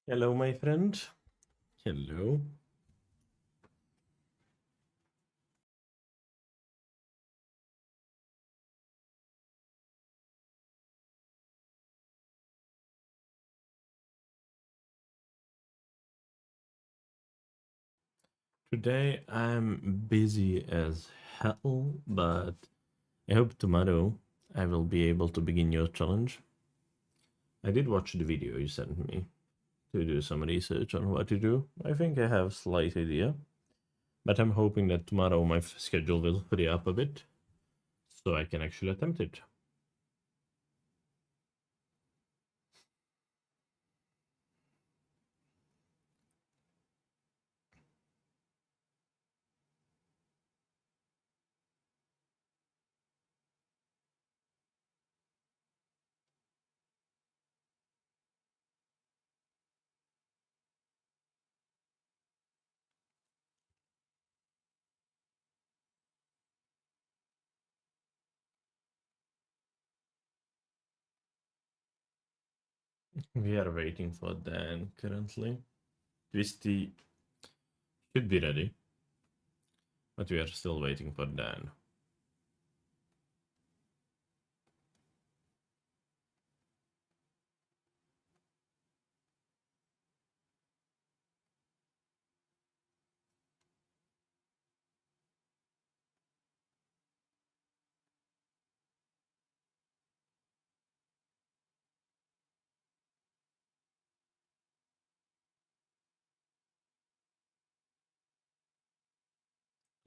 Hello, my friend. Hello. Today I'm busy as hell, but I hope tomorrow I will be able to begin your challenge. I did watch the video you sent me to do some research on what to do. I think I have a slight idea, but I'm hoping that tomorrow my schedule will free up a bit so I can actually attempt it. We are waiting for Dan currently. Twisty should be ready, but we are still waiting for Dan.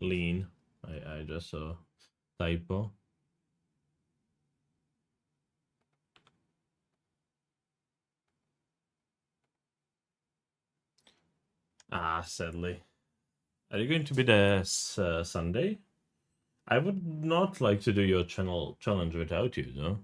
Lean. I just saw typo. Ah, sadly. Are you going to be there Sunday? I would not like to do your channel challenge without you, though.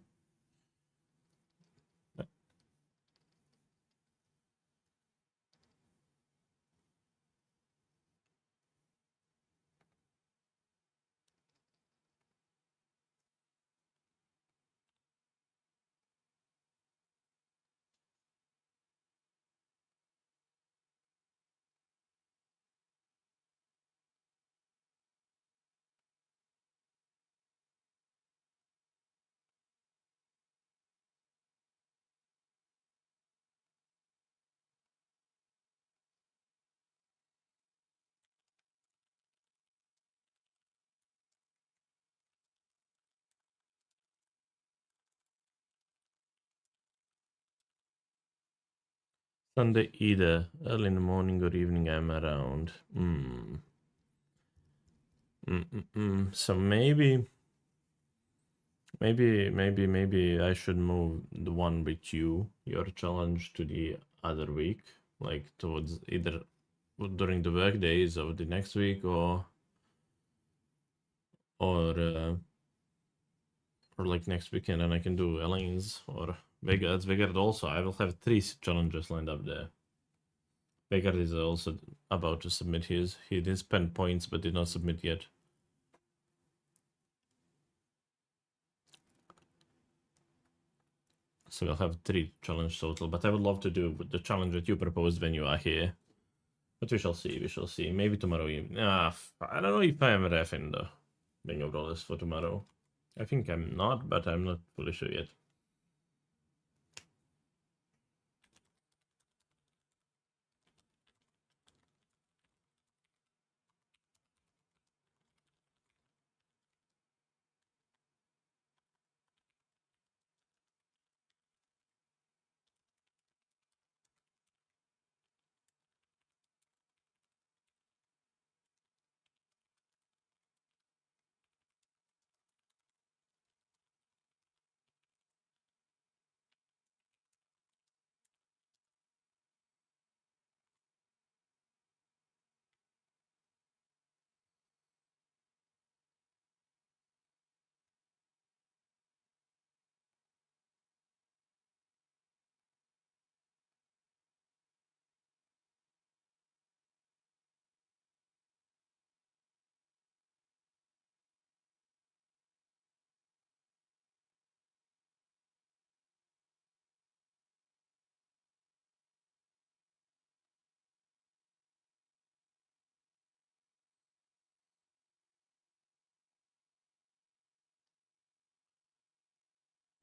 Sunday either early in the morning or evening I'm around. So maybe I should move the one with you, your challenge, to the other week, like towards either during the work days of the next week or or like next weekend, and I can do Elaine's or Vegard also. I will have three challenges lined up there. Vegard is also about to submit his. He did spend points but did not submit yet. So we'll have three challenge total. But I would love to do the challenge that you proposed when you are here. But we shall see. We shall see. Maybe tomorrow evening. I don't know if I am ref in the Bingo Brawlers for tomorrow. I think I'm not, but I'm not fully sure yet.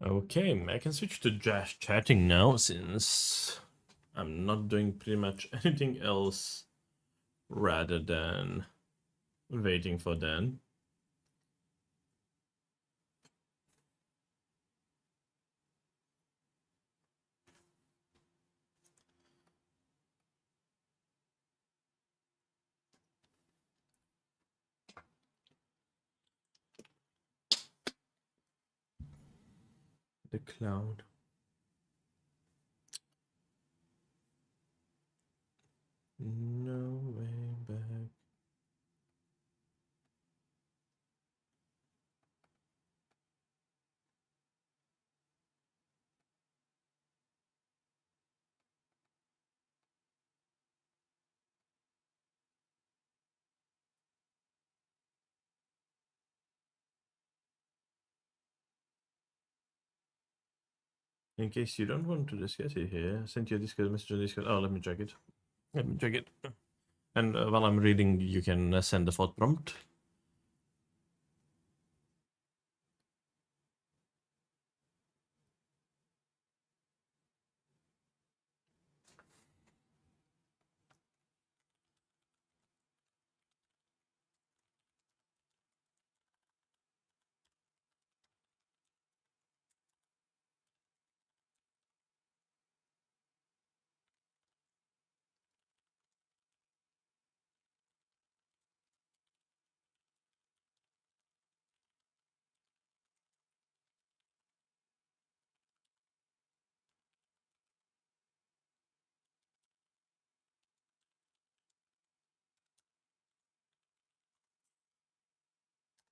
Okay, I can switch to just chatting now since I'm not doing pretty much anything else rather than waiting for Dan. The cloud. No way back. In case you don't want to discuss it here, send you a Discord message on Discord. Oh, let me check it. Let me check it. And while I'm reading, you can send the thought prompt.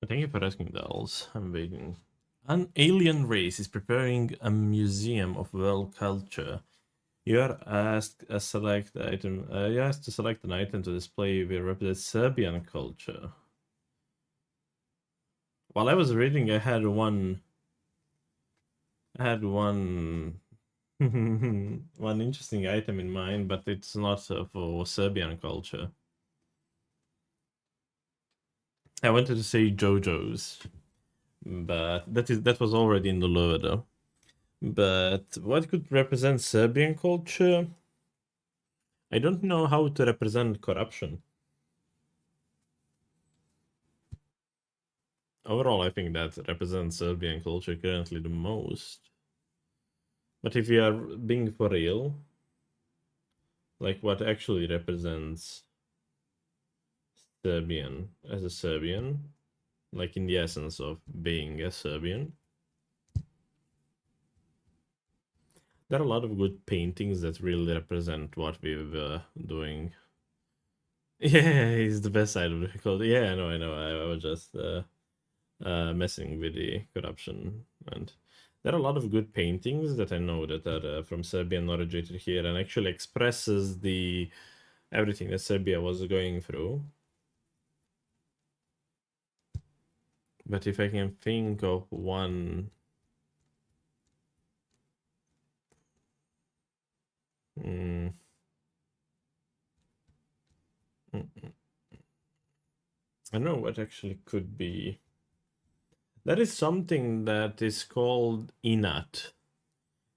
Thank you for asking, dolls. I'm waiting. An alien race is preparing a museum of world culture. You are asked a select item. You asked to select an item to display will represent Serbian culture. While I was reading, I had one. I had one. one interesting item in mind, but it's not for Serbian culture. I wanted to say JoJo's, but that was already in the lure though. But what could represent Serbian culture? I don't know how to represent corruption. Overall, I think that represents Serbian culture currently the most. But if you are being for real, like what actually represents Serbian as a Serbian, like in the essence of being a Serbian, there are a lot of good paintings that really represent what we're doing. Yeah, he's the best side of the culture. Yeah, I know. I was just messing with the corruption. And there are a lot of good paintings that I know that are from Serbian origin here and actually expresses the everything that Serbia was going through. But if I can think of one, mm, I don't know what actually could be. There is something that is called inat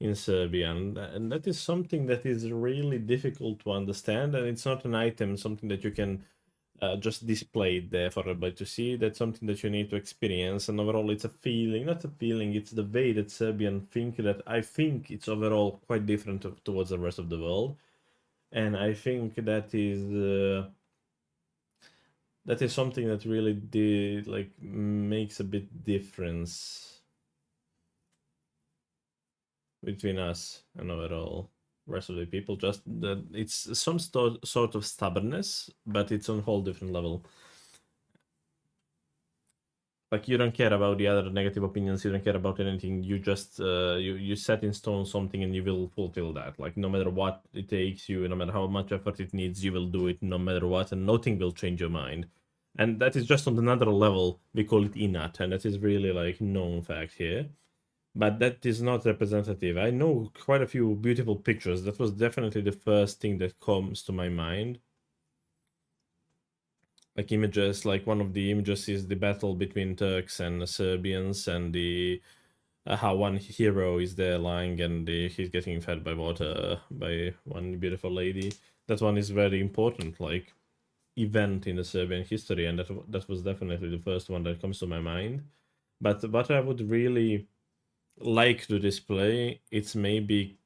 in Serbian, and that is something that is really difficult to understand, and it's not an item, something that you can just display it there for everybody to see. That's something that you need to experience, and overall, it's a feeling, not a feeling, it's the way that Serbian think that I think it's overall quite different towards the rest of the world, and I think that is something that really did like makes a bit difference between us and overall rest of the people. Just that it's some sort of stubbornness, but it's on a whole different level. Like you don't care about the other negative opinions, you don't care about anything. You just you set in stone something and you will fulfill that. Like no matter what it takes you, no matter how much effort it needs, you will do it no matter what, and nothing will change your mind. And that is just on another level. We call it inat, and that is really like known fact here. But that is not representative. I know quite a few beautiful pictures. That was definitely the first thing that comes to my mind. Like images, like one of the images is the battle between Turks and Serbians, and the how one hero is there lying and he's getting fed by water by one beautiful lady. That one is very important, like event in the Serbian history, and that was definitely the first one that comes to my mind. But what I would really like to display, it's maybe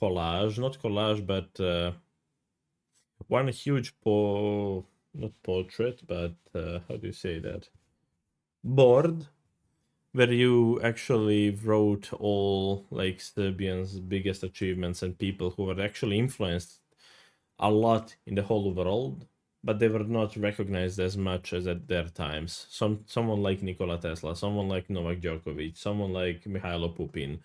collage, not collage, but one huge not portrait, but how do you say that? Board where you actually wrote all like Serbians' biggest achievements and people who were actually influenced a lot in the whole world, but they were not recognized as much as at their times. Someone like Nikola Tesla, someone like Novak Djokovic, someone like Mihailo Pupin.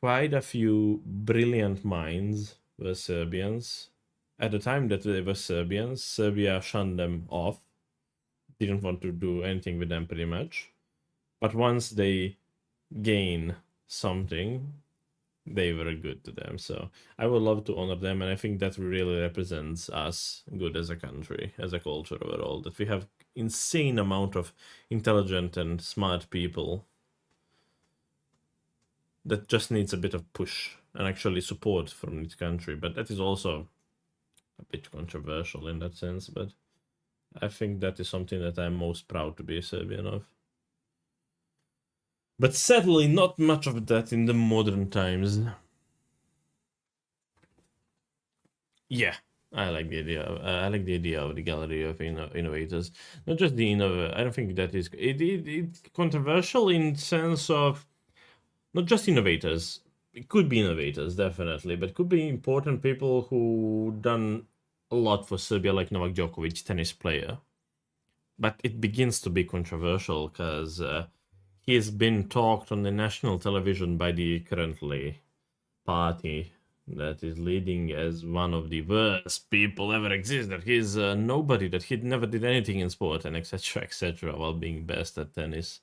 Quite a few brilliant minds were Serbians. At the time that they were Serbians, Serbia shunned them off, didn't want to do anything with them pretty much. But once they gain something, they were good to them. So I would love to honor them, and I think that really represents us good as a country, as a culture overall. That we have insane amount of intelligent and smart people that just needs a bit of push and actually support from this country. But that is also a bit controversial in that sense. But I think that is something that I'm most proud to be a Serbian of. But sadly, not much of that in the modern times. Yeah, I like the idea. I like the idea of the gallery of innovators. Not just the innovator. I don't think that is it's controversial in sense of not just innovators. It could be innovators definitely, but could be important people who done a lot for Serbia, like Novak Djokovic, tennis player. But it begins to be controversial because he has been talked on the national television by the currently party that is leading as one of the worst people ever exist, that he's nobody, that he never did anything in sport, and etc. etc. while being best at tennis,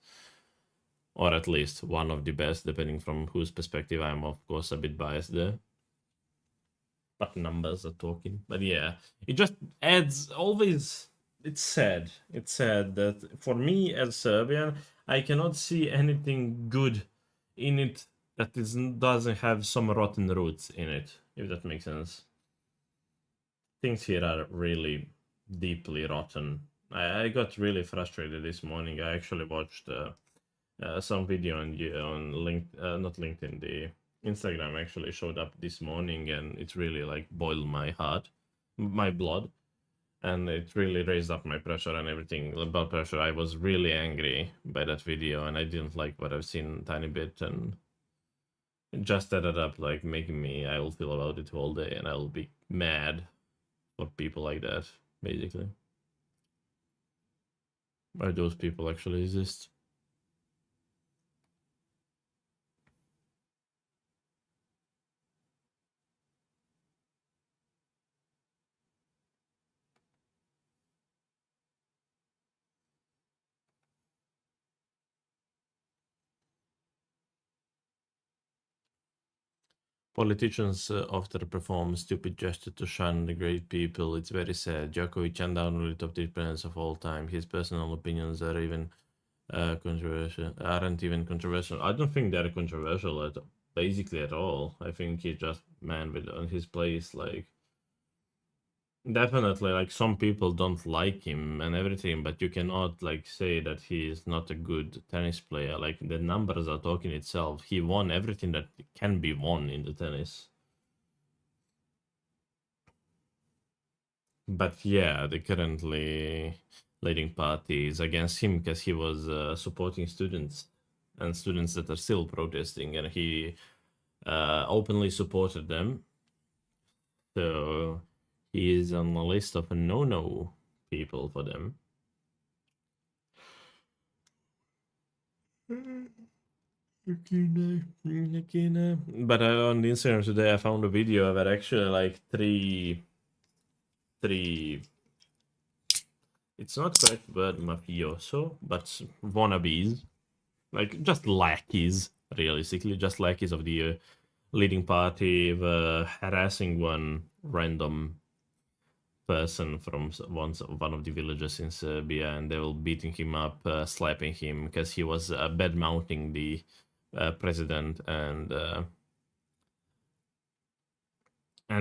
or at least one of the best, depending from whose perspective. I'm of course a bit biased there, but numbers are talking. But yeah, it just adds always. It's sad that for me as Serbian, I cannot see anything good in it that doesn't have some rotten roots in it, if that makes sense. Things here are really deeply rotten. I got really frustrated this morning. I actually watched some video on not LinkedIn, the Instagram actually showed up this morning, and it really like boiled my heart, my blood, and it really raised up my pressure and everything, blood pressure. I was really angry by that video, and I didn't like what I've seen a tiny bit, and it just added up, like making me. I will feel about it all day, and I will be mad for people like that. Basically, why those people actually exist. Politicians often perform stupid gestures to shun the great people. It's very sad. Djokovic undoubtedly top players of all time. His personal opinions are even controversial. Aren't even controversial. I don't think they're controversial at basically at all. I think he just man with on his place. Like definitely, like some people don't like him and everything, but you cannot like say that he is not a good tennis player. Like the numbers are talking itself. He won everything that can be won in the tennis. But yeah, the currently leading party is against him because he was supporting students and students that are still protesting, and he openly supported them. So he is on the list of no people for them. But on the Instagram today, I found a video where actually like three. It's not correct word mafioso, but wannabes, like just lackeys, realistically, just lackeys of the leading party, were harassing one random person from one of the villages in Serbia, and they were beating him up, slapping him because he was bad mouthing the president, and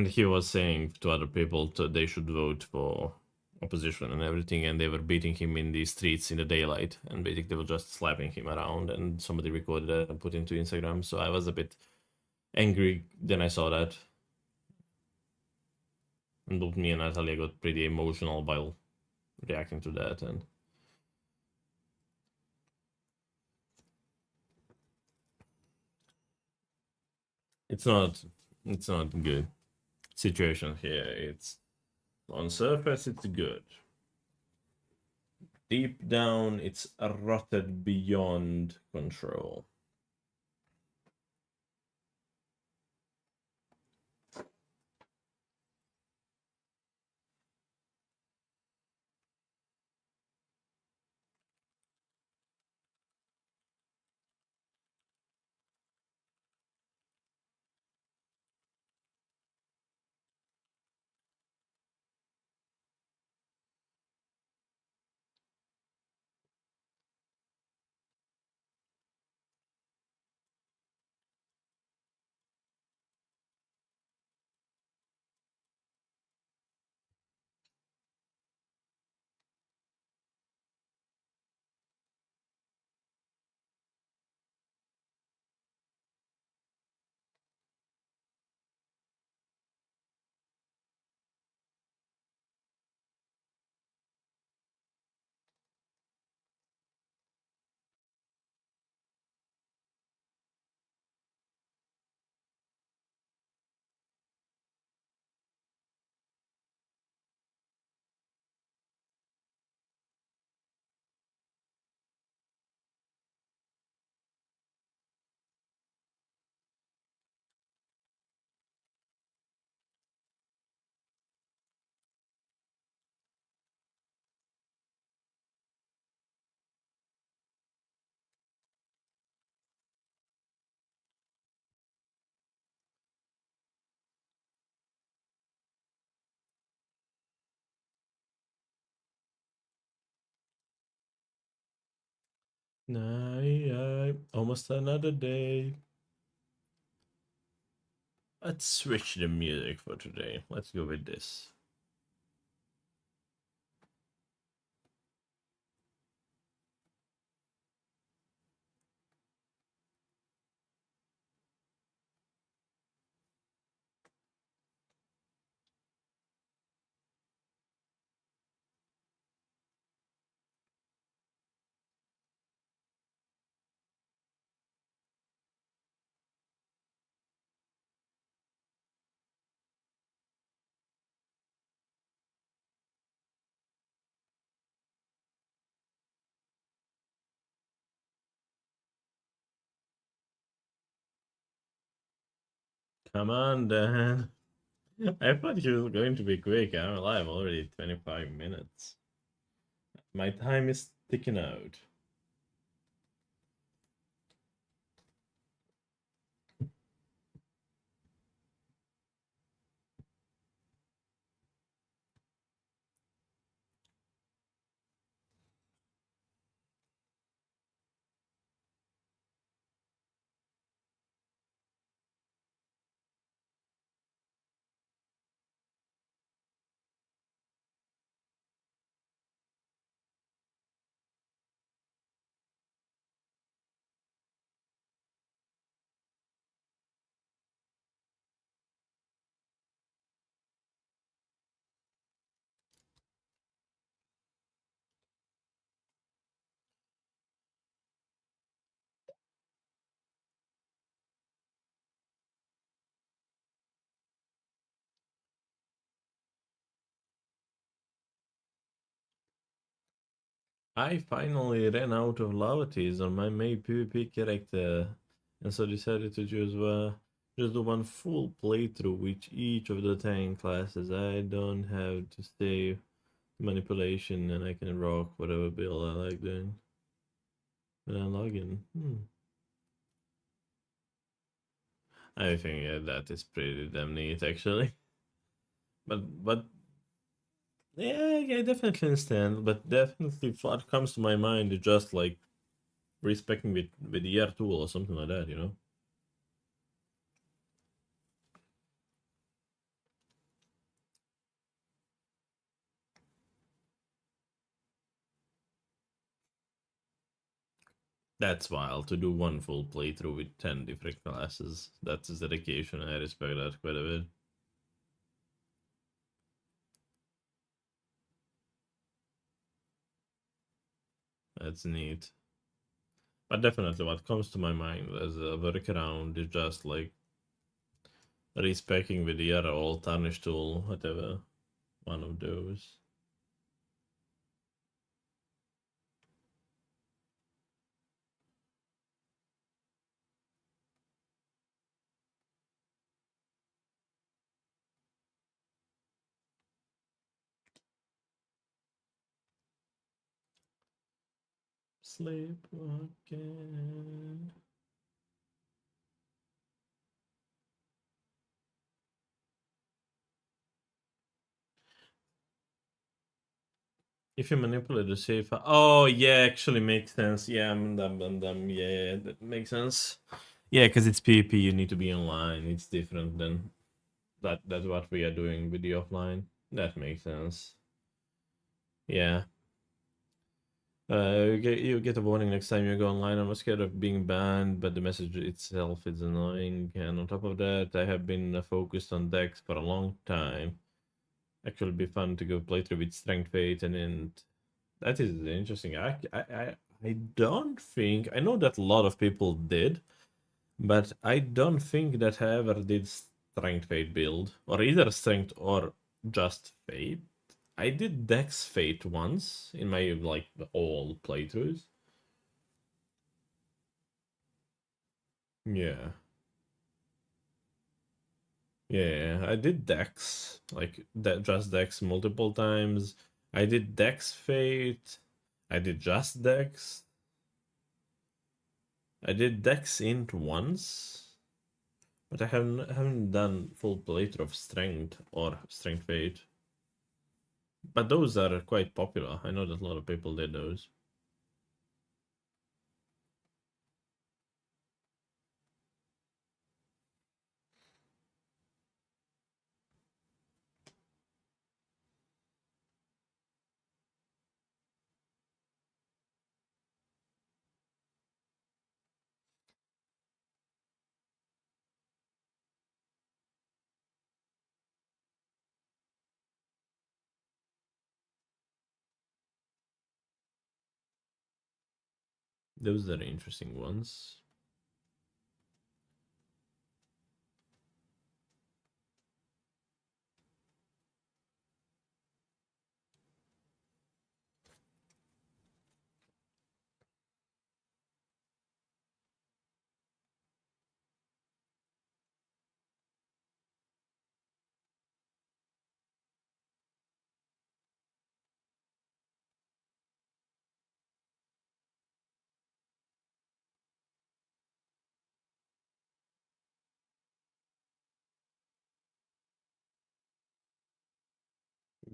he was saying to other people they should vote for opposition and everything, and they were beating him in the streets in the daylight, and basically they were just slapping him around, and somebody recorded it and put it into Instagram. So I was a bit angry then I saw that, and both me and Natalia got pretty emotional while reacting to that, and it's not good situation here. It's on surface it's good. Deep down it's rotted beyond control. Almost another day. Let's switch the music for today. Let's go with this. Come on, Dan. I thought he was going to be quick. I'm alive already 25 minutes. My time is ticking out. I finally ran out of lavaties on my main PvP character, and so decided to just do one full playthrough with each of the tank classes. I don't have to save manipulation, and I can rock whatever build I like doing when I log in. I think that is pretty damn neat, actually. But yeah, I definitely understand. But definitely, what comes to my mind is just like respecting with the year tool or something like that, you know. That's wild to do one full playthrough with 10 different classes. That's dedication. I respect that quite a bit. That's neat. But definitely, what comes to my mind as a workaround is just like respecking with the other old tarnish tool, whatever one of those. Sleepwalking. If you manipulate the safe, oh yeah, actually makes sense. Yeah, yeah, that makes sense. Yeah, because it's PvP, you need to be online. It's different than that's what we are doing with the offline. That makes sense. Yeah. You get a warning next time you go online. I'm not scared of being banned, but the message itself is annoying. And on top of that, I have been focused on decks for a long time. Actually, be fun to go play through with Strength Fate, and that is interesting. I don't think I know that a lot of people did, but I don't think that I ever did Strength Fate build, or either Strength or just Fate. I did Dex Fate once in my like all playthroughs. Yeah, yeah, I did Dex like that, just Dex multiple times. I did Dex Fate. I did just Dex. I did Dex Int once, but I haven't done full playthrough of Strength or Strength Fate. But those are quite popular. I know that a lot of people did those. Those are interesting ones.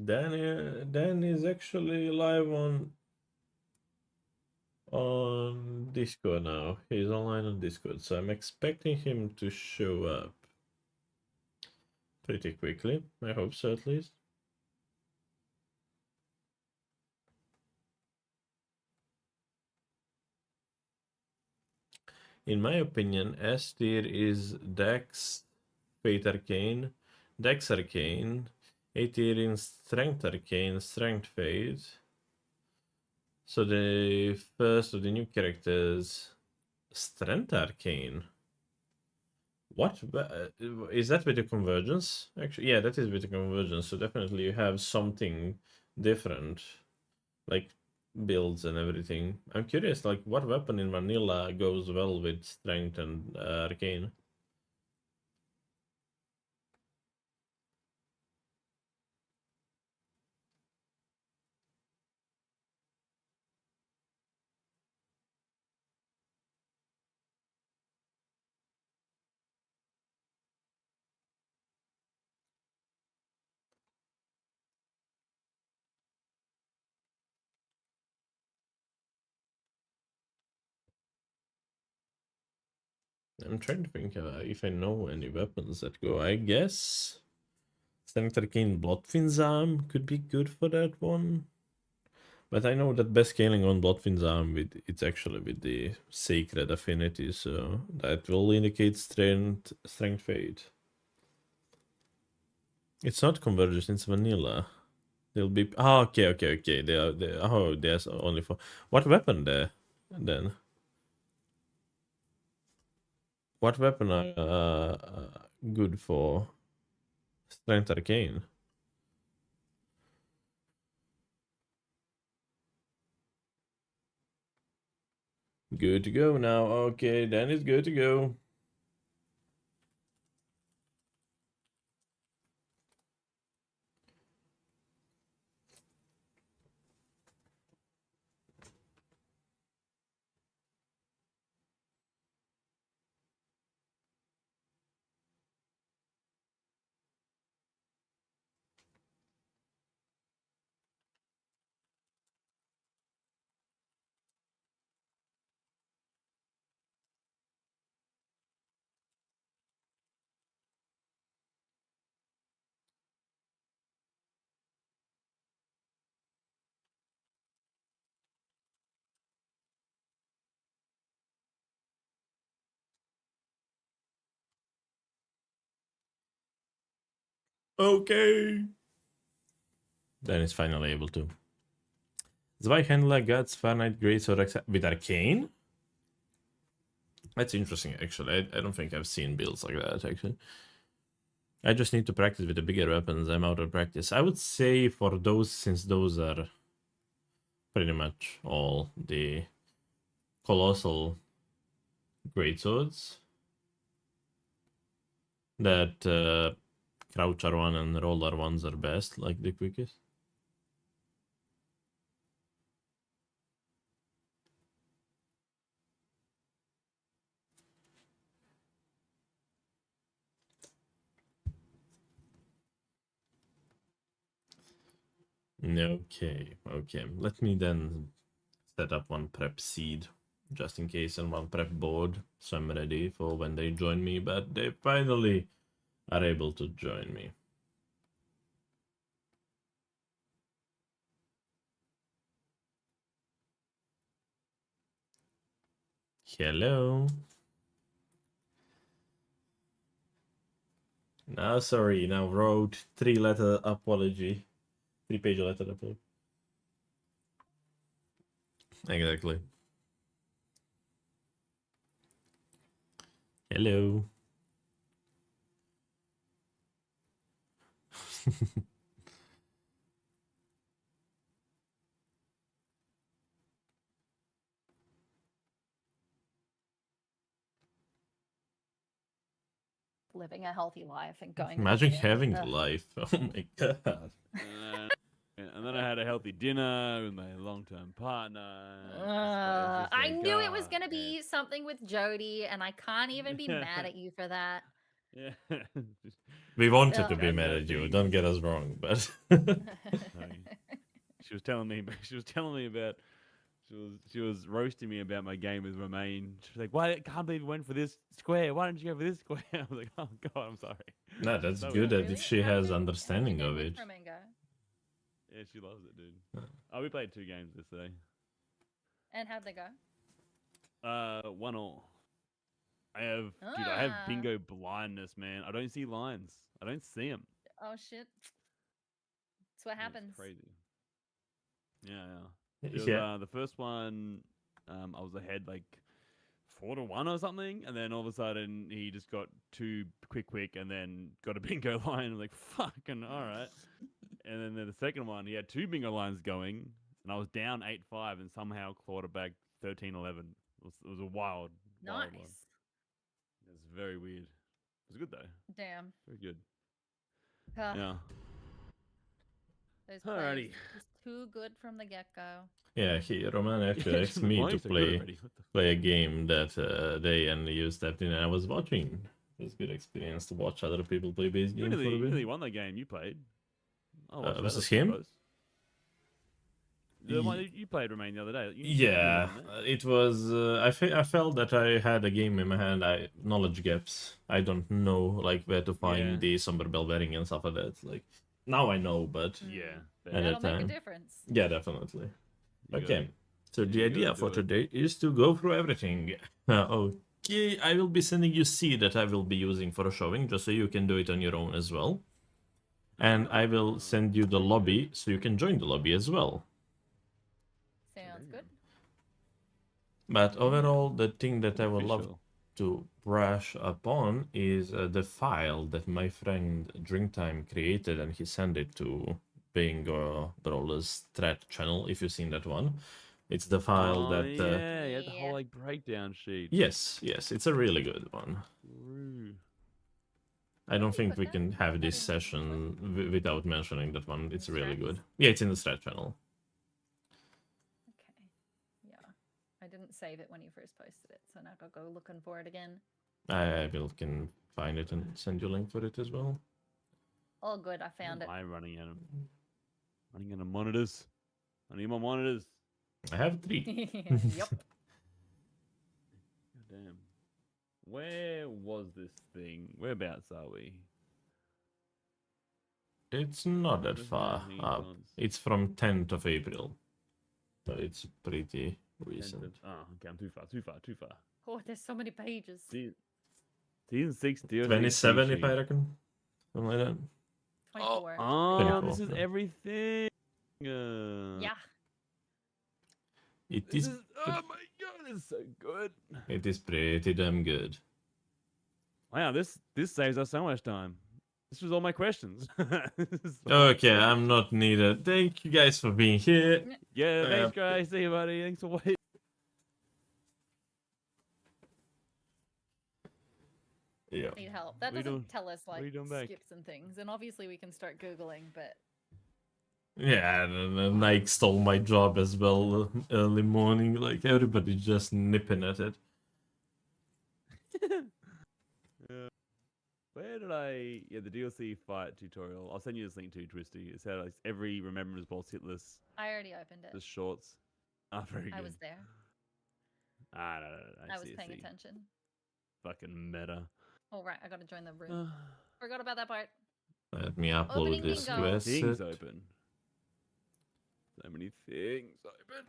Dan is actually live on Discord now. He's online on Discord, so I'm expecting him to show up pretty quickly. I hope so, at least. In my opinion, S tier is Dex, Fate Arcane, Dex Arcane, A tier in Strength Arcane, Strength Fate. So the first of the new characters, Strength Arcane. What is that with the convergence? Actually, yeah, that is with the convergence. So definitely you have something different, like builds and everything. I'm curious, like what weapon in vanilla goes well with strength and arcane? I'm trying to think if I know any weapons that go. I guess Strength Arcane Bloodfiend's Arm could be good for that one. But I know that best scaling on Bloodfiend's Arm it's actually with the Sacred Affinity, so that will indicate Strength Fade. It's not Convergence, it's Vanilla. They'll be okay. There's only for what weapon there then? What weapon are good for Strength Arcane? Good to go now. Okay, then it's good to go. Okay. Then it's finally able to. Zweighändler, Guts, Fahrenheit, Grace, or with Arcane? That's interesting, actually. I don't think I've seen builds like that, actually. I just need to practice with the bigger weapons. I'm out of practice. I would say for those, since those are pretty much all the colossal greatswords, that Croucher one and Roller ones are best, like the quickest. Okay. Let me then set up one prep seed, just in case, and one prep board, so I'm ready for when they join me, but they finally are able to join me. Hello. Now, sorry, now wrote 3-letter apology. 3-page letter apology. Exactly. Hello. Living a healthy life and going. Imagine having a life. Oh my god. And then I had a healthy dinner with my long-term partner. I knew it was gonna be something with Jody, and I can't even be mad at you for that. Yeah. We wanted to be mad at you. Don't get us wrong, but she was telling me about she was roasting me about my game with Romain. She was like, "Why can't believe you went for this square? Why didn't you go for this square?" I was like, "Oh God, I'm sorry." no, that's so good that if she has understanding of it. Yeah, she loves it, dude. Oh, we played 2 games yesterday. And how'd they go? 1-1. I have bingo blindness, man. I don't see lines. I don't see them. Oh shit! That's what happens. It's crazy. Yeah. The first one, I was ahead like 4-1 or something, and then all of a sudden he just got 2 quick, and then got a bingo line. I was like, fucking all right. And then the second one, he had 2 bingo lines going, and I was down 8-5, and somehow clawed it back 13-11. It was a wild one. It was very weird. It was good though. Damn. Very good. Yeah. Those players just too good from the get-go. Yeah, Roman actually asked me to play a game that day, and you stepped in, and I was watching. It was a good experience to watch other people play base games for a bit. You really won that game you played. Was this him? The one that you played Remain the other day. You Yeah, were on it. it was. I felt that I had a game in my hand. Knowledge gaps. I don't know like where to find Yeah. the Somber Bell bearing and stuff like that. Like now I know, but Yeah. at That'll that make a time, difference. yeah, definitely. You Okay, so you the gotta idea do for it. today is to go through everything. Okay, I will be sending you seed that I will be using for a showing, just so you can do it on your own as well. And I will send you the lobby so you can join the lobby as well. Sounds good. But overall, the thing that I would love Official. to brush upon is the file that my friend Drinktime created, and he sent it to Bingo Brawlers thread channel, if you've seen that one. It's the file that... yeah, the Yeah. whole like breakdown sheet. Yes, it's a really good one. True. I don't you think put we that? can have Put this that in the session without mentioning that one. It's the really strats? good. Yeah, it's in the strat channel. Okay. Yeah. I didn't save it when you first posted it, so now I'll go looking for it again. I can find it and send you a link for it as well. Oh, good. I found it. I'm running out of monitors. I need more monitors. I have 3. Yep. Damn. Where was this thing? Whereabouts are we? It's not that Where's far my up. headphones? It's from 10th of April. So it's pretty Enter- recent. Oh, okay, I'm too far. Oh, there's so many pages. Season 6 DLC 27, if sheet. I reckon. Something like that. 24. Oh, this 24, is yeah. everything. Yeah. It This is, is, oh my god, it's so good. it is pretty damn good. Wow, this saves us so much time. This was all my questions. Okay, I'm not needed. Thank you guys for being here. Yeah, thanks guys. See you, buddy. Thanks for waiting. Yeah. Need help. That What are you doesn't doing? tell us What are like you doing back? skips and things, and obviously we can start googling. But Yeah, and Nike stole my job as well early morning. Like, everybody's just nipping at it. Where did I? Yeah, the DLC fight tutorial. I'll send you this link too, Twisty. It's how like every Remembrance Boss hitless I already opened the it. shorts. Ah, very good. I was there. Ah, no. I was see, paying see. attention. Fucking meta. All right, I gotta join the room. Forgot about that part. Let me upload Opening this bingo. quest. Things open. So many things open.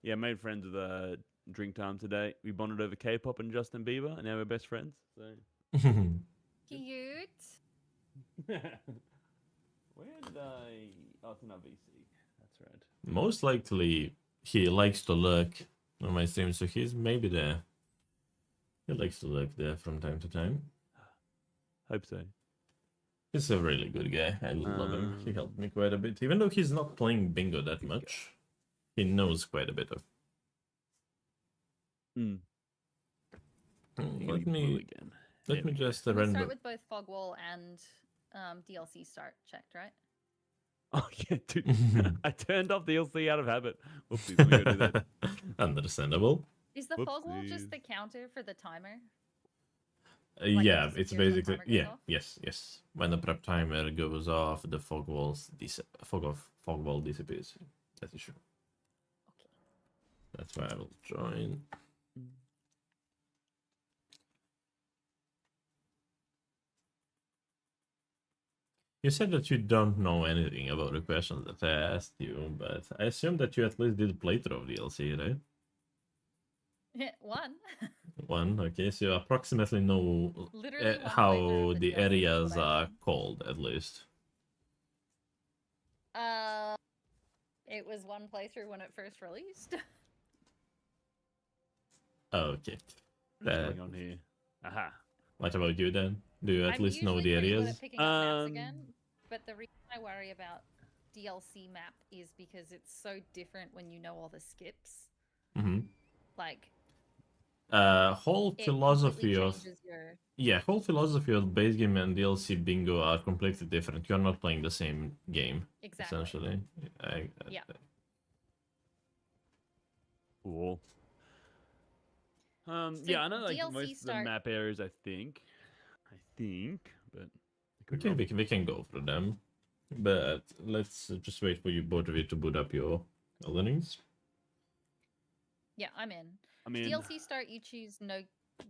Yeah, made friends with Drink Time today. We bonded over K-pop and Justin Bieber, and now we're best friends. So. Cute. Where did I? Oh, it's in our VC. That's right. Most likely, he likes to lurk on my stream, so he's maybe there. He likes to lurk there from time to time. Hope so. He's a really good guy. I love him. He helped me quite a bit. Even though he's not playing bingo that much, he knows quite a bit of. Let me just We random. start with both Fogwall and DLC start checked, right? Oh yeah, dude. I turned off the DLC out of habit. Whoopsies, let me go do that. Understandable. Is the Fogwall just Whoopsies. the counter for the timer? Yeah, it it's disappears when basically timer goes off? yes. When the prep timer goes off, the fog wall disappears. That's the issue. Okay. That's why I will join. You said that you don't know anything about the questions that I asked you, but I assume that you at least did a playthrough of DLC, right? One. One, okay, so you approximately know Literally one playthrough how of the DLC is areas what I've are done. called, at least. It was one playthrough when it first released. Okay. What's going on here? Aha. What about you then? Do you at I'm least know usually the pretty good areas? at picking up maps again, but the reason I worry about DLC map is because it's so different when you know all the skips. Mm-hmm. Like, Whole it philosophy completely of changes your... yeah, whole philosophy of base game and DLC bingo are completely different. You're not playing the same game, Exactly. essentially. Yeah. Cool. So Yeah, I know like DLC most of start- the map areas. I think, but We can go through them. But let's just wait for you both of you to boot up your Elden Rings. Yeah, I'm in. I mean, DLC start, you choose no,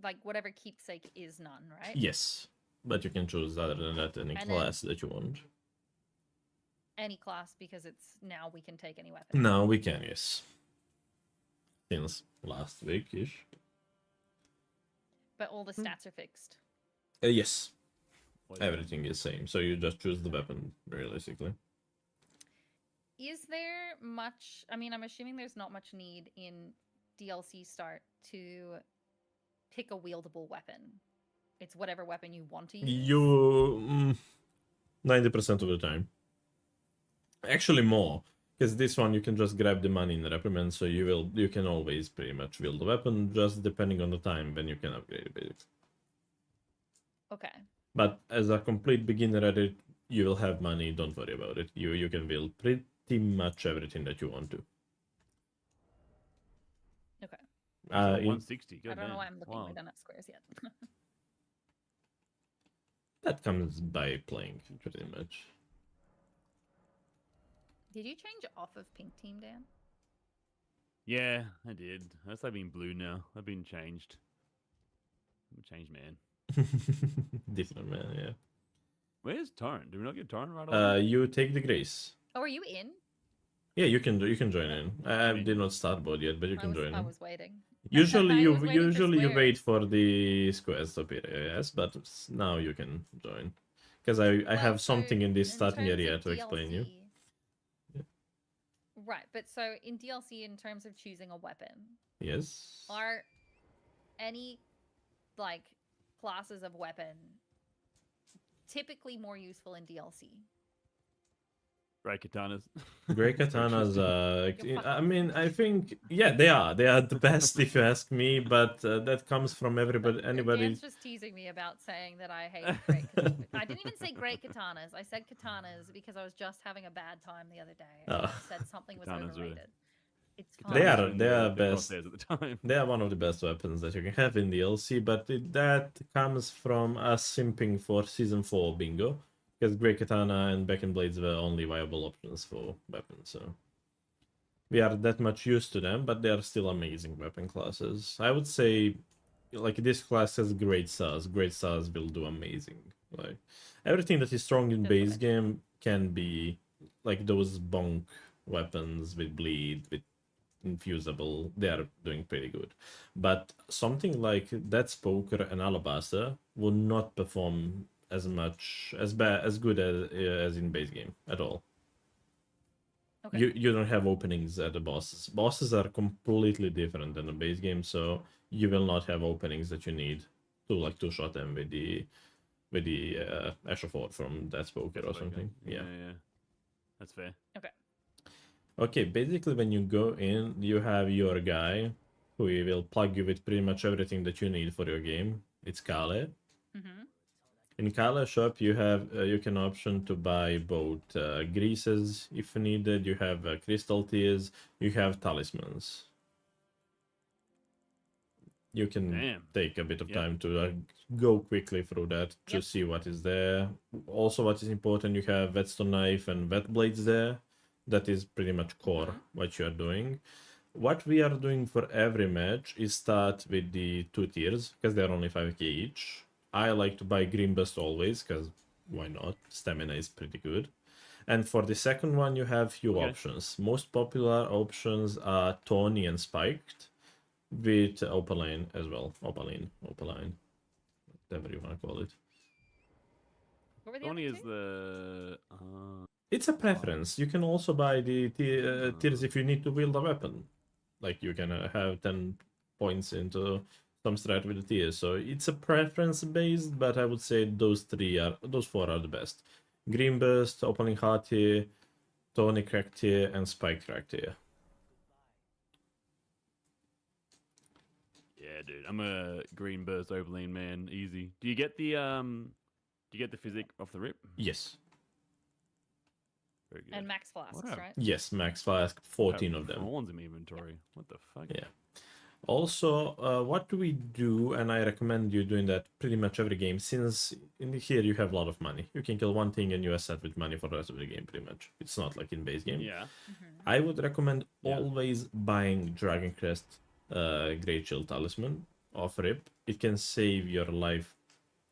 like whatever keepsake is none, right? Yes, but you can choose other than that any And class that you want. Any class, because it's now we can take any weapon. No, we can, yes. Since last week-ish. But all the stats are fixed. Yes, what do you everything is same. So you just choose the weapon, realistically. Is there much? I mean, I'm assuming there's not much need in DLC start to pick a wieldable weapon. It's whatever weapon you want to use. You 90% of the time. Actually more. Because this one you can just grab the money in the reprimand, so you can always pretty much wield the weapon, just depending on the time when you can upgrade it basically. Okay. But as a complete beginner at it, you will have money, don't worry about it. You can build pretty much everything that you want to. Okay. want? In- 160. I don't know why I'm looking. We Wow. don't have squares yet. that comes by playing, pretty much. Did you change off of pink team, Dan? Yeah, I did. That's like being blue now. I've been changed. I'm a changed man. Different man, yeah. Where's Torrent? Do we not get Torrent right away? You take the grace. Oh, are you in? Yeah, you can join in. I mean- did not start board yet, but you can join I in. was waiting. Usually I you was waiting for usually you wait squares. for the squares to appear, yes, but now you can join. Because I Well, have so something in this in starting terms area of to explain you. DLC Right, but so in DLC, in terms of choosing a weapon, Yes. are any like classes of weapon typically more useful in DLC? Great katanas. Great Very katanas, interesting. You're I fucking mean, I think, yeah, they are the best if you ask me, but that comes from everybody, anybody. Dan's just teasing me about saying that I hate great katanas. I didn't even say great katanas. I said katanas because I was just having a bad time the other day. And Oh. I said something was Katanas are- overrated. It's They fine. are- in they are the best. crosshairs at the time. They are one of the best weapons that you can have in DLC, but that comes from us simping for Season 4 bingo, because Great Katana and Back and Blades were only viable options for weapons, so... We are that much used to them, but they are still amazing weapon classes. I would say, like, this class has great stars. Great stars will do amazing. Like, everything that is strong in That's what base I- game can be, like, those bonk weapons with bleed, with infusable, they are doing pretty good. But something like Death's Poker and Alabaster will not perform as much as good as in base game at all. Okay. You don't have openings at the bosses. Bosses are completely different than the base game, so you will not have openings that you need to like two shot them with the Ash of War from Death's Poker or something. Yeah. Yeah. That's fair. Okay, basically when you go in, you have your guy who will plug you with pretty much everything that you need for your game. It's Kale. Mm-hmm. In Kale shop, you have you can option to buy both greases if needed. You have crystal tears. You have talismans. You can Damn. take a bit of Yep. time to go quickly through that to Yep. see what is there. Also, what is important, you have whetstone knife and wet blades there. That is pretty much core what you are doing. What we are doing for every match is start with the 2 tiers because they're only 5k each. I like to buy green bust always because why not? Stamina is pretty good. And for the second one, you have few Okay. options. Most popular options are Tawny and Spiked with Opaline as well. Opaline, whatever you want to call it. What were the Tony other is two? the. It's a preference. You can also buy the tiers if you need to wield a weapon. Like you can have 10 points into some strat with the tiers. So it's a preference based, but I would say those 4 are the best. Green Burst, Opening Heart tier, Tony Crack tier, and Spike Crack tier. Yeah, dude. I'm a green burst Opaline man. Easy. Do you get the physic off the rip? Yes. Very good. And max flasks, What a- right? Yes, Max Flask, 14 I have of them. Prawns in my inventory. What the fuck? Yeah. Also, what do we do? And I recommend you doing that pretty much every game, since in here you have a lot of money. You can kill one thing and you are set with money for the rest of the game, pretty much. It's not like in base game. Yeah. I would recommend Yeah. always buying Dragon Crest Great Shield Talisman off rip. It can save your life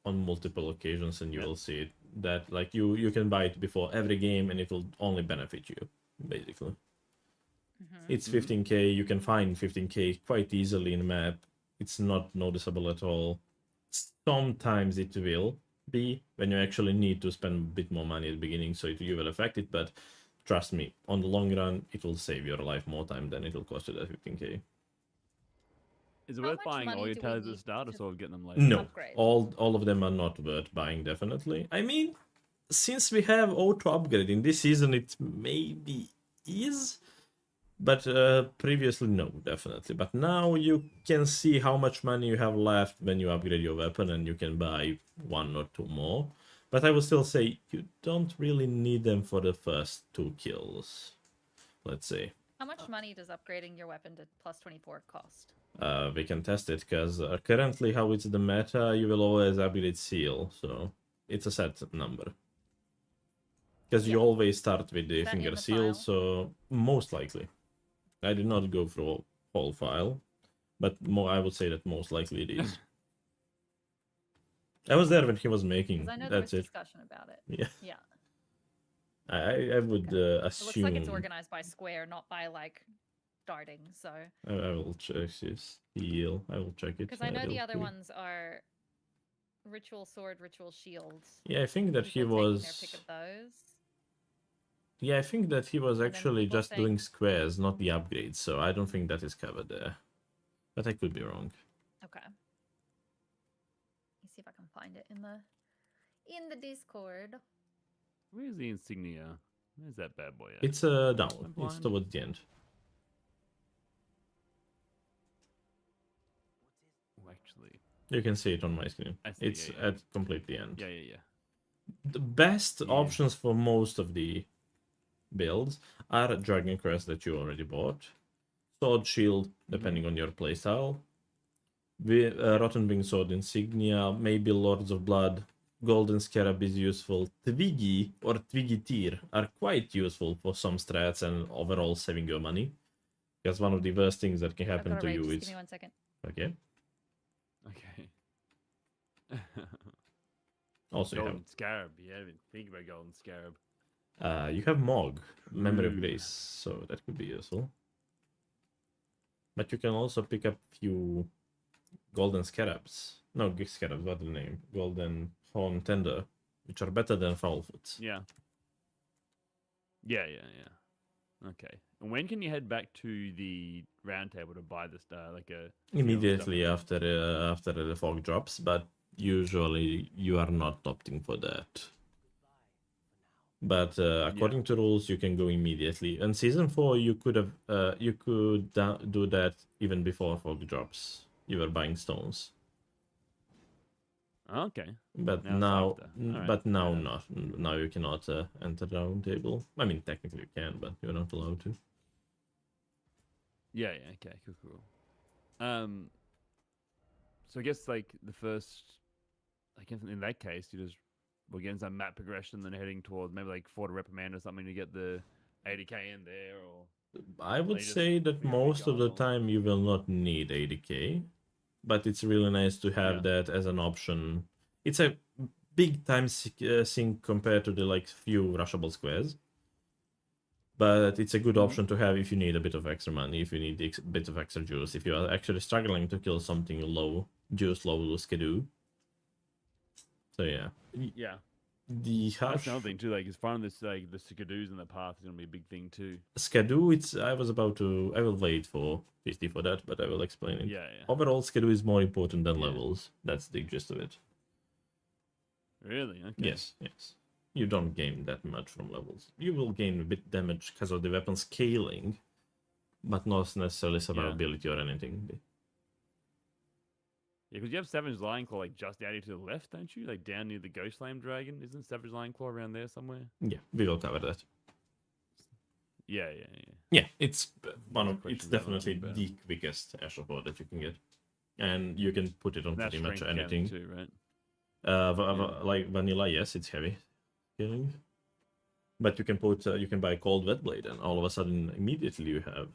on multiple occasions, and you will see it. That like you can buy it before every game, and it will only benefit you, basically. It's 15k. You can find 15k quite easily in map. It's not noticeable at all. Sometimes it will be when you actually need to spend a bit more money at the beginning, so you will affect it. But trust me, on the long run, it will save your life more time than it will cost you that 15k. Is it How worth much buying money all your do we tales at the need start or to sort of getting them later? No, upgrade? all of them are not worth buying, definitely. I mean, since we have auto upgrading this season, it maybe is, but previously no, definitely. But now you can see how much money you have left when you upgrade your weapon, and you can buy one or two more. But I will still say you don't really need them for the first 2 kills, let's say. How much money does upgrading your weapon to plus 24 cost? We can test it, because currently how it's the meta, you will always upgrade seal, so it's a set number. Because you Yeah. always start with the Is that in finger the seal, file? so most likely. I did not go through whole file, but more I would say that most likely it is. I was there when he was making. Because I know there was That's it. discussion about it. Yeah, Yeah. I would It assume. looks like it's organized by square, not by like starting. So I will check his heal. I will check it. because I know the real other quick. ones are ritual sword, ritual shield. Yeah, I think that he People taking was. their pick of those. Yeah, I think that he was then actually people just saying- doing squares, not the upgrades. So I don't think that is covered there. But I could be wrong. Okay. Let me see if I can find it in the Discord. Where's the insignia? Where's that bad boy at? It's down. I'm It's blind. towards the end. Oh, actually, You can see it on my screen. I see, It's yeah. at completely end. yeah. The best Yeah. options for most of the builds are Dragon Crest that you already bought, Sword Shield, depending on your playstyle, Rotten Wing Sword Insignia, maybe Lords of Blood, Golden Scarab is useful, Twiggy or Twiggy Tear are quite useful for some strats and overall saving your money. Because one of the worst things that can I've happen got to a raid. you Just is... give me 1 second. Okay. Okay. Also, you have Golden Scarab. Yeah, I didn't think about Golden Scarab. You have Mog, Memory of Cool. Grace, so that could be useful. But you can also pick up few Golden Scarabs. No, Scarabs, what's the name? Golden Horn Tender, which are better than Foulfoot. Yeah. Yeah. Okay. And when can you head back to the round table to buy this, like a... Immediately after the fog drops, but usually you are not opting for that. But according to rules, you can go immediately. In season 4, you could have do that even before fog drops. You were buying stones, Okay. but Now it's now, after. Alright, but now fair not. Now you cannot enter the round table. I mean, technically you can, but you're not allowed to. Yeah. Okay. Cool. So I guess like the first, like in that case, you just getting some map progression, then heading towards maybe like Fort of Reprimand or something to get the 80k in there, or I would just say that figure most of the out. time you will not need 80k, but it's really nice to have Yeah. that as an option. It's a big time sink compared to the like few rushable squares, but it's a good option to have if you need a bit of extra money, if you need a bit of extra juice, if you are actually struggling to kill something low juice, low skidoo. So yeah, Yeah. the That's harsh another thing too. Like, it's finding this like the Sikadoos in the path is gonna be a big thing too. skidoo. I will wait for 50 for that, but I will explain it. Yeah. Overall, skidoo is more important than Yeah. levels. That's the gist of it. Really? Okay. Yes. You don't gain that much from levels. You will gain a bit damage because of the weapon scaling, but not necessarily survivability or anything. Yeah, because you have Savage Lion Claw like just out here to the left, don't you? Like down near the Ghost Flame Dragon. Isn't Savage Lion Claw around there somewhere? Yeah, we will cover that. Yeah. Yeah, it's It's Questions about definitely about- the quickest echelon that you can get, and you can put it on That's pretty much strength counting anything. too, right? Like vanilla, yes, it's heavy killing, but you can put you can buy cold wet blade, and all of a sudden immediately you have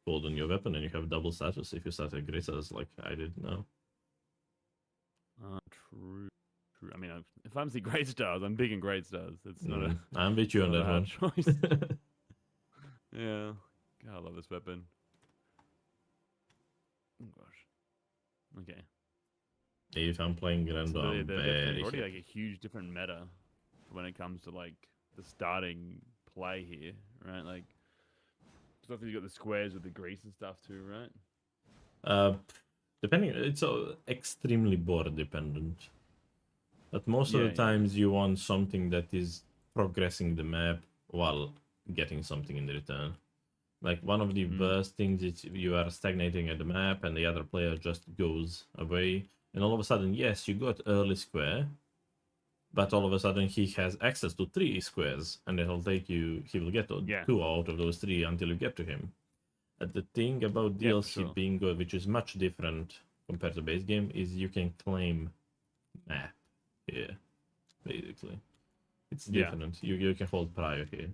cold on your weapon, and you have double status if you start a great status like I did now. True. True. I mean, if I'm seeing great stars, I'm big in great stars. It's not a I'm with you on not a that one. hard choice. Yeah. God, I love this weapon. Oh gosh. Okay. If I'm playing random, So I'm they're very definitely already happy. like a huge different meta when it comes to like the starting play here, right? Like, stuff you got the squares with the grease and stuff too, right? Depending, it's extremely board dependent. But most of Yeah, the yeah. times you want something that is progressing the map while getting something in return. Like one of the worst things is you are stagnating at the map and the other player just goes away, and all of a sudden, yes, you got early square, but all of a sudden he has access to 3 squares, and it'll take you. He will get Yeah. 2 out of those 3 until you get to him. And the thing about Yeah, for DLC sure. being good, which is much different compared to base game, is you can claim map here, basically. It's Yeah. different. You can hold prior here.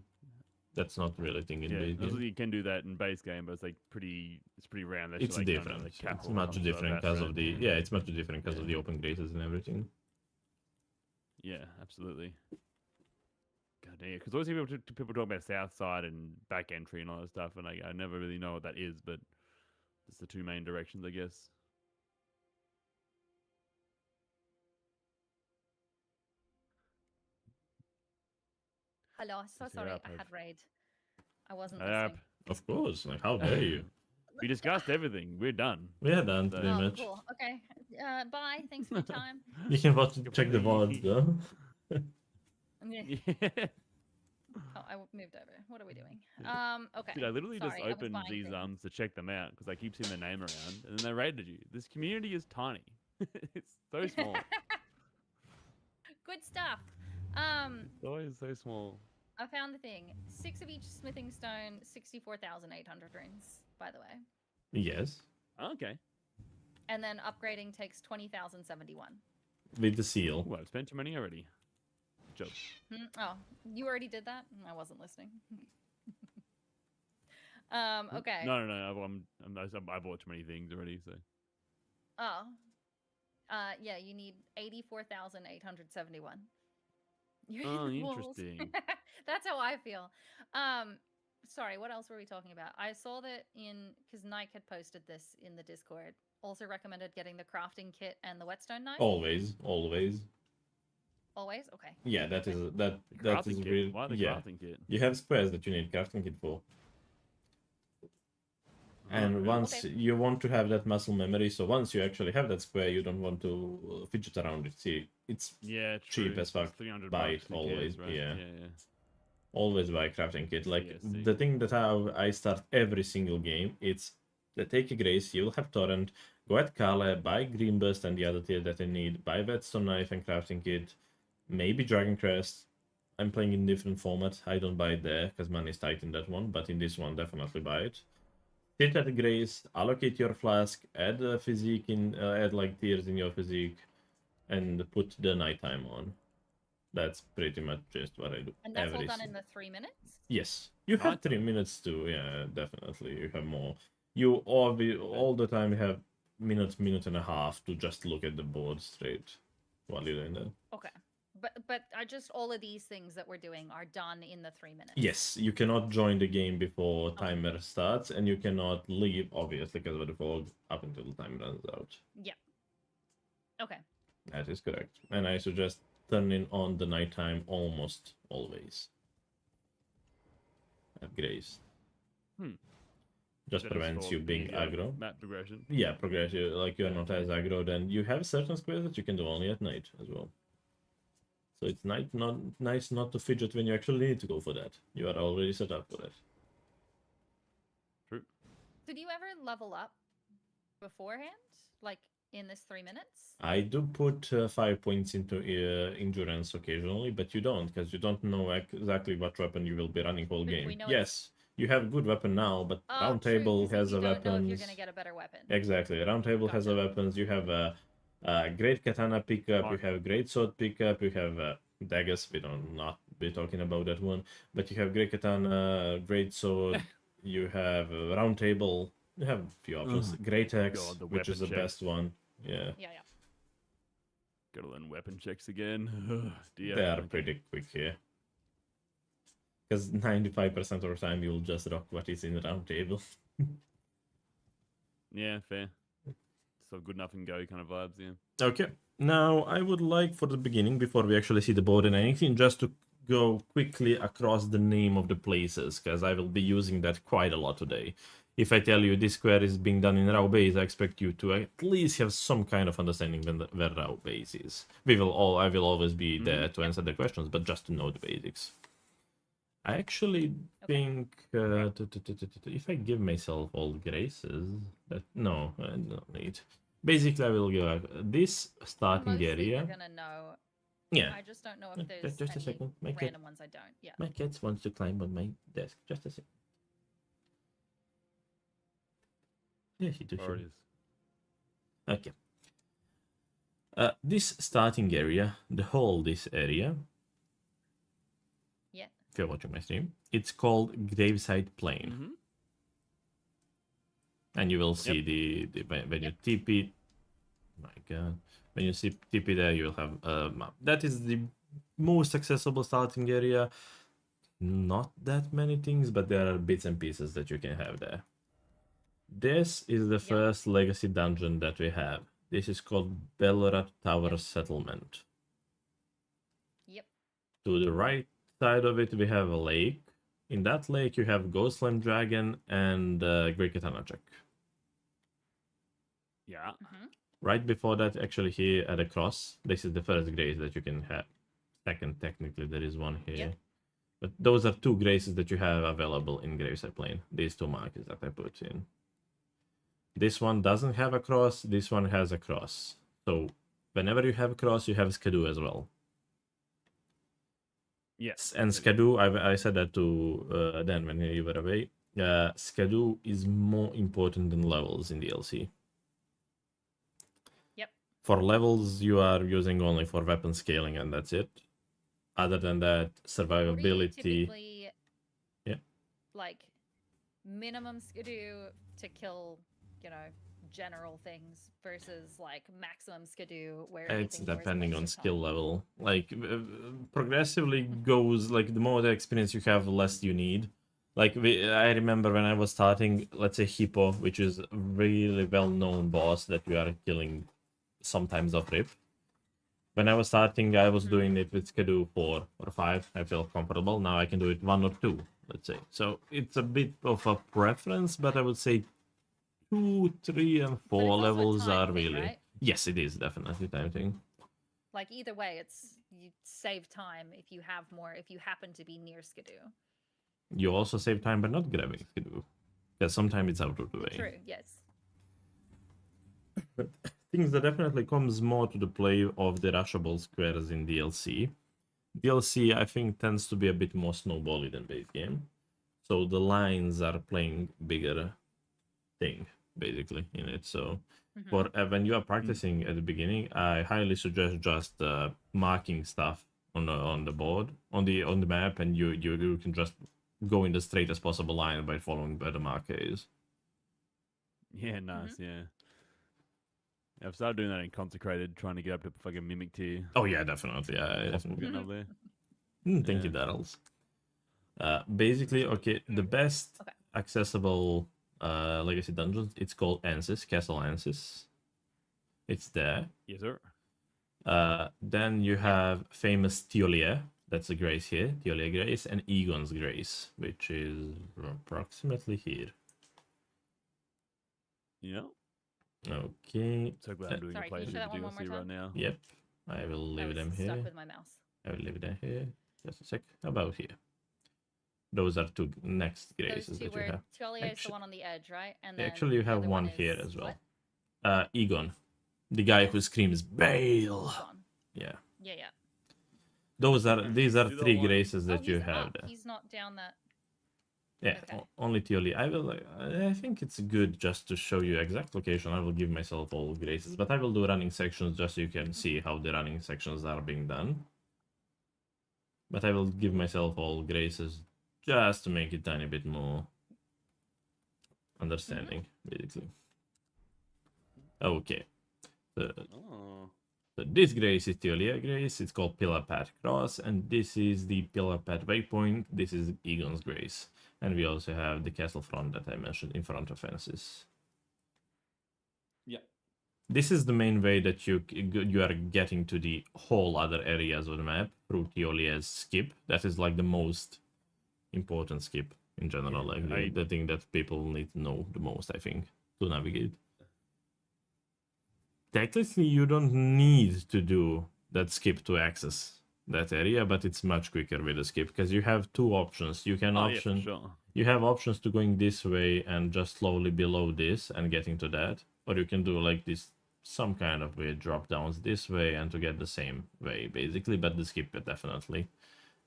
That's not really a thing in Yeah, base game. obviously you can do that in base game, but it's like pretty rare. Unless It's you're, like, I don't know, different. like Cap It's or much something like different that, because right? of the it's much different because of the open graces and everything. Yeah, absolutely. God damn, because always people talk about South Side and back entry and all that stuff, and I never really know what that is, but it's the 2 main directions, I guess. Hello, so Yes, you're sorry, up, I Hope. had raid. I wasn't Yep. listening. Of course, like how dare you? We discussed everything. We're done. We are done So- pretty Oh, much. cool. Okay. Bye. Thanks for your time. You can watch check the VOD though. Yeah. Oh, I moved over. What are we doing? Okay. Dude, I literally Sorry, just I was opened buying these things. to check them out because I keep seeing their name around, and then they raided you. This community is tiny. It's so small. Good stuff. It's always so small. I found the thing. 6 of each smithing stone, 64,800 runes, by the way. Yes, Okay. And then upgrading takes 20,071. with the seal. Ooh, I've spent too many already. Good job. Oh, you already did that? I wasn't listening. Okay. No. I bought too many things already. So. Oh. Yeah, you need 84,871. Oh, interesting. That's how I feel. Sorry, what else were we talking about? I saw that because Nike had posted this in the Discord. Also recommended getting the crafting kit and the whetstone knife. Always. Always? Okay. Yeah, that is that Crafting is kit. really Why the yeah. crafting kit? You have squares that you need crafting kit for. And really? once you want to have that muscle memory, so once you actually have that square, you don't want to fidget around it. See, it's Yeah, true. cheap as fuck. It's 300 Buy bucks, it who always, cares, right? yeah. Yeah. always buy crafting kit. Like CSC. the thing that how I start every single game, it's the take a grace, you'll have torrent, go at Kale, buy green burst and the other tier that I need, buy whetstone knife and crafting kit, maybe dragon crest. I'm playing in different formats. I don't buy it there because money is tight in that one, but in this one definitely buy it. Sit at grace, allocate your flask, add a physique in, add like tiers in your physique, and put the nighttime on. That's pretty much just what I do. And that's all every done si- in the 3 minutes? Yes, you have Nighttime. 3 minutes to. Yeah, definitely. You have more. You all the time have minute and a half to just look at the board straight while you're doing that. Okay. But I just all of these things that we're doing are done in the 3 minutes. Yes, you cannot join the game before timer starts, and you cannot leave, obviously, because of the fog, up until the time runs out. Yeah. Okay. That is correct. And I suggest turning on the nighttime almost always. At grace. Just That is prevents for you being easier aggro. Map progression. Yeah, progress. Like you're not as aggro, then you have certain squares that you can do only at night as well. So it's nice not to fidget when you actually need to go for that. You are already set up for that. True. Did you ever level up beforehand? Like in this 3 minutes? I do put 5 points into endurance occasionally, but you don't, because you don't know exactly what weapon you will be running whole We game. know Yes, you have good weapon now, but Oh, round true, table 'cause has you a don't know if you're weapons. gonna get a better weapon. Exactly, round table has a Gotcha. weapons. You have a great katana pickup. You Smart. have great sword pickup. You have daggers. We don't not be talking about that one, but you have great katana, great sword. You have a round table. You have a few options. Oh, Great axe, God, the which is the weapon checks. best one. Yeah, Yeah, yeah. Gotta learn weapon checks again. Dear. they are Okay. pretty quick here. Because 95% of the time you'll just rock what is in the round table. Yeah, fair. So good enough and go kind of vibes, yeah. Okay, now I would like for the beginning, before we actually see the board and anything, just to go quickly across the name of the places, because I will be using that quite a lot today. If I tell you this square is being done in raw base, I expect you to at least have some kind of understanding where raw base is. I will always be there to answer the questions, but just to know the basics. I actually think if I give myself all graces, no, I don't need. Basically, I will go this starting Mostly area. you're gonna know. Yeah. I just don't know if there's Just a any second. random ones I don't. Yeah. My cat wants to climb on my desk. Just a second. Yeah, she does. Priorities. Okay. This starting area, the whole this area. Yeah. If you're watching my stream, it's called Graveside Plain. Mm-hmm. And you will see when you TP. My God, when you see TP there, you'll have a map. That is the most accessible starting area. Not that many things, but there are bits and pieces that you can have there. This is the first legacy dungeon that we have. This is called Belrat Tower Settlement. Yep. To the right side of it, we have a lake. In that lake, you have Ghost Slime Dragon and Great Katana Check. Yeah. Mm-hmm. Right before that, actually here at the cross, this is the first grace that you can have. Second, technically, there is one here. Yep. But those are two graces that you have available in Graveside Plain. These two markers that I put in. This one doesn't have a cross, this one has a cross. So whenever you have a cross, you have Skadu as well. Yes. And Skadu, I said that to Dan when you were away. Skadu is more important than levels in DLC. Yep. For levels, you are using only for weapon scaling, and that's it. Other than that, survivability. Typically, yeah. Like minimum skidoo to kill, general things versus like maximum skidoo where It's anything more is depending on wasted skill time. level. Like progressively goes like the more the experience you have, the less you need. Like I remember when I was starting, let's say Hippo, which is a really well-known boss that you are killing sometimes off rip. When I was starting, I was doing it with Skadu 4 or 5. I feel comfortable. Now I can do it 1 or 2, let's say. So it's a bit of a preference, but I would say 2, 3, and 4 levels are really. Right? Yes, it is definitely time thing. Like either way, you save time if you have more, if you happen to be near Skidoo. You also save time by not grabbing Skidoo, because sometimes it's out of the way. True, yes. But things that definitely comes more to the play of the rushable squares in DLC. DLC, I think, tends to be a bit more snowbally than base game. So the lines are playing bigger thing, basically, in it. So for when you are practicing at the beginning, I highly suggest just marking stuff on the board, on the map, and you can just go in the straightest possible line by following where the marker is. Yeah, nice, yeah. I've started doing that in Consecrated, trying to get up to fucking Mimic tier. Oh yeah, definitely. Yeah, definitely. Getting up there. Thank you, Darrells. Basically, okay, the best accessible legacy dungeons, it's called Ansys, Castle Ansys. It's there. Yes, sir. Then you have famous Thiolier, that's a grace here, Thiolier Grace, and Egon's Grace, which is approximately here. Yeah. Okay. So glad I'm doing a playthrough of the DLC right now. Yep. I will leave them here. Stuck with my mouse. I will leave them here. Just a sec. About here. Those are two next graces that you have. Thiolier is the one on the edge, right? And then actually, you have one here as well. Egon, the guy who screams "Bail." Yeah. Yeah, yeah. These are three graces that you have there. He's not down that. Yeah, Okay. only Tioli. I think it's good just to show you exact location. I will give myself all graces, but I will do running sections just so you can see how the running sections are being done. But I will give myself all graces just to make it tiny bit more understanding, basically. Okay. So, Oh. so this grace is Tioli grace. It's called Pillar Path Cross, and this is the Pillar Path Waypoint. This is Egon's grace. And we also have the castle front that I mentioned in front of fences. Yeah. This is the main way that you are getting to the whole other areas of the map through Tiolia's skip. That is like the most important skip in general. Yeah, Like the thing that people need to know the most, I think, to navigate. Technically, you don't need to do that skip to access that area, but it's much quicker with the skip because you have two options. You can Yeah, for sure. you have options to going this way and just slowly below this and getting to that, or you can do like this some kind of weird drop downs this way and to get the same way basically, but the skip definitely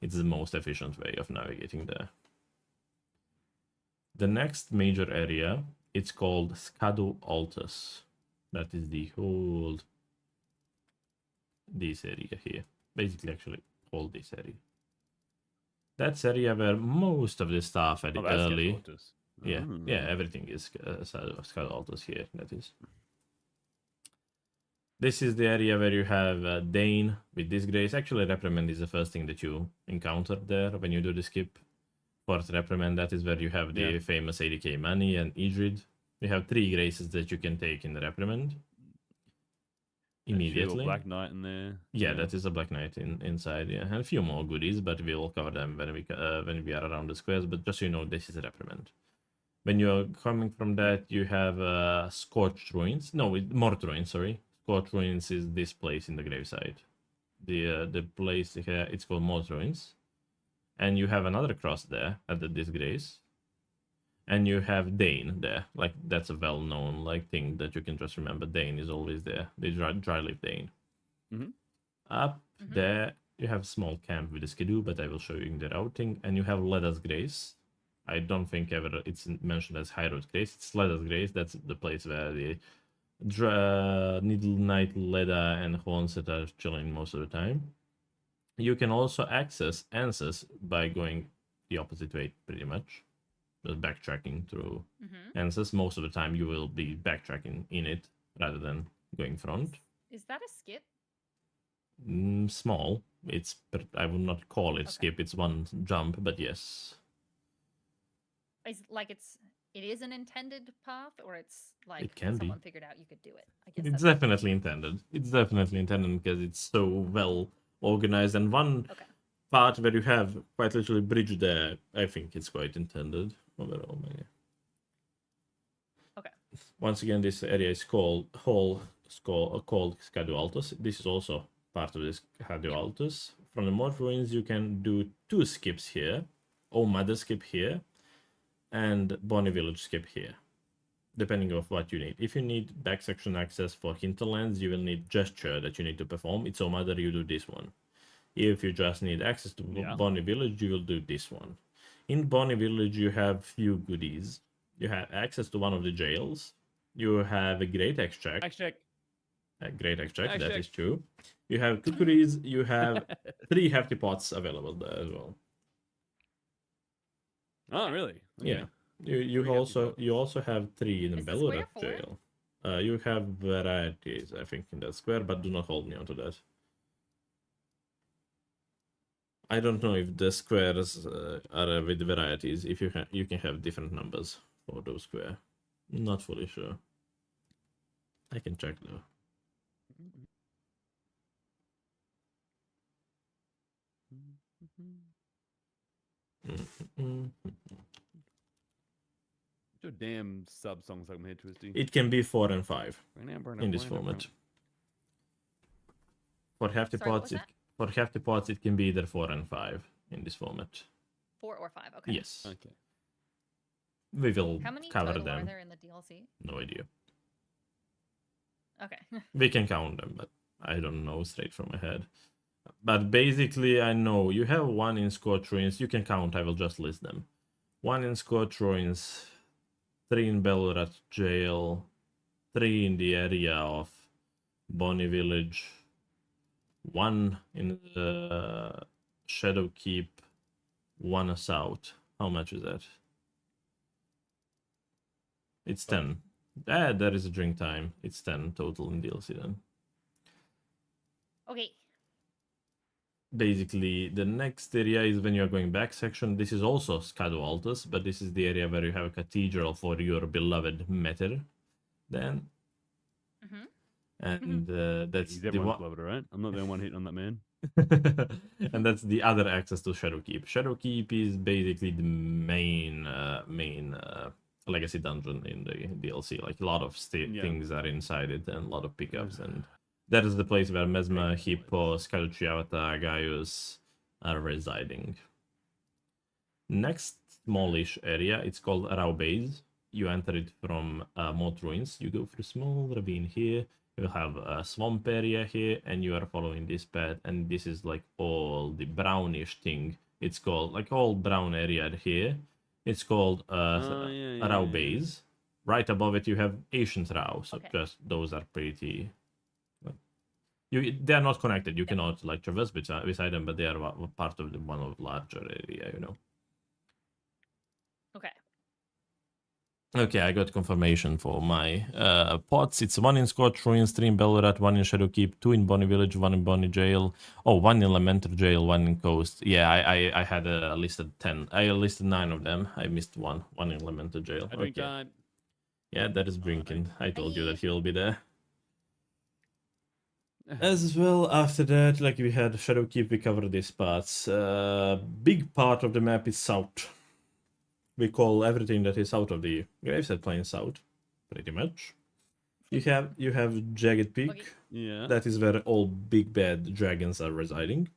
it's the most efficient way of navigating there. The next major area, it's called Scadu Altus. That is the whole this area here. Basically, actually, all this area. That's area where most of the stuff at the early. Yeah, yeah, everything is Scadu Altus here. That is. This is the area where you have Dane with disgrace. Actually, reprimand is the first thing that you encounter there when you do the skip. Fourth reprimand, that is where you have the famous 80k money and Idrid. You have 3 graces that you can take in the reprimand. Immediately. Black Knight in there. Yeah, that is a Black Knight inside. Yeah, and a few more goodies, but we will cover them when we are around the squares. But just so you know, this is a reprimand. When you're coming from that, you have Scorched Ruins. No, Mort Ruins. Sorry, Scorched Ruins is this place in the graveside. The place here, it's called Mort Ruins, and you have another cross there at the disgrace. And you have Dane there, like that's a well-known like thing that you can just remember. Dane is always there. The dry leaf Dane. Up there, you have small camp with the Skidoo, but I will show you in the routing. And you have Leda's Grace. I don't think ever it's mentioned as High Road Grace. It's Leda's Grace. That's the place where the Needle Knight, Leda, and Hornset are chilling most of the time. You can also access Answers by going the opposite way, pretty much. Just backtracking through Answers. Most of the time you will be backtracking in it rather than going front. Is that a skip? Small. I would not call it skip. It's one jump, but yes. It is an intended path, or it's like it can someone be. figured out you could do it. I guess it's definitely intended. It's definitely intended because it's so well organized, and one part where you have quite literally bridge there, I think it's quite intended overall. Okay. Once again, this area is called Scadu Altus. This is also part of this Scadu Altus. From the Mort Ruins, you can do 2 skips here, or Mother skip here, and Bonnie Village skip here, depending on what you need. If you need back section access for Hinterlands, you will need Gesture that you need to perform. It's Mother, you do this one. If you just need access to Bonnie Village, you will do this one. In Bonnie Village, you have few goodies. You have access to one of the jails. You have a Great Extract. A Great Extract, that is true. You have cookeries. You have 3 hefty pots available there as well. Oh, really? Okay. Yeah. You also have 3 in the Bellorak jail. You have varieties, I think, in that square, but do not hold me onto that. I don't know if the squares are with varieties. If you can have different numbers for those square. Not fully sure. I can check though. Your damn sub songs like my head twisty. It can be 4 and 5 in this format. For hefty pots, it can be either 4 and 5 in this format. 4 or 5, okay. Yes. Okay. We will How many cover total them. are there in the DLC? No idea. Okay. We can count them, but I don't know straight from my head. But basically, I know you have 1 in Scorched Ruins. You can count. I will just list them. 1 in Scotch Ruins, 3 in Bellurat Jail, 3 in the area of Bonnie Village, 1 in the Shadow Keep, 1 south. How much is that? It's 10. There is a drink time. It's 10 total in DLC then. Okay. Basically, the next area is when you're going back section. This is also Scadu Altus, but this is the area where you have a cathedral for your beloved Meter. Then. And that's He's the everyone's one. beloved, right? I'm not the only one hitting on that man. And that's the other access to Shadow Keep. Shadow Keep is basically the main legacy dungeon in the DLC. Like a lot of things are inside it and a lot of pickups, and that is the place where Mesma, Hippo, Scalucciavata, Gaius are residing. Next smallish area, it's called Rao Base. You enter it from Moat Ruins. You go through a small ravine here. You have a swamp area here, and you are following this path, and this is like all the brownish thing. It's called like all brown area here. It's called Rao Base. Right above it, you have Ancient Rao. So just those are pretty. They are not connected. You cannot like traverse beside them, but they are part of the one of larger area. You know. Okay. Okay, I got confirmation for my pots. It's 1 in Scotch Ruins, 3 in Bellurat, 1 in Shadowkeep, 2 in Bonnie Village, 1 in Bonnie Jail. Oh, 1 in Lamentor Jail, 1 in Coast. Yeah, I had listed 10. I listed 9 of them. I missed 1. 1 in Lamentor Jail. I drink time. Yeah, that is drinking. I told you that he will be there. As well, after that, like we had Shadowkeep, we covered these parts. Big part of the map is south. We call everything that is out of the Graveset Plain south, pretty much. You have Jagged Peak. Okay. Yeah. That is where all big bad dragons are residing.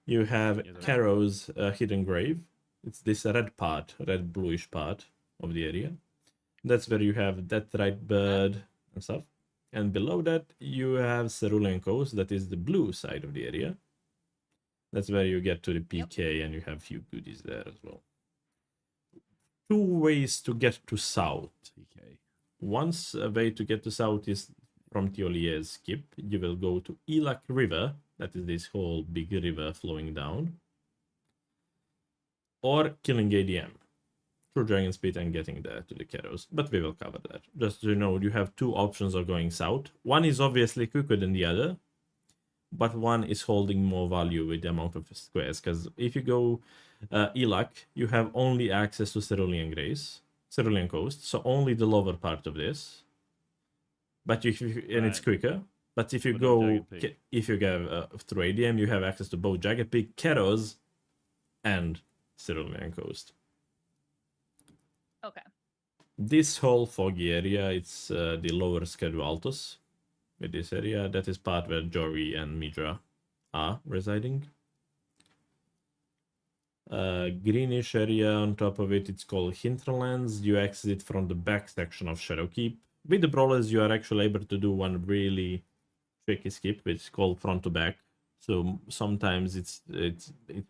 You have Caro's Hidden Grave. It's this red bluish part of the area. That's where you have Deathrite Bird and stuff. And below that, you have Cerulean Coast. That is the blue side of the area. That's where you get to the PK, and you have a few goodies there as well. 2 ways to get to south. Okay. One way to get to south is from Thiolier's skip. You will go to Elak River. That is this whole big river flowing down. Or killing ADM. Through Dragon's Pit and getting there to the Keros. But we will cover that. Just so you know, you have 2 options of going south. One is obviously quicker than the other. But one is holding more value with the amount of squares. Because if you go Elak, you have only access to Cerulean Coast, so only the lower part of this. But it's quicker. But if you go through ADM, you have access to both Jagged Peak, Keros, and Cerulean Coast. Okay. This whole foggy area, it's the lower Skedu Altus. With this area, that is part where Jory and Midra are residing. Greenish area on top of it, it's called Hinterlands. You exit from the back section of Shadowkeep. With the Brawlers, you are actually able to do one really tricky skip, which is called front to back. So sometimes it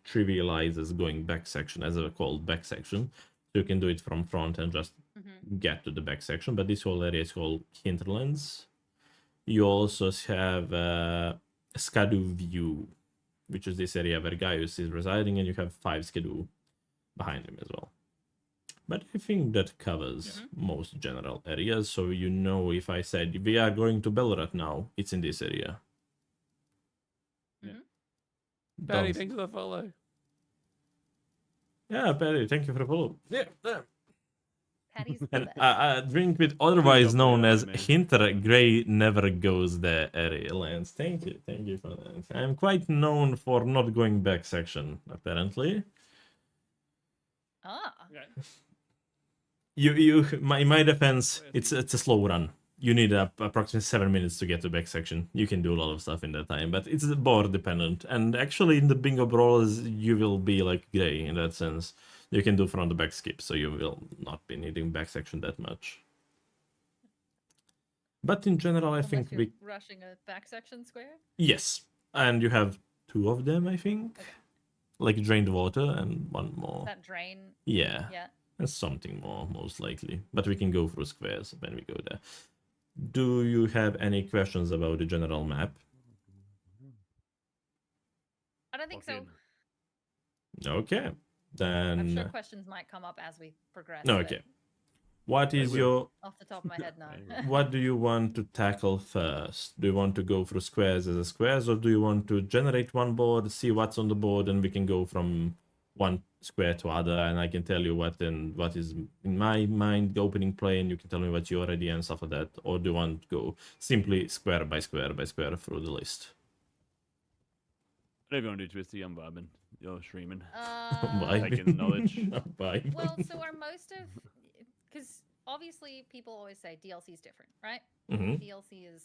trivializes going back section as a called back section. So you can do it from front and just get to the back section. But this whole area is called Hinterlands. You also have Skadu View, which is this area where Gaius is residing, and you have 5 Skadu behind him as well. But I think that covers most general areas, so you know if I said we are going to Belrat now, it's in this area. Patty, thanks for the follow. Yeah, Patty, thank you for the follow. Yeah. Patty's the And best. a drink with otherwise Good known job, as man. Hinter Grey never goes there area, Lance. Thank you for that. I'm quite known for not going back section, apparently. Ah. Okay. In my defense, it's a slow run. You need approximately 7 minutes to get to back section. You can do a lot of stuff in that time, but it's board dependent. And actually, in the bingo brawlers, you will be like Grey in that sense. You can do front to back skip, so you will not be needing back section that much. But in general, I think you're rushing a back section square. Yes, and you have 2 of them, I think. Okay. like drained water, and one more. That drain. Yeah, Yeah. and something more, most likely. But we can go through squares when we go there. Do you have any questions about the general map? I don't think Lock so. in. Okay, I'm sure then. questions might come up as we progress. Okay. What They is will. your But off the top of my head, no. They will. what do you want to tackle first? Do you want to go through squares as a squares, or do you want to generate one board, see what's on the board, and we can go from one square to other, and I can tell you what is in my mind opening play, and you can tell me what's your idea and stuff like that, or do you want to go simply square by square by square through the list? Whatever you want to do, Twisty, I'm vibing. You're streaming. Why? Taking the knowledge. Why? Well, so are most of, because obviously people always say DLC is different, right? Hmm. DLC is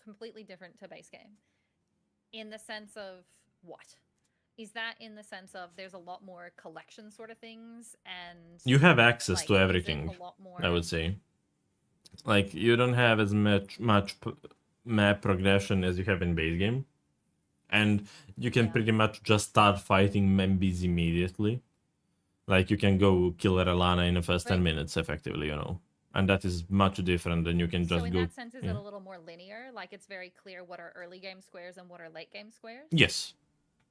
completely different to base game. In the sense of what? Is that in the sense of there's a lot more collection sort of things and You have access like, to is it everything, a lot more? I would say. Like you don't have as much map progression as you have in base game, and you can Yeah. pretty much just start fighting members immediately. Like you can go kill Relana in the first 10 Right. minutes, effectively, and that is much different than you can So just in go. that sense, is yeah. it a little more linear? Like it's very clear what are early game squares and what are late game squares? Yes,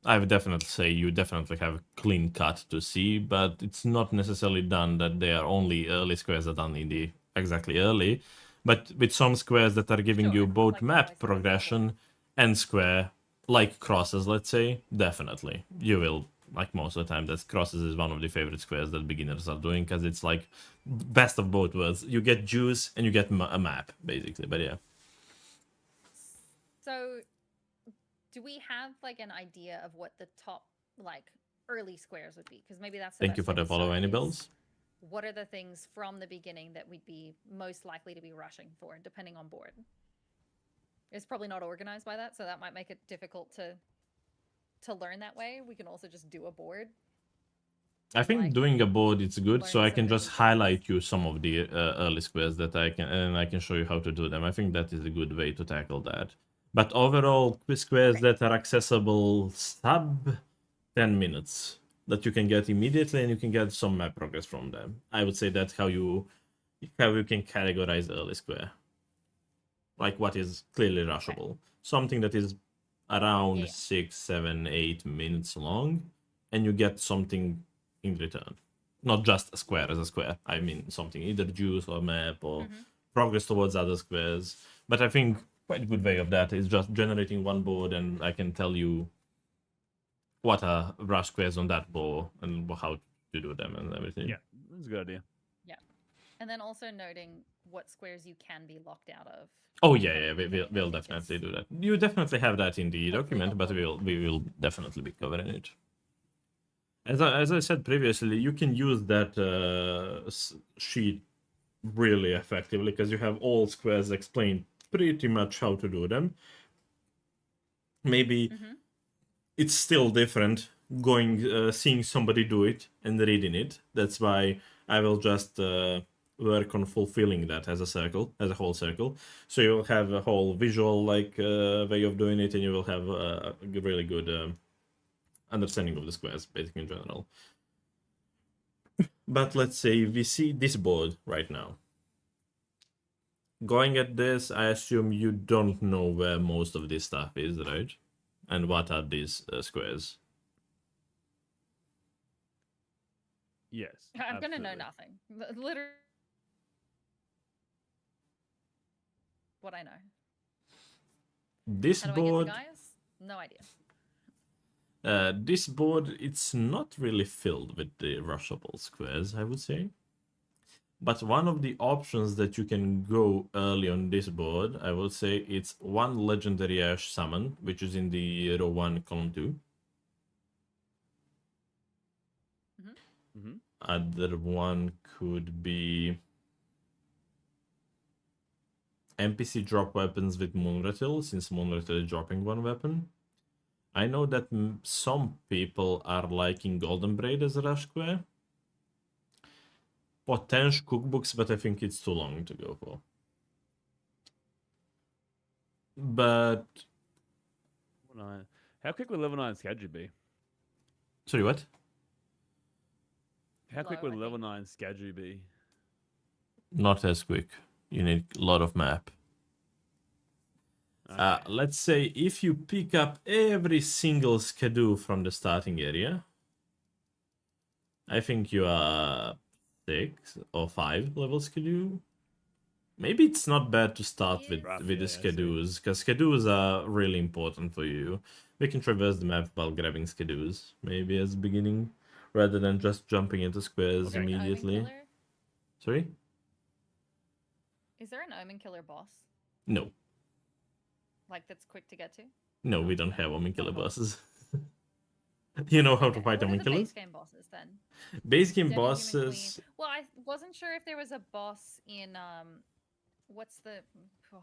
I would definitely say you definitely have a clean cut to see, but it's not necessarily done that they are only early squares that are needy exactly early, but with some squares that are giving you Sure, both like the map voice, for progression and square, like crosses, let's say, definitely you will. Like most of the time, that crosses is one of the favorite squares that beginners are doing because it's like best of both worlds. You get juice and you get a map, basically. But yeah. So, do we have like an idea of what the top like early squares would be? Because maybe that's the Thank you best for way the to follow, start any is bells? what are the things from the beginning that we'd be most likely to be rushing for, depending on board? It's probably not organized by that, so that might make it difficult to learn that way. We can also just do a board. I think like, doing a board it's good, so learn I some can early just things. highlight you some of the early squares that I can, and I can show you how to do them. I think that is a good way to tackle that. But overall, quiz squares Okay. that are accessible sub 10 minutes that you can get immediately, and you can get some map progress from them. I would say that's how you can categorize early square. Like what is clearly rushable, something that is around Yeah. 6, 7, 8 minutes long, and you get something in return. Not just a square as a square. I mean something either juice or map or Mm-hmm. progress towards other squares. But I think quite a good way of that is just generating one board, and I can tell you what are rush squares on that board and how to do them and everything. Yeah, that's a good idea. And then also noting what squares you can be locked out of. Oh from yeah, the yeah, beginning. I we'll think definitely it's do that. You definitely have that in the hopefully document, but helpful. we will definitely be covering it. As I said previously, you can use that sheet really effectively because you have all squares explained pretty much how to do them. Maybe Mm-hmm. it's still different going seeing somebody do it and reading it. That's why I will just work on fulfilling that as a whole circle. So you'll have a whole visual way of doing it, and you will have a really good understanding of the squares, basically in general. But let's say we see this board right now. Going at this, I assume you don't know where most of this stuff is, right? And what are these squares? Yes. I'm gonna know absolutely. nothing. Literally, what I know. This How do I board, guess, guys? No idea. this board, it's not really filled with the rushable squares, I would say. But one of the options that you can go early on this board, I would say it's one legendary Ash summon, which is in the row 1, column 2. Mm-hmm. Other one could be NPC drop weapons with Moonrattle, since Moonrattle is dropping one weapon. I know that some people are liking Golden Braid as a rush square. Potential cookbooks, but I think it's too long to go for. But How quick will level 9 Scad be? Sorry, what? How quick Low, would I level think. 9 Skadry be? Not as quick. You need a lot of map. Okay. Let's say if you pick up every single Skadoo from the starting area, I think you are 6 or 5 level Skadoo. Maybe it's not bad to start with Is- the Yeah, I see. Skadoos, because Skadoos are really important for you. We can traverse the map while grabbing Skadoos, maybe as beginning, rather than just jumping into squares Is there an Omen immediately. killer? Sorry? Is there an Omen killer boss? No. Like that's quick to get to? No, No. we don't have Omen Killer Not a boss. bosses. You know how to Okay, fight what are Omen the Killers? base game bosses then? Base game Demi-Human bosses. Queen. Well, I wasn't sure if there was a boss in what's the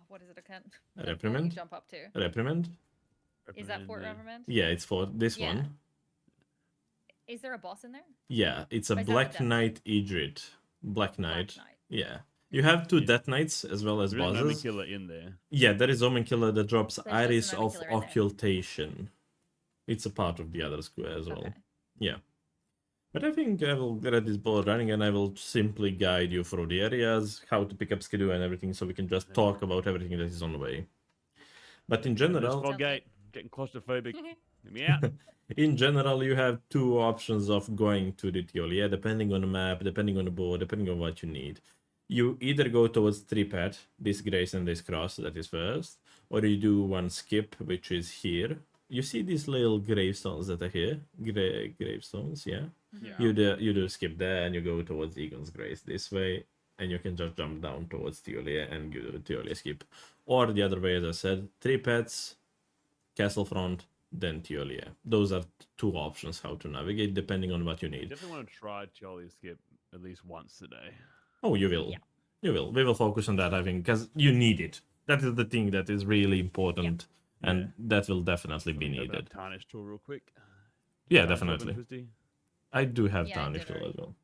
what is it again? The fort you Reprimand? jump up to. Reprimand? Is that Fort Reprimand, Reprimand? Yeah, it's for this Yeah. one. Is there a boss in there? Yeah, it's a Or is that the Black Death Knight Idrit. Black Black Knight. Knight. Yeah. You have 2 Yeah. Death Knights as well as There is an Omen bosses. killer in there. Yeah, there is Omen Killer that drops just Iris an Omen of killer in there. Occultation. It's a part of the other square as well. Okay. Yeah. But I think I will get this board running and I will simply guide you through the areas, how to pick up Skidoo and everything, so we can just talk about everything that is on the way. But in This general, fog gate, getting claustrophobic. Get me out. in general, you have 2 options of going to the Tiolia, depending on the map, depending on the board, depending on what you need. You either go towards 3-pet, this grace and this cross, that is first, or you do one skip, which is here. You see these little gravestones that are here? Gravestones, yeah? Yeah. You do skip there and you go towards Egon's Grace this way, and you can just jump down towards Tiolia and do Tiolia skip. Or the other way, as I said, 3 pets, castle front, then Tiolia. Those are 2 options how to navigate depending on what you need. Definitely want to try Jolly Skip at least once today. Oh, you will. Yeah. You will. We will focus on that, I think, because you need it. That is the thing that is really important, and Yeah. that will definitely be Go for that needed. Tarnish tool real quick. Yeah, Tarnish weapon, definitely. Twisty. I do have Yeah, I Tarnish did tool as well.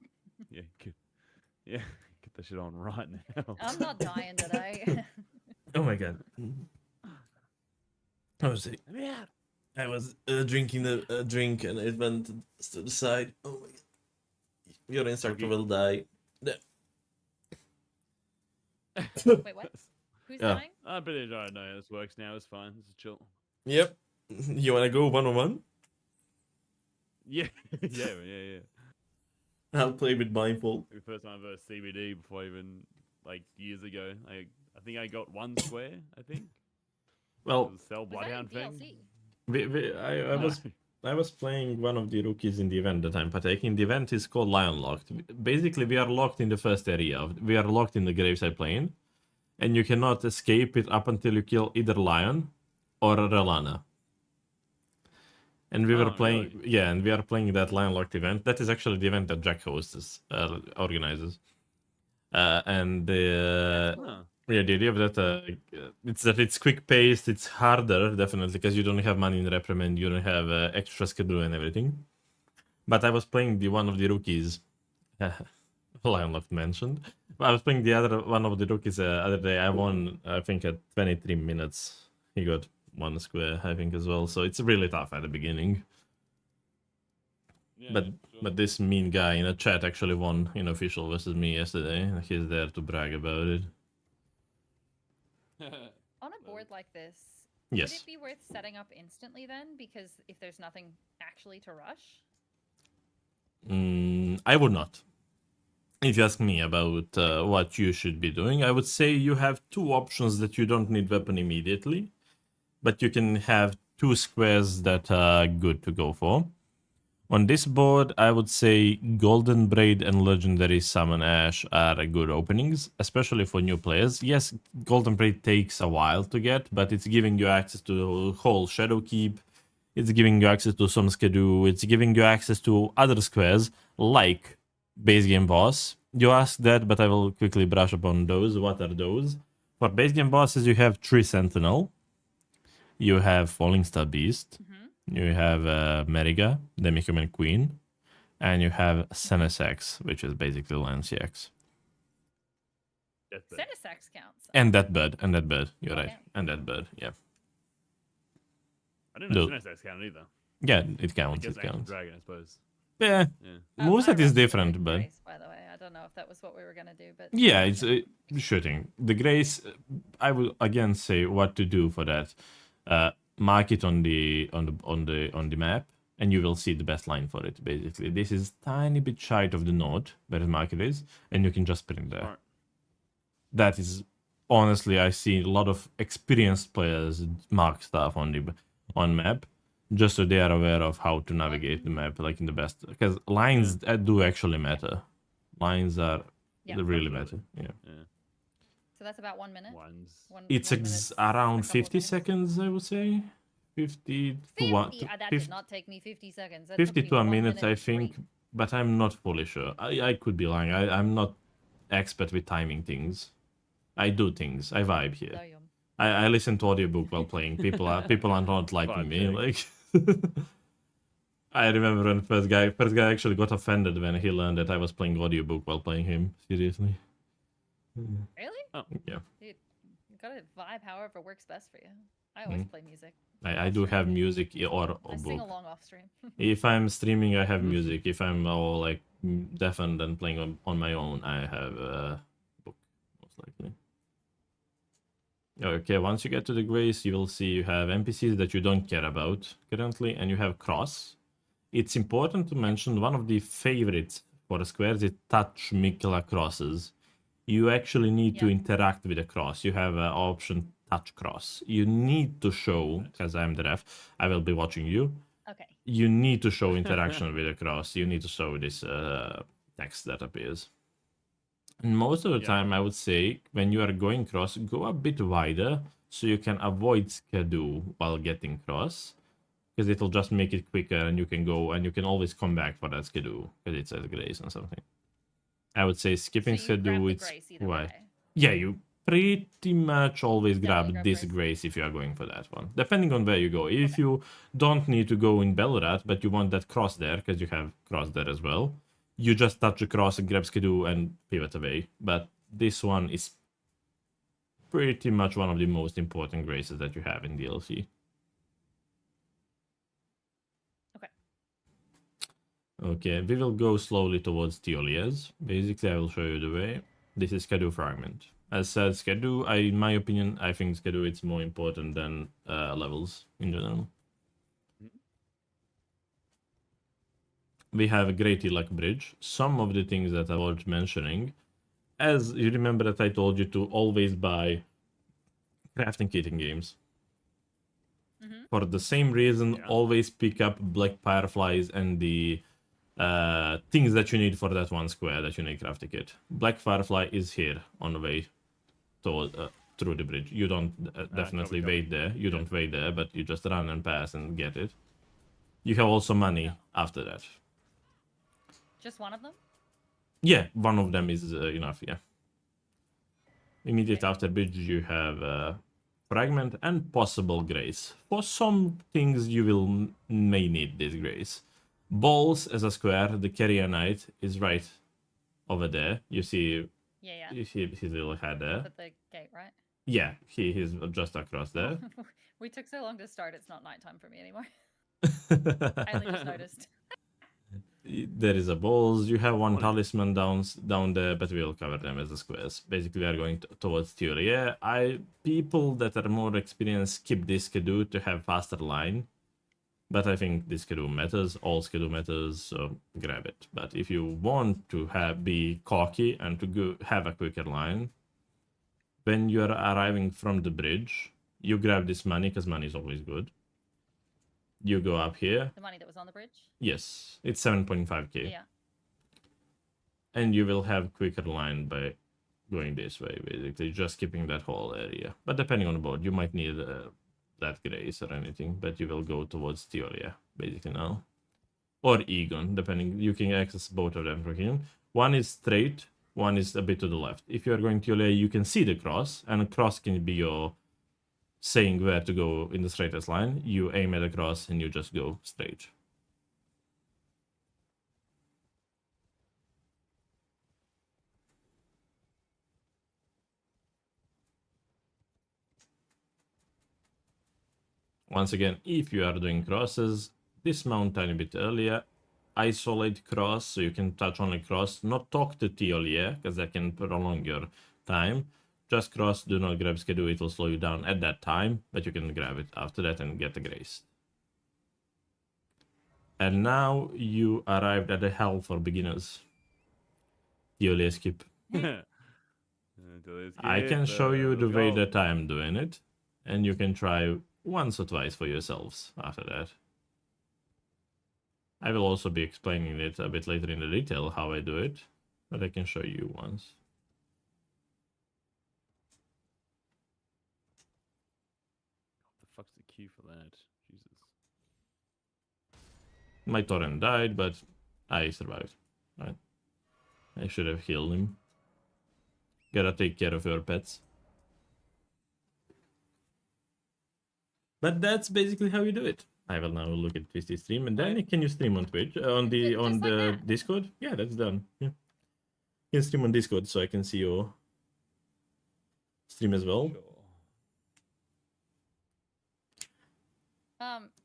Yeah, yeah. Get that shit on right now. I'm not dying today. Oh my god. Yeah. I was drinking a drink and it went to the side. Oh my god. Your instructor Okay. will die. Wait, what? Who's Yeah. dying? I'm pretty sure I know how this works now. It's fine. This is chill. Yep. You wanna go 1-on-1? Yeah. yeah. I'll play with blindfold. The first time I versed CBD before even like years ago. I think I got 1 square. I think. Well, The Cell Was that in Bloodhound thing. DLC? I was playing one of the rookies in the event that I'm partaking. The event is called Lion Locked. Basically, we are locked in the first area. We are locked in the graveside plane, and you cannot escape it up until you kill either Lion or Relana. And we were Oh, playing, really? yeah, and we are playing that Lion Locked event. That is actually the event that Jack hosts, organizes. And Huh. yeah, the idea of that, it's that it's quick paced, it's harder, definitely, because you don't have money in reprimand, you don't have extra schedule and everything. But I was playing the one of the rookies, Lion Loft mentioned. I was playing the other one of the rookies other day. I won, I think, at 23 minutes. He got 1 square, I think, as well. So it's really tough at the beginning. Yeah, But sure. but this mean guy in a chat actually won in official versus me yesterday. He's there to brag about it. On a board like this, Yes. would it be worth setting up instantly then? Because if there's nothing actually to rush? I would not. If you ask me about what you should be doing, I would say you have 2 options that you don't need weapon immediately, but you can have 2 squares that are good to go for. On this board, I would say Golden Braid and Legendary Summon Ash are good openings, especially for new players. Yes, Golden Braid takes a while to get, but it's giving you access to the whole Shadow Keep. It's giving you access to some Skidoo. It's giving you access to other squares, like base game boss. You asked that, but I will quickly brush upon those. What are those? For base game bosses, you have Tree Sentinel. You have Falling Star Beast. You have Meriga, Demi-Human Queen, and you have Senesex, which is basically Lanciax. Deathbed. Senesax counts. And that bird, you're right. Okay. And that bird, yeah. I didn't know No. Senesax counted either. Yeah, it counts. Against It Ancient counts. Dragon, I suppose. Yeah, Yeah. I moveset is wrestled different, with but Grace, by the way. I don't know if that was what we were gonna do, but yeah, it's yeah. shooting. The Grace, I will again say what to do for that. Mark it on the map, and you will see the best line for it. Basically, this is tiny bit shy of the node where the market is, and you can just print there. Smart. That is honestly, I see a lot of experienced players mark stuff on map, just so they are aware of how to navigate the map like in the best. Because lines do actually matter. Lines are Yeah. they really Absolutely. matter. Yeah. Yeah. So that's about 1 minute. Ones. It's 1 minute, a around couple of 50 seconds. seconds, I would say. 50 to 50. 1 to That 50, did not take me 50 seconds. That 50 took me to a 1 minute, minute I and think, 3. but I'm not fully sure. I could be lying. I'm not expert with timing things. I do things. I vibe here. Damn. I listen to audiobook while playing. People are not liking Vibe me. check. Like I remember when first guy actually got offended when he learned that I was playing audiobook while playing him. Seriously. Really? Oh. Yeah. Dude, you gotta vibe however works best for you. I always play music. I do have music or I sing book. along off stream. If I'm streaming, I have music. If I'm all like deafened and playing on my own, I have a book, most likely. Okay, once you get to the Grace, you will see you have NPCs that you don't care about currently, and you have Cross. It's important to mention one of the favorites for the squares is touch Mikla crosses. You actually need to interact with the cross. You have an option touch cross. You need to show, because I'm the ref, I will be watching you. Okay. You need to show interaction with the cross. You need to show this text that appears. And most of the time, I would say, when you are going cross, go a bit wider so you can avoid Skadu while getting cross. Because it'll just make it quicker and you can go and you can always come back for that Skadu because it's a Grace or something. I would say skipping So you grab Skadu, the it's Grace either why. way. Yeah, you pretty much always Definitely grab grab this Grace. Grace if you are going for that one. Depending on where you go. If you don't need to go in Belrat, but you want that cross there, because you have cross there as well, you just touch the cross and grab Skidoo and pivot away. But this one is pretty much one of the most important Graces that you have in DLC. Okay, we will go slowly towards Theolias. Basically, I will show you the way. This is Skadu Fragment. As said, Skadu, in my opinion, I think Skadu is more important than levels in general. We have a Great Luck Bridge. Some of the things that I was mentioning, as you remember that I told you to always buy crafting kit in games. For the same reason, always pick up Black Fireflies and the things that you need for that one square that you need crafting kit. Black Firefly is here on the way through the bridge. You don't definitely wait there. You don't wait there, but you just run and pass and get it. You have also money after that. Just one of them? Yeah, one of them is enough, yeah. Immediate after bridge, you have Fragment and possible Grace. For some things, you may need this Grace. Balls as a square, the Carrier Knight is right over there. You see, you see his little head there. At the gate, right? Yeah, he's just across there. We took so long to start, it's not nighttime for me anymore. I only just noticed. There is a balls. You have one talisman down there, but we'll cover them as the squares. Basically, we are going towards theory. Yeah, people that are more experienced skip this schedule to have faster line. But I think this schedule matters. All schedule matters, so grab it. But if you want to be cocky and to have a quicker line, when you are arriving from the bridge, you grab this money, because money is always good. You go up here. The money that was on the bridge? Yes, it's 7.5k. Yeah. And you will have quicker line by going this way, basically, just skipping that whole area. But depending on the board, you might need that Grace or anything, but you will go towards Theoria, basically now. Or Egon, depending. You can access both of them from here. One is straight, one is a bit to the left. If you are going Theoria, you can see the cross, and a cross can be your saying where to go in the straightest line. You aim at the cross and you just go straight. Once again, if you are doing crosses, dismount tiny bit earlier. Isolate cross, so you can touch only cross. Not talk to Tiolia, because that can prolong your time. Just cross, do not grab schedule, it will slow you down at that time, but you can grab it after that and get the grace. And now you arrived at the hell for beginners. Tiolia skip. I can show you the way that I'm doing it, and you can try once or twice for yourselves after that. I will also be explaining it a bit later in the detail how I do it, but I can show you once. What the fuck's the queue for that? Jesus. My torrent died, but I survived. Right? I should have healed him. Gotta take care of your pets. But that's basically how you do it. I will now look at Twisty stream, and then can you stream on Twitch on the Discord? Yeah, that's done. Yeah, you can stream on Discord, so I can see your stream as well. Sure.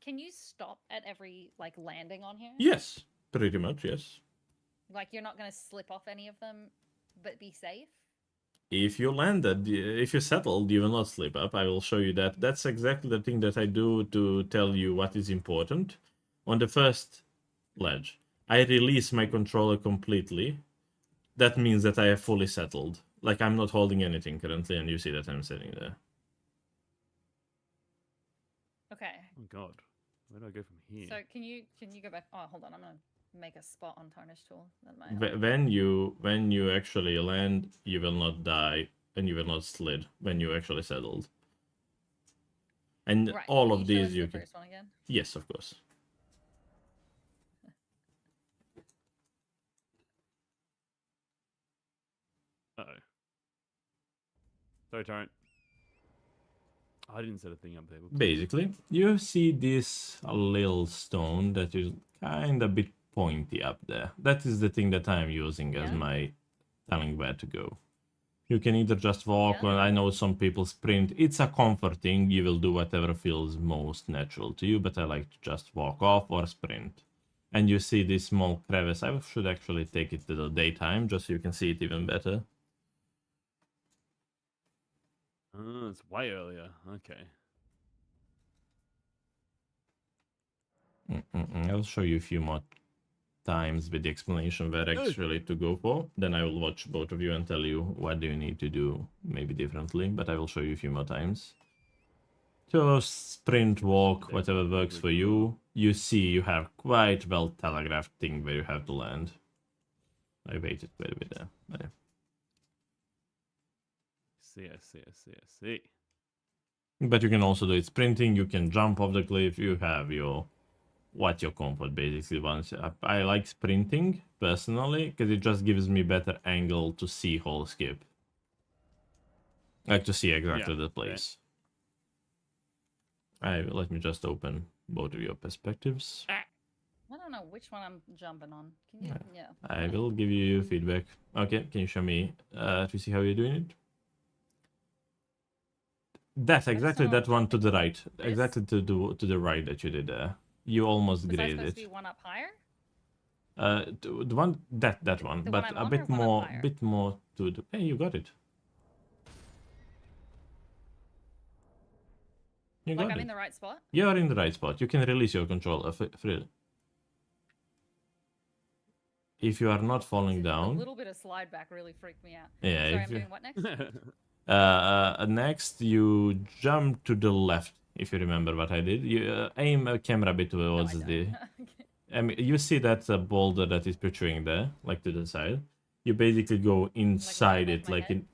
Can you stop at every like landing on here? Yes, pretty much. Yes. Like you're not gonna slip off any of them, but be safe. If you landed, if you settled, you will not slip up. I will show you that. That's exactly the thing that I do to tell you what is important. On the first ledge, I release my controller completely. That means that I have fully settled. Like I'm not holding anything currently, and you see that I'm sitting there. Okay. Oh god. Where do I go from here? So can you go back? Oh, hold on. I'm gonna make a spot on Tarnish Tool. That might help. When you actually land, you will not die and you will not slid when you actually settled. And Right. all Can of you show these us you the can. first one again? Yes, of course. Uh-oh. Sorry, Torrent. I didn't set a thing up there. Whoops. Basically, you see this little stone that is kind of bit pointy up there. That is the thing that I'm using as Yeah. my telling where to go. You can either just walk, Yeah. or I know some people sprint. It's a comfort thing. You will do whatever feels most natural to you, but I like to just walk off or sprint. And you see this small crevice. I should actually take it to the daytime just so you can see it even better. Oh, it's way earlier. Okay. I'll show you a few more times with the explanation where actually to go for. Then I will watch both of you and tell you what do you need to do maybe differently, but I will show you a few more times. So sprint, walk, whatever works for you. You see you have quite well telegraphed thing where you have to land. I waited quite a bit there. Yeah. I see. But you can also do it sprinting, you can jump off the cliff, you have your comfort basically. Once I like sprinting personally because it just gives me better angle to see whole skip. Like to see exactly the place. Let me just open both of your perspectives. I don't know which one I'm jumping on. Can you? Yeah. I will give you feedback. Okay, can you show me to see how you're doing it? That's exactly that one to the right. This? Exactly to the right that you did there. You almost Was that grazed supposed to it. be one up higher? The one that one, The but one I'm a on bit or one up more, higher? bit more to the. Hey, you got it. You Like got I'm it. in the right spot? You are in the right spot. You can release your controller freely. If you are not falling A down. little bit of slide back really freaked me out. Yeah. Sorry, if I'm you, doing what next? next, you jump to the left. If you remember what I did, you aim a camera a bit towards no, I the. don't. Okay. I mean, you see that boulder that is protruding there, like to the side. You basically go inside above it, my like head? in.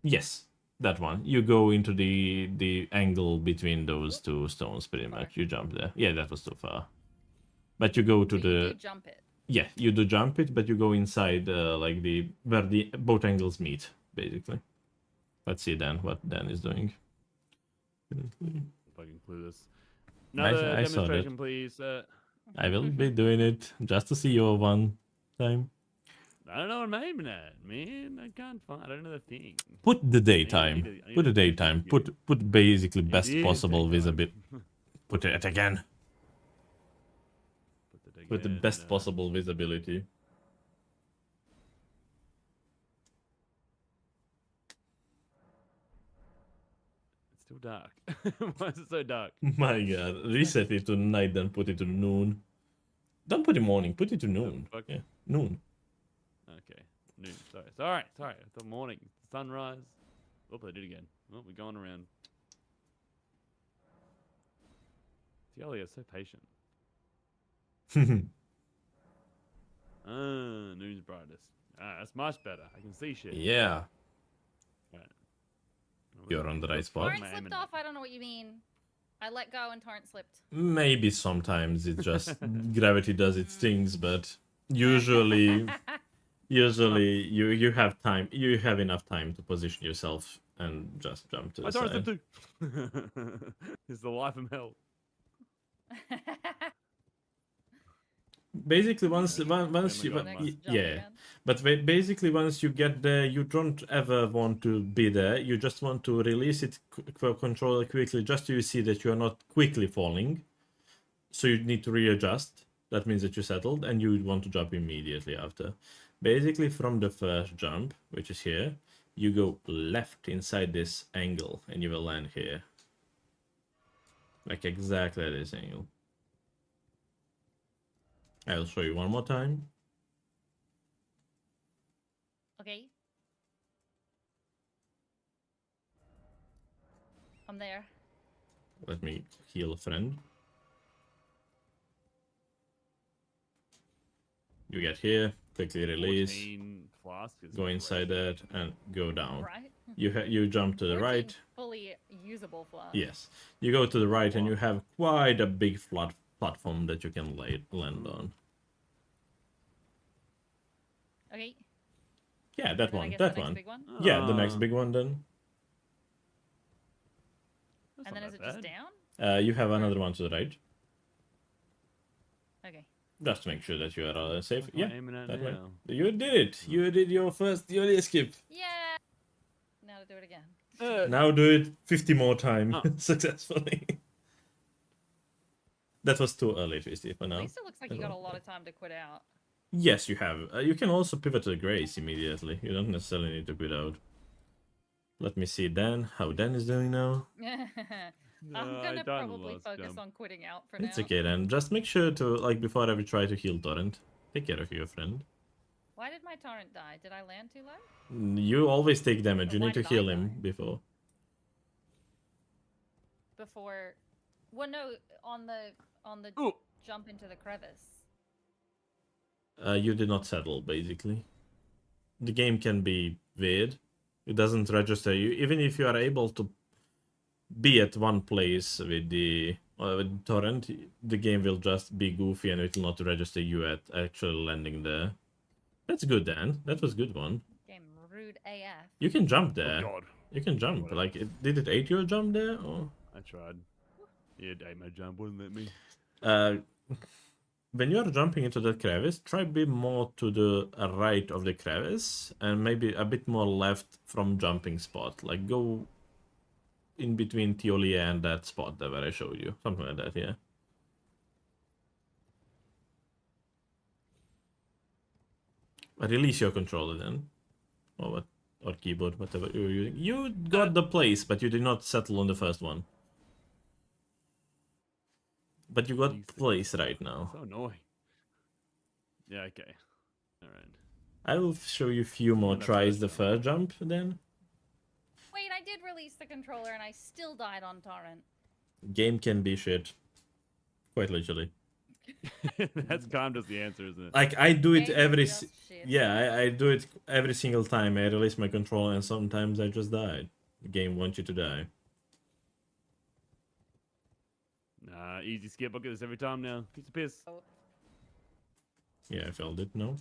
Yes, that one. You go into the angle between those two stones, pretty Far. much. You jump there. Yeah, that was too far. But you go to So the. you do jump it. Yeah, you do jump it, but you go inside, like where the both angles meet, basically. Let's see then what Dan is doing. Fucking clueless. Another I saw that. demonstration, please. I will be doing it just to see you one time. I don't know what I'm aiming at, man. I can't find. I don't know the thing. Put the I daytime. need Put the to- daytime. Put basically best possible visibility. Put it again. with the again, best possible visibility. It's still dark. Why is it so dark? My god, reset it to night, then put it to noon. Don't put it morning, put it to noon. fuck? Yeah, noon. Okay, noon. Sorry. The morning, sunrise. Oh, I did again. Oh, we're going around. Tialia is so patient. Noon's brightest. That's much better. I can see shit. Yeah, Right. you're on the right spot. Torrent slipped off. I don't know what you mean. I let go and Torrent slipped. Maybe sometimes it just gravity does its things, but usually you have time. You have enough time to position yourself and just jump to the I torn side. too. It's the life of hell. Basically, once Okay. once Then you we got Next jump yeah, again. but basically once you get there, you don't ever want to be there. You just want to release it for controller quickly, just so you see that you are not quickly falling. So you need to readjust. That means that you settled, and you want to jump immediately after. Basically, from the first jump, which is here, you go left inside this angle, and you will land here, like exactly at this angle. I'll show you one more time. Okay. I'm there. Let me heal a friend. You get here, quickly release, 14 flask is go inside great. that, and go down. Right. You jump to the 14 right. Fully usable flask. Yes, you go to the right, and you have quite a big flat platform that you can land on. Okay. Yeah, that Then I one. guess That the next one. big one. Yeah, the next big one then. That's And then not is it that just bad. down? You have another one to the right, Okay. just to make sure that you are safe. What am I Yeah, aiming at that way. now? You did it. You did your first early skip. Yeah. Now to do it again. Now do it 50 more times Oh. successfully. That was too early, Twisty, for At now. least it looks like you got a lot of time to quit out. Yes, you have. You can also pivot to the Grace immediately. You don't necessarily need to quit out. Let me see Dan, how Dan is doing now. I'm I gonna done probably last focus jump. on quitting out for It's now. okay then. Just make sure to, like, before ever try to heal Torrent. Take care of your friend. Why did my torrent die? Did I land too low? You always take damage. Or You why need to did I heal him die? before. Before, well, no, on the Ooh. jump into the crevice. You did not settle, basically. The game can be weird. It doesn't register you. Even if you are able to be at one place with the torrent, the game will just be goofy and it will not register you at actually landing there. That's good, Dan. That was a good one. Game rude AF. You can jump Oh there. god. You can jump. Whatever. Like, did it aid your jump there? Or? I tried. Yeah, ate my jump, wouldn't let me. When you're jumping into the crevice, try a bit more to the right of the crevice and maybe a bit more left from jumping spot. Like, go in between Tiolia and that spot there where I showed you. Something like that, yeah. Release your controller then. Or what? Or keyboard, whatever you're using. You got the place, but you did not settle on the first one. But you got place right now. So annoying. Yeah, okay. Alright. I will show you a few more that's tries first the jump. first jump then. Wait, I did release the controller and I still died on torrent. Game can be shit. Quite literally. That's kind of the answer, isn't it? Like, I do it Game is every... just shit. Yeah, I do it every single time. I release my controller and sometimes I just die. The game wants you to die. Nah, easy skip. Look at this every time now. Piece of piss. Oh, Yeah, I felt it, no?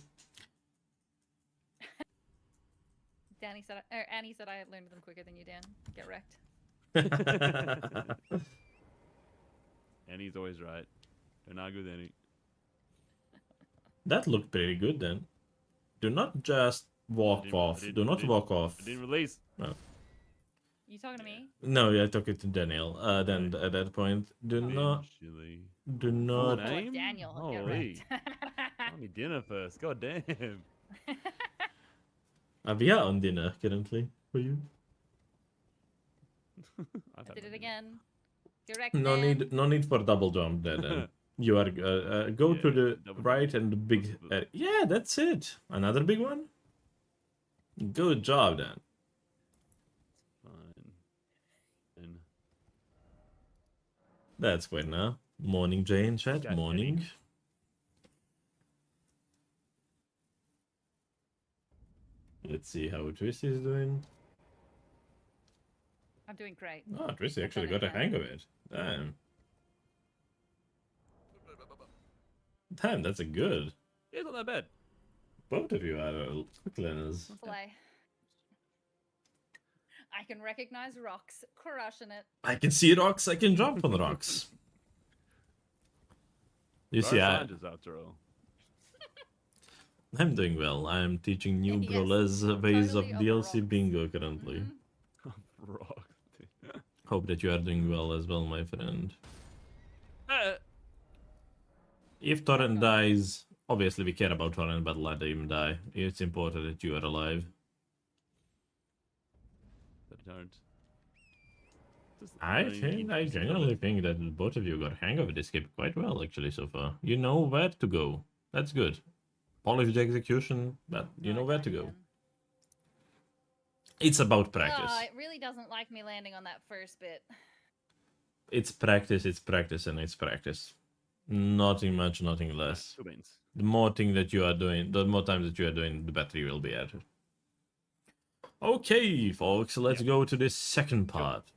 Danny said, or Annie said I learned them quicker than you, Dan. Get wrecked. And he's always right. Don't argue with any. That looked pretty good then. Do not just walk I off. didn't- Do I not didn't- walk off. I didn't release. No. You talking to me? No, I talking to Daniel. Then at that point, Eventually. do Full not. Oh, name? Daniel, get Holy. wrecked. Buy me dinner first. God damn. We are on dinner currently for you. I've I had did my it dinner. again. Direct No man. need, no need for double jump there. Then you are go to Yeah, the double right jump. and the big. Yeah, that's it. Another big one. Good job, Dan. Fine. And That's quite now. Morning, Jane. Chat. Chat, Morning. Eddie. Let's see how Twisty is doing. I'm doing great. Oh, Twisty I've actually done it got a hang again. of it. Damn. Damn, that's a good. Yeah, it's not that bad. Both of you are quick learners. That's a lie. I can recognize rocks, crushing it. I can see rocks. I can jump on rocks. You see, Scientists, after all. I'm doing well. I'm teaching new Yes, Brawlers ways totally of over DLC rocks. bingo currently. Mhm. Rock. Hope that you are doing well as well, my friend. If Torrent dies, obviously we care about Torrent, but let him die. It's important that you are alive. But don't. I genuinely think that both of you got hang of this skip quite well, actually, so far. You know where to go. That's good. Polish the execution, but you know where to go. It's about practice. Oh, it really doesn't like me landing on that first bit. It's practice, and it's practice. Nothing much, nothing less. The more thing that you are doing, the more times that you are doing, the better you will be at it. Okay, folks, let's go to the second part.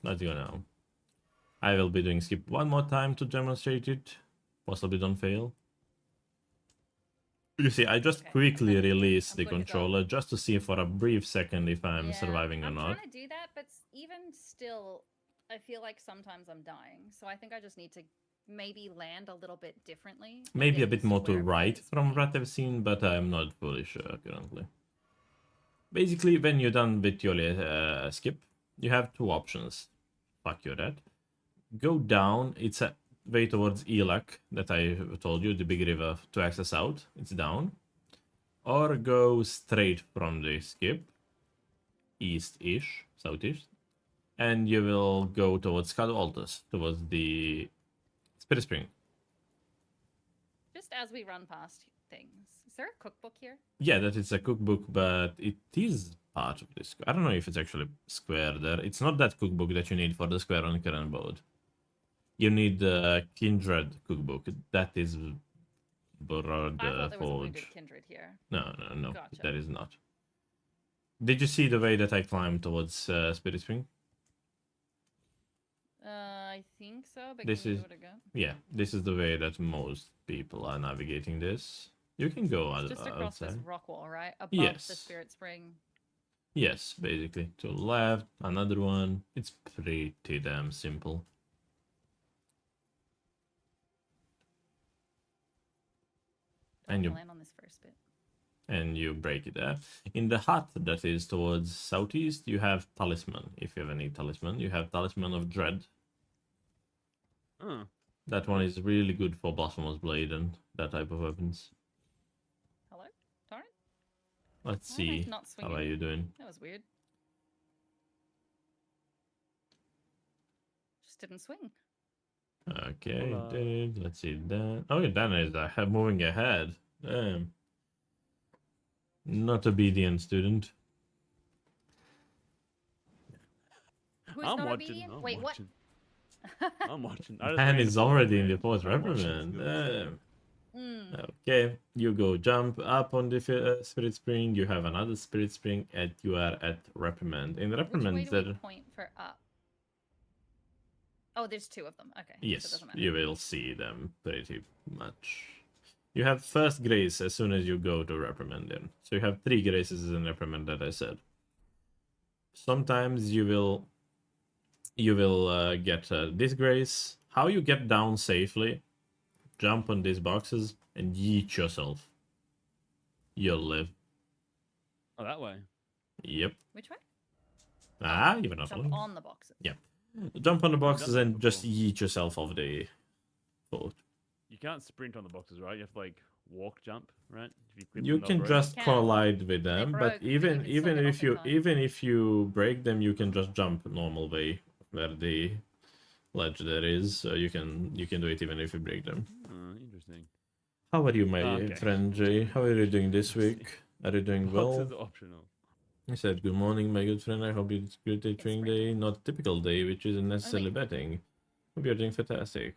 Let's go now. I will be doing skip one more time to demonstrate it. Possibly don't fail. You see, I just quickly release the controller just to see for a brief second if I'm surviving or not. I'm trying to do that, but even still, I feel like sometimes I'm dying. So I think I just need to maybe land a little bit differently. Maybe a bit more to right from what I've seen, but I'm not fully sure currently. Basically, when you're done with your skip, you have two options. Fuck you that. Go down, it's a way towards Elak that I told you, the big river, to access out. It's down. Or go straight from the skip, east-ish, southeast, and you will go towards Cadwalters, towards the Spirit Spring. Just as we run past things. Is there a cookbook here? Yeah, that is a cookbook, but it is part of this. I don't know if it's actually square there. It's not that cookbook that you need for the square on current board. You need the Kindred cookbook. That is borrowed forge. Kindred here. No, Gotcha. that is not. Did you see the way that I climbed towards Spirit Spring? I think so, but this can you is do it again? Yeah, this is the way that most people are navigating this. You can go It's just across outside. this rock wall, right? Above Yes. the Spirit Spring. Yes, basically. To the left, another one. It's pretty damn simple. And you land on this first bit. And you break it there. In the hut that is towards southeast, you have Talisman. If you have any Talisman, you have Talisman of Dread. Oh. That one is really good for Blasphemous Blade and that type of weapons. Hello? Torrent? Let's see. How are you doing? That was weird. Just didn't swing. Okay, dude. Let's see that. Oh, yeah, Dan is moving ahead. Damn. Not obedient student. Who's I'm not watching. obedient? I'm Wait, watching. what? I'm watching. Dan is already in the fourth reprimand. Damn. Okay, you go jump up on the Spirit Spring. You have another Spirit Spring, and you are at reprimand. In reprimand, Which way do we point for up? Oh, there's two of them. Okay. Yes, so you will see them pretty much. You have first grace as soon as you go to reprimand in. So you have 3 graces in reprimand that I said. Sometimes you will get this grace. How you get down safely? Jump on these boxes and yeet yourself. You'll live. Oh, that way. Yep. Which way? Ah, you're not Jump falling. on the boxes. Yeah. Jump on the boxes that and just before. yeet yourself off the boat. You can't sprint on the boxes, right? You have to like walk jump, right? If you clip You them, they'll can break. just You can. collide with They're them, broke, but but you even can still get off in time. even if you break them, you can just jump normal way where the ledge there is. So you can do it even if you break them. Interesting. How are you, my Okay. friend Jay? How are you doing this week? Are you doing well? Boxes are optional. He said, "Good morning, my good friend. I hope it's a good day, training day, not a typical day, which isn't necessarily betting. Hope you're doing fantastic.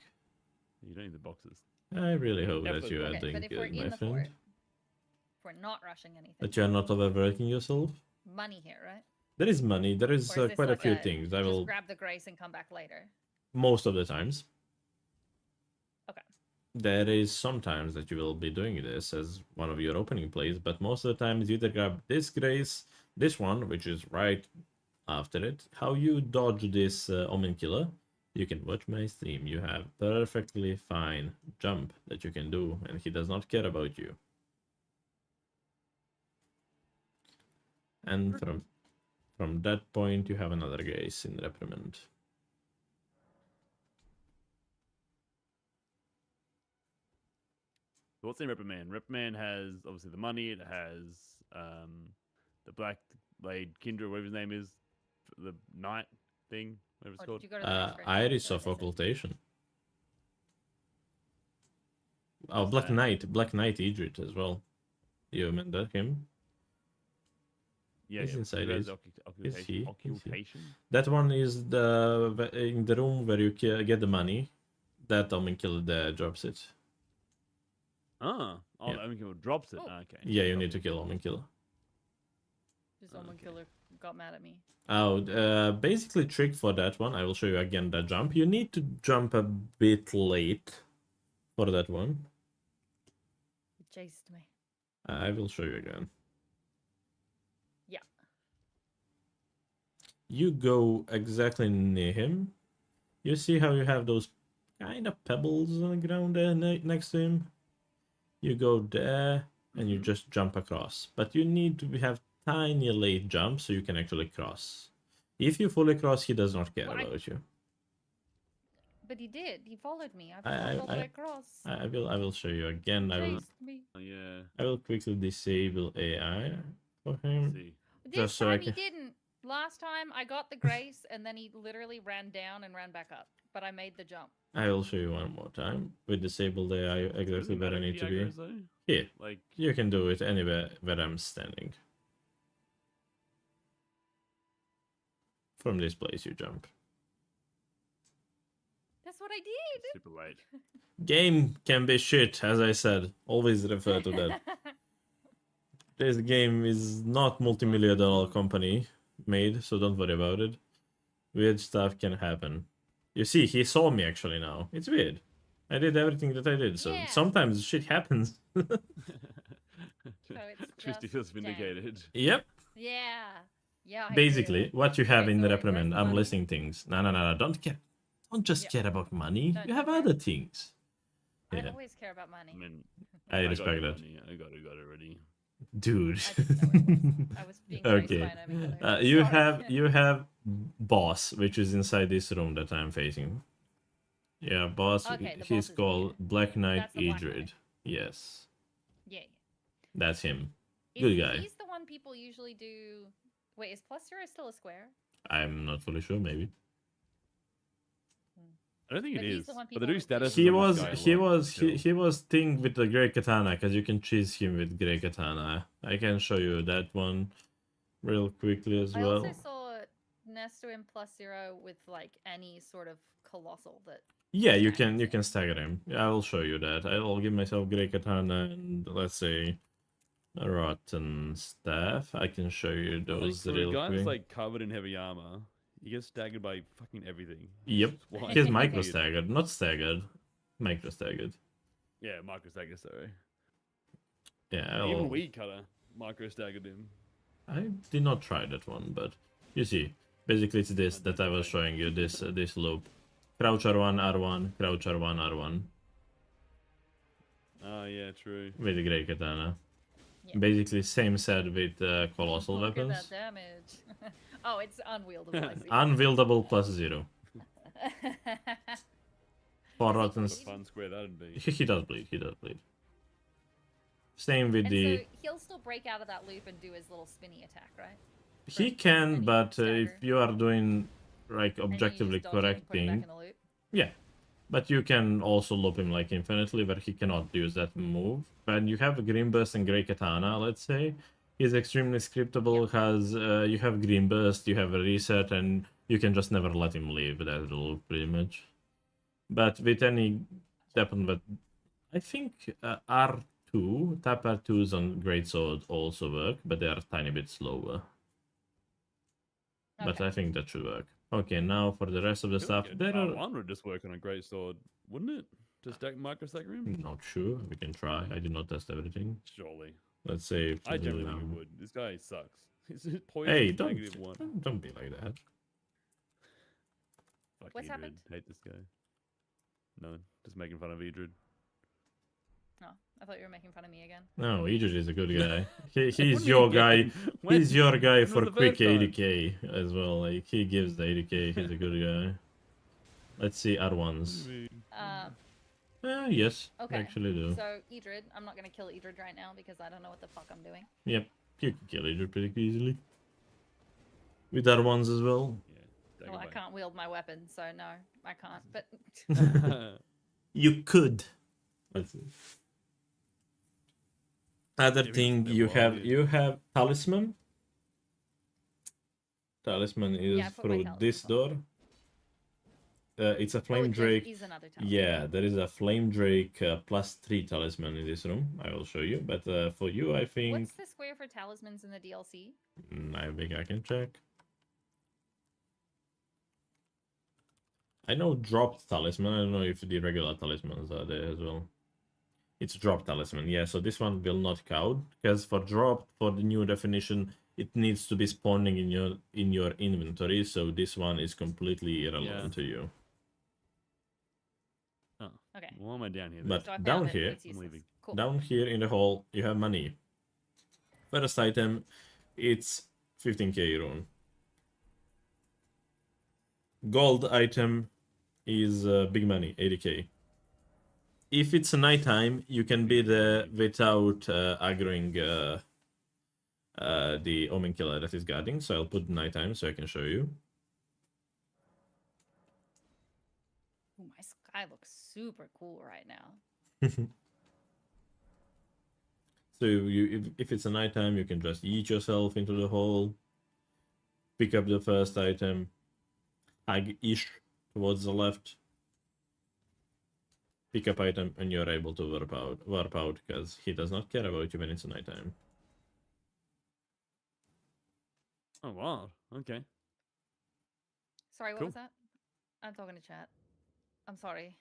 You don't need the boxes. I really hope that Definitely. you are Okay, doing but if we're good, in my the friend. fort, if we're not rushing anything, That you are not overworking yourself. money here, right? There is money. There is Or is this quite a like few things. I just will grab the grace and come back later? most of the times. Okay. There is sometimes that you will be doing this as one of your opening plays, but most of the times you either grab this grace, this one, which is right after it. How you dodge this Omen Killer, you can watch my stream. You have perfectly fine jump that you can do, and he does not care about you. And from that point, you have another grace in reprimand. What's in Reprimand? Reprimand has obviously the money. It has the Black Blade Kindred, whatever his name is, the Knight thing, whatever it's Or called. did you go to the next version? Iris Or of is it- Occultation. Oh, What's Black that? Knight, Black Knight Idrit as well. You remember him? Yeah, He's yeah. inside Who has it. occultation? Is he? Occultation? That one is in the room where you get the money. That Omen Killer there drops it. Oh, Yeah. the Omen Killer drops it. Oh. Okay. Yeah, you need to kill Omen Killer. This Omen Okay. Killer got mad at me. Oh, basically trick for that one. I will show you again that jump. You need to jump a bit late for that one. He chased me. I will show you again. Yeah. You go exactly near him. You see how you have those kind of pebbles on the ground there next to him? You go there and you just jump across. But you need to have tiny late jumps so you can actually cross. If you fully cross, he does not care Well, about you. But he did. He followed me. I I- followed all the I- way across. I will show you again. Chased me. Oh, yeah. I will quickly disable AI for Let's him. see. This Just so I time he can- didn't. Last time I got the grace and then he literally ran down and ran back up. But I made the jump. I will show you one more time. With disabled AI exactly Doesn't where I matter if need to he be. aggroes, though. Here. Like, You can do it anywhere where I'm standing. From this place you jump. That's what I did. super late. Game can be shit, as I said. Always refer to that. This game is not multi-million dollar company made, so don't worry about it. Weird stuff can happen. You see, he saw me actually now. It's weird. I did everything that I did, so Yeah. sometimes shit happens. it's Twisty just feels damn. vindicated. Yep. Yeah. Yeah. I Basically, feel- what you have Okay, in the so reprimand, where's the I'm money? listing things. No. Don't just Yeah. care about money. No, You have no, other things. I Yeah, always care about money. I mean, I got respect it, that. money. I got it already. Dude. I didn't know where it was. I was being chased Okay. by an Omen Killer. You Sorry. have boss, which is inside this room that I'm facing. Yeah, boss. Okay, the He's boss is called here. Black Knight That's the Black Idrid. Knight. Yes, Yeah. that's him. Is Good guy. He's the one people usually do. Wait, is plus 0 still a square? I'm not fully sure. Maybe I don't think But it he's is. the one But the people new status. he on this was guy a he lot was still. he was thing with the Grey Katana because you can cheese him with Grey Katana. I can show you that one real quickly as I well. also saw next to him plus 0 with like any sort of colossal that. Yeah, you staggers can him. stagger him. I will show you that. I'll give myself Grey Katana and let's say a Rotten Staff. I can show you Like, those for a real guy that's quick. like covered in heavy armor, he gets staggered by fucking everything. Yep, Why? he's Weird. micro staggered, not staggered. Micro staggered. Yeah, micro stagger, sorry. Yeah, Even Weed Cutter micro staggered him. I did not try that one, but you see, basically it's this that I was showing you. This loop. Crouch R1, R1, crouch R1, R1 Oh yeah, true. with the Grey Katana. Yeah. Basically, same set with colossal Look at weapons. that damage. Oh, it's unwieldable. I see. Unwieldable +0. For Does he rotten. What a bleed? fun square that'd be. He does bleed. He does bleed. Same with And the. so he'll still break out of that loop and do his little spinny attack, right? He Right, can, spinny but if stagger. you are doing like And you objectively use dodging, put him back correcting, in the loop. yeah. But you can also loop him like infinitely, but he cannot use that move. When you have a Green Burst and Grey Katana, let's say, he's extremely scriptable. Has you have Green Burst, you have a reset, and you can just never let him leave that loop pretty much. But with any weapon, but I think R2 tap R2s on Greatsword also work, but they are a tiny bit slower. But Okay. I think that should work. Okay, now for the rest of the I feel stuff, like there are. one would just work on a great sword, wouldn't it? To stack microstack him? Not sure. We can try. I did not test everything. Surely. Let's say. I generally think it would. This guy sucks. He's just poison Hey, don't -1. don't be like that. Fuck What's Edred. happened? Hate this guy. No, just making fun of Edred. No, I thought you were making fun of me again. No, Egypt is a good guy. What do He's you your mean guy. again? When? He's your guy When was for the quick first time? 80k as well. Like he gives the 80k. He's a good guy. Let's see What do R1s. you mean? Yes, Okay. actually do. So Edred, I'm not gonna kill Edred right now because I don't know what the fuck I'm doing. Yep, you can kill Egypt pretty easily. With R1s as well. Yeah, Well, I can't wield my weapon, so no, I can't. But can't. You could. Let's see. Other Maybe thing it's a bit you wild, have talisman. Talisman is Yeah, I put my through talisman this on. door. It's a flame there drake. is another talisman. Yeah, there is a flame drake +3 talisman in this room. I will show you. But for you, I think What's the square for talismans in the DLC? I think I can check. I know dropped talisman. I don't know if the regular talismans are there as well. It's drop talisman, yeah. So this one will not count because for drop, for the new definition, it needs to be spawning in your inventory. So this one is completely irrelevant to you. Oh, Okay. why am I down here? But So I found down it. here, It's useless. leaving. Cool. down here in the hall, you have money. First item, it's 15k rune. Gold item is big money, 80k. If it's nighttime, you can be there without aggroing the Omen Killer that is guarding. So I'll put nighttime so I can show you. Ooh, my sky looks super cool right now. So if it's a nighttime, you can just yeet yourself into the hole, pick up the first item, hag-ish towards the left, pick up item, and you're able to warp out because he does not care about you when it's a nighttime. Oh wow. Okay. Sorry, what Cool. was that? I'm talking to chat. I'm sorry.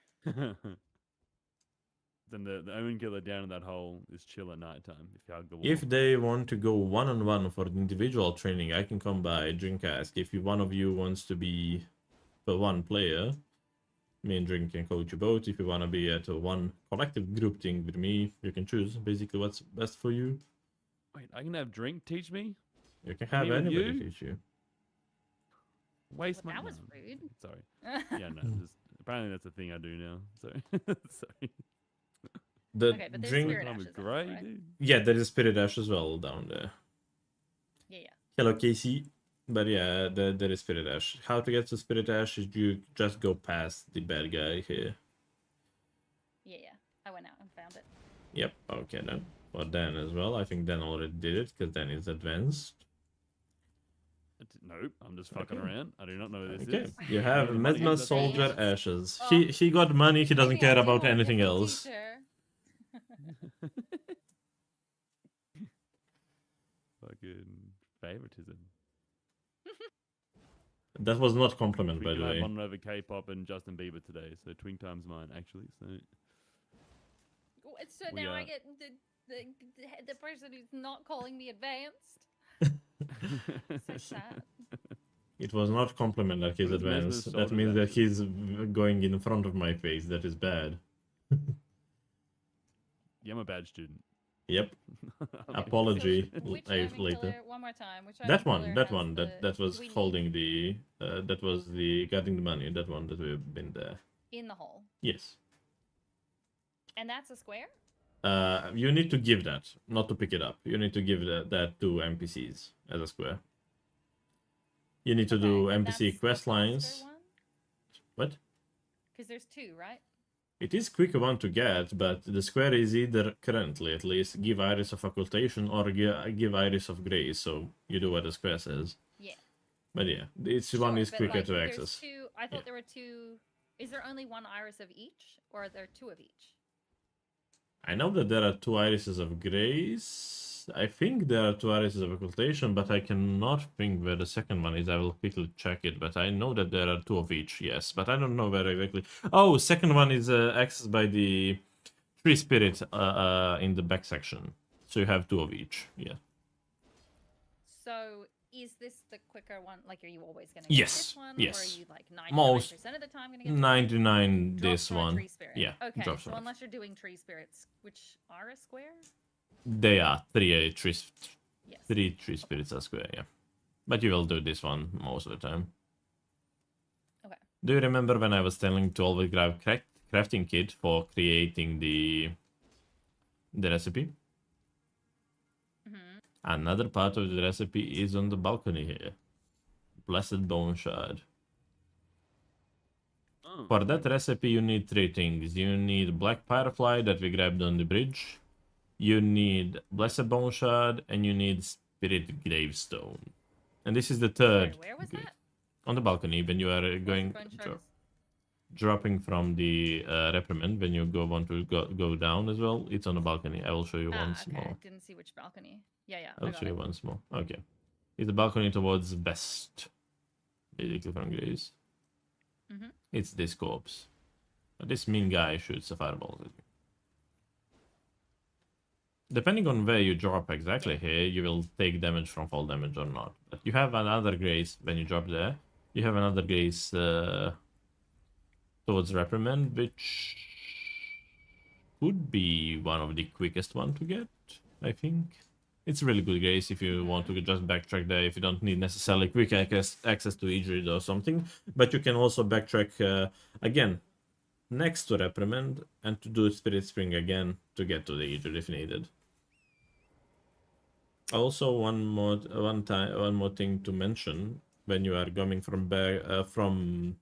Then the Omen Killer down in that hole is chill at nighttime if you hug the wall. If they want to go one-on-one for the individual training, I can come by, drink ask. If one of you wants to be for one player, me and Drink can coach you both. If you want to be at a one collective group thing with me, you can choose basically what's best for you. Wait, I can have Drink teach me? You can have Me with anybody you? teach you. Waste Well, my that was no, rude. Sorry. Yeah, no. Just, apparently that's a thing I do now. Sorry. Sorry. The Okay, but there's drink. spirit That was ashes as well, great, right? dude. Yeah, there is Spirit Ash as well down there. Yeah. Hello, Casey. But yeah, there is Spirit Ash. How to get to Spirit Ash is you just go past the bad guy here. Yeah. I went out and found it. Yep, okay then. For Dan as well. I think Dan already did it because Dan is advanced. Nope, I'm just fucking Okay. around. I do not know who this Okay, is. you have Never mind, Mesmer that's Soldier fine. Ashes. Oh. He got money, he doesn't Maybe I care do about wanna anything pick the else. teacher. Fucking favoritism. That was not compliment, by Twink the and I way. bonded over K-pop and Justin Bieber today, so Twink time's mine actually. So So We now I are- get the person who's not calling me advanced. So sad. It was not compliment that he's Who's Mesmer advanced. That Soldier's means that Ashes? he's going in front of my face. That is bad. yeah, I'm a bad student. Yep. Apology So which enemy later. killer? One more time. Which enemy That killer one, that has one, the, that was do we need holding the, that was the guarding the money. That one that we've been there. in the hole, Yes. and that's a square. You need to give that, not to pick it up. You need to give that to NPCs as a square. You need to do and NPC that's quest the faster lines. one? What? Because there's two, right? It is quicker one to get, but the square is either, currently at least, give Iris of Occultation or give Iris of Grace, so you do what the square says. Yeah. But yeah, it's one is but, quicker like, to there's access. Two, I thought Yeah. there were two. Is there only one iris of each, or are there two of each? I know that there are two Irises of Grace. I think there are two Irises of Occultation, but I cannot think where the second one is. I will quickly check it, but I know that there are two of each, yes. But I don't know where exactly. Oh, second one is accessed by the Tree Spirit in the back section. So you have two of each, yeah. So is this the quicker one? Like, are you always going to get Yes, this one? yes. Or are you like 99% Most of the time going to get this one? 99 Drops this from a one. Tree spirit. Yeah, Okay, drops so from it. unless you're doing tree spirits, which are a square? They are three Yes. tree spirits are square, yeah. But you will do this one most of the time. Okay. Do you remember when I was telling to always grab crafting kit for creating the recipe? Mm-hmm. Another part of the recipe is on the balcony here. Blessed Bone Shard. Oh, For that recipe, you need three things. You need Black Firefly that we grabbed on the bridge. You need Blessed Bone Shard, and you need Spirit Gravestone. And this is the third. Sorry, where was that? On the balcony, when you are going, Bone shard is- dropping from the reprimand, when you want to go down as well, it's on the balcony. I will show you once okay. more. Didn't see which balcony. Yeah, I'll I got show you it. once more. Okay. It's the balcony towards west, basically from Grace. Mhm. It's this corpse. But this mean guy shoots a fireball at you. Depending on where you drop exactly here, you will take damage from fall damage or not. But you have another Grace when you drop there. You have another Grace towards reprimand, which could be one of the quickest one to get, I think. It's a really good Grace if you want to just backtrack there, if you don't need necessarily quick access to Idrid or something. But you can also backtrack again next to reprimand and to do Spirit Spring again to get to the Idrid if needed. Also, one more thing to mention when you are coming from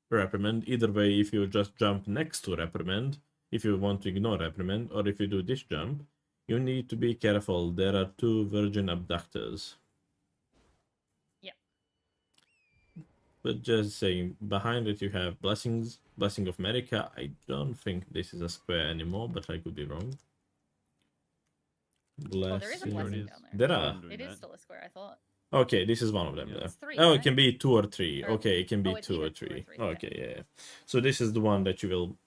reprimand. Either way, if you just jump next to reprimand, if you want to ignore reprimand, or if you do this jump, you need to be careful. There are two virgin abductors. Yep. But just saying, behind it you have Blessing of America. I don't think this is a square anymore, but I could be wrong. Oh, there is a Blessing. blessing down there. There are. doing It is that. still a square, I thought. Okay, this is one of them Yeah. there. It's three, Oh, it right? can be 2 or 3. Or- Okay, it can be oh, it's 2 or either 2 or 3. 3, okay. Okay, yeah. So this is the one that you will...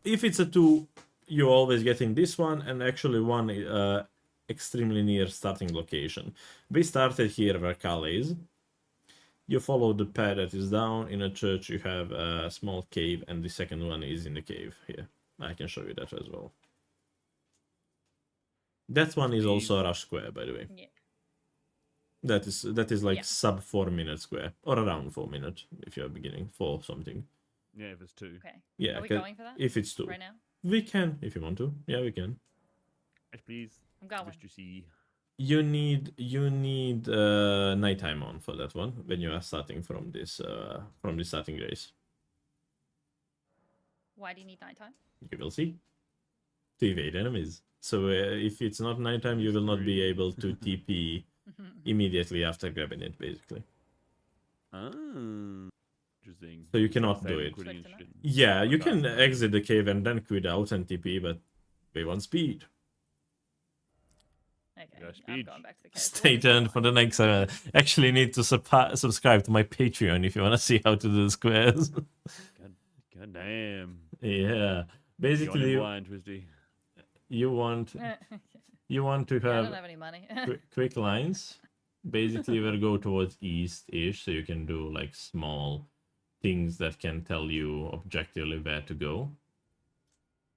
If it's a 2, you're always getting this one, and actually one extremely near starting location. We started here where Kal is. You follow the path that is down. In a church you have a small cave, and the second one is in the cave here. I can show you that as well. That one is also a rush square, by the way. Yeah. That is like Yeah. sub 4 minute square, or around 4 minutes if you're beginning for something. Yeah, if it's 2. Okay. Yeah, Are we 'cause going for that if it's 2, right now? we can if you want to. Yeah, we can. Yes, please. I'm going. Wish to see. You need nighttime on for that one when you are starting from this starting race. Why do you need nighttime? You will see. To evade enemies. So if it's not nighttime, you will not be able to TP immediately after grabbing it, basically. Ah, interesting. So you cannot Save do and it. quitting Good to shit. Yeah, you can Podcast. exit the cave and then quit out and TP, but we want speed. Okay. Yeah, I'm speed. going back to the cave. Stay What is tuned going for on? the next. Actually, need to subscribe to my Patreon if you want to see how to do the squares. God damn. Yeah, You're basically, blind, Twisty. you want to Yeah, I don't have have any money. quick lines. Basically, we'll go towards east-ish, so you can do like small things that can tell you objectively where to go.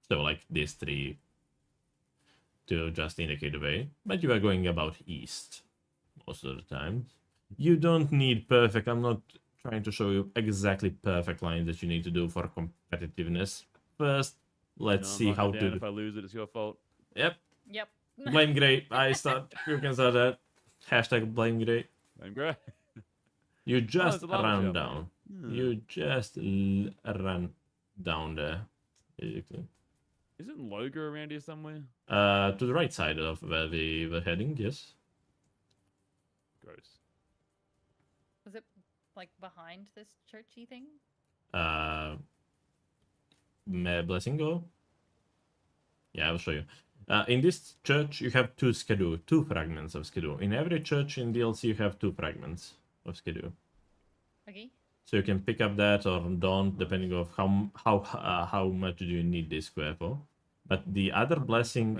So like these 3 to just indicate the way, but you are going about east most of the time. You don't need perfect. I'm not trying to show you exactly perfect lines that you need to do for competitiveness. First, let's I'm see how writing it down. to. If I lose it, it's your fault. Yep. Yep. Blame Gray. I start. You can start that. Hashtag blame Gray. I'm great. You just there's a lava run shell. down. Hmm. You just run down there, basically. Isn't Loga around here somewhere? To the right side of where we were heading, yes. Gross. Was it like behind this churchy thing? May I blessing go? Yeah, I'll show you. In this church, you have two skidoo, two fragments of skidoo. In every church in DLC, you have two fragments of skidoo. Okay. So you can pick up that or don't, depending of how much do you need this square for. But the other blessing,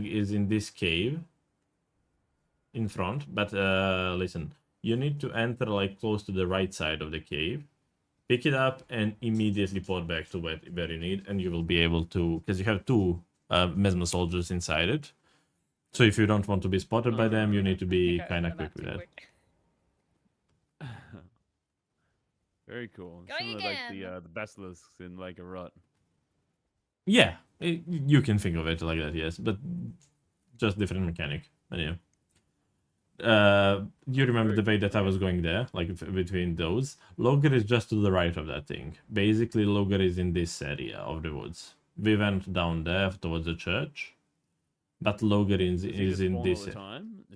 is in this cave in front. But listen, you need to enter like close to the right side of the cave, pick it up, and immediately port back to where you need, and you will be able to, because you have two mesmer soldiers inside it. So if you don't want to be spotted by them, you need to be kind of quick with that. Very cool. Going Similar again. like the basilisks in like a rot. Yeah, you can think of it like that, yes, but just different mechanic. Anyway. You remember the way that I was going there, like between those? Logar is just to the right of that thing. Basically, Logar is in this area of the woods. We went down there towards the church, but Logar is in this.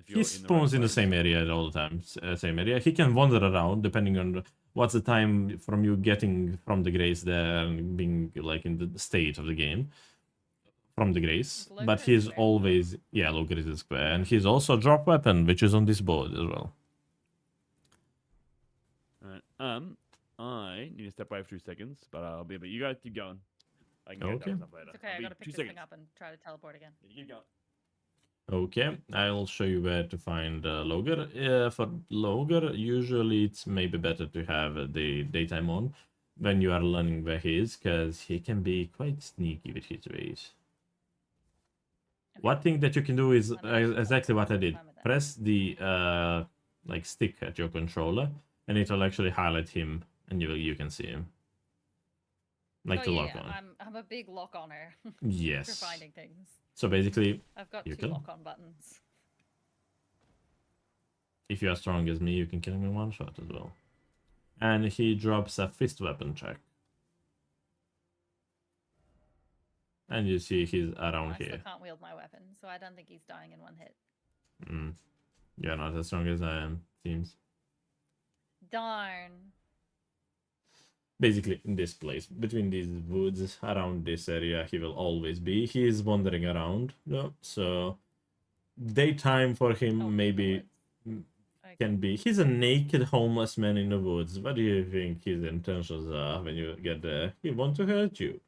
He spawns in the same area all the time. Same area. He can wander around depending on what's the time from you getting from the grace there and being like in the state of the game. From the grace, but he's always Logar is a square, and he's also a drop weapon, which is on this board as well. Alright. I need to step away for 2 seconds, but I'll be. But you guys keep going. I can Okay. get stuff later. It's okay, I gotta pick 2 this seconds. thing up and try to teleport again. You keep going. Okay, I'll show you where to find Logar. For Logar, usually it's maybe better to have the daytime on when you are learning where he is, because he can be quite sneaky with his ways. Okay. One thing that you can do is Let me actually exactly what I did. climb it then. Press the like stick at your controller, and it will actually highlight him, and you can see him. Like the lock on. I'm a big lock oner Yes. for finding things. So basically, I've got You 2 can. lock on buttons. if you are strong as me, you can kill him in one shot as well. And he drops a fist weapon check. And you see he's around I still here. can't wield my weapon, so I don't think he's dying in one hit. You're not as strong as I am, seems. Darn. Basically, in this place, between these woods, around this area, he will always be. He is wandering around, no? So, daytime for him Oh, in the maybe woods. Okay. can be. He's a naked homeless man in the woods. What do you think his intentions are when you get there? He wants to hurt you.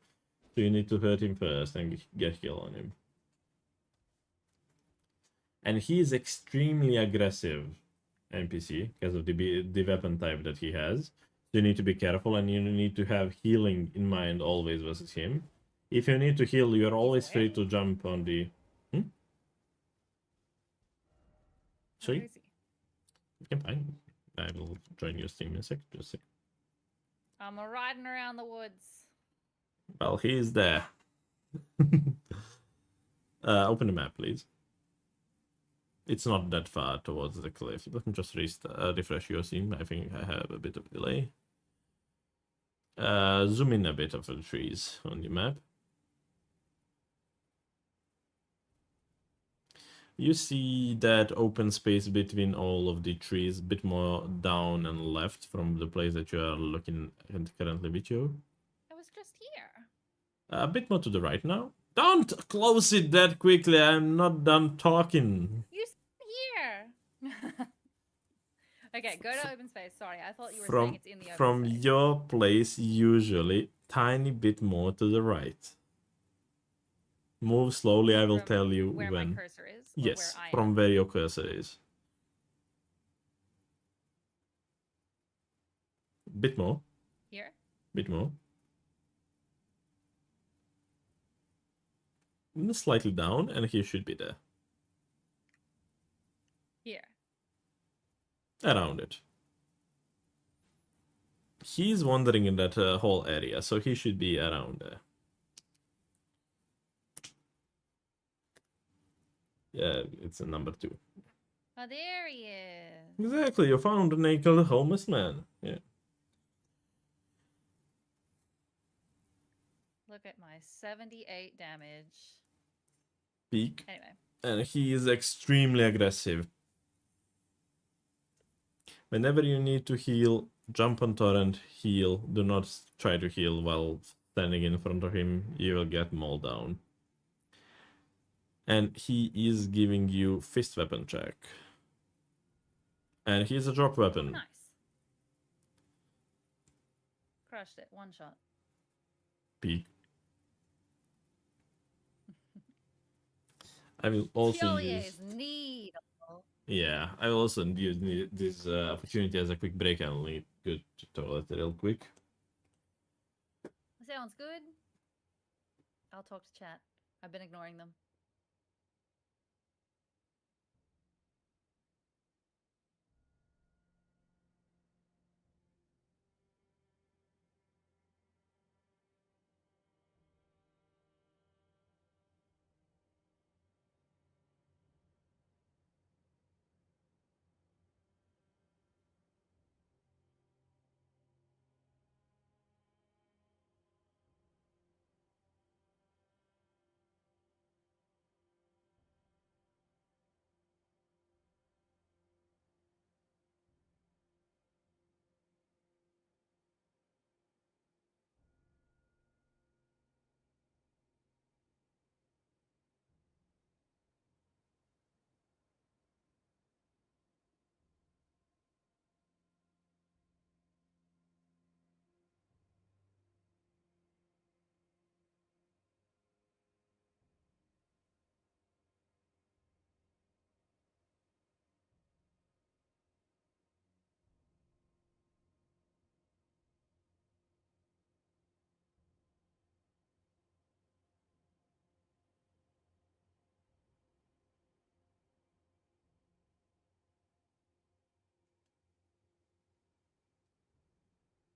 So you need to hurt him first and get kill on him. And he is extremely aggressive NPC because of the weapon type that he has. So you need to be careful, and you need to have healing in mind always versus him. If you need to heal, you're always free to jump on the... Sorry? Where is he? You can find. I will join your stream in a sec. Just a sec. I'm riding around the woods. Well, he is there. Open the map, please. It's not that far towards the cliff. Let me just refresh your scene. I think I have a bit of delay. Zoom in a bit of the trees on the map. You see that open space between all of the trees, a bit more down and left from the place that you are looking at currently with you. I was just here. A bit more to the right now. Don't close it that quickly. I'm not done talking. You said here. Okay, go to open space. Sorry, I thought you were saying From it's in the open from space. your place, usually tiny bit more to the right. Move slowly. I will From tell you where when. my cursor is. Or Yes, where I from am. where your cursor is. Bit more. Here. Bit more. slightly down, and he should be there. Here. Around it. He's wandering in that whole area, so he should be around there. Yeah, it's a number 2. Oh, there he is. Exactly, you found a naked homeless man. Yeah. Look at my 78 damage. Peak. Anyway. And he is extremely aggressive. Whenever you need to heal, jump on torrent, heal. Do not try to heal while standing in front of him. You will get mauled down. And he is giving you fist weapon check. And he's a drop weapon. Nice. Crushed it. One shot. Peak. I will also use... needle. Yeah, I will also use this opportunity as a quick break. I'll need to go to toilet real quick. Sounds good. I'll talk to chat. I've been ignoring them.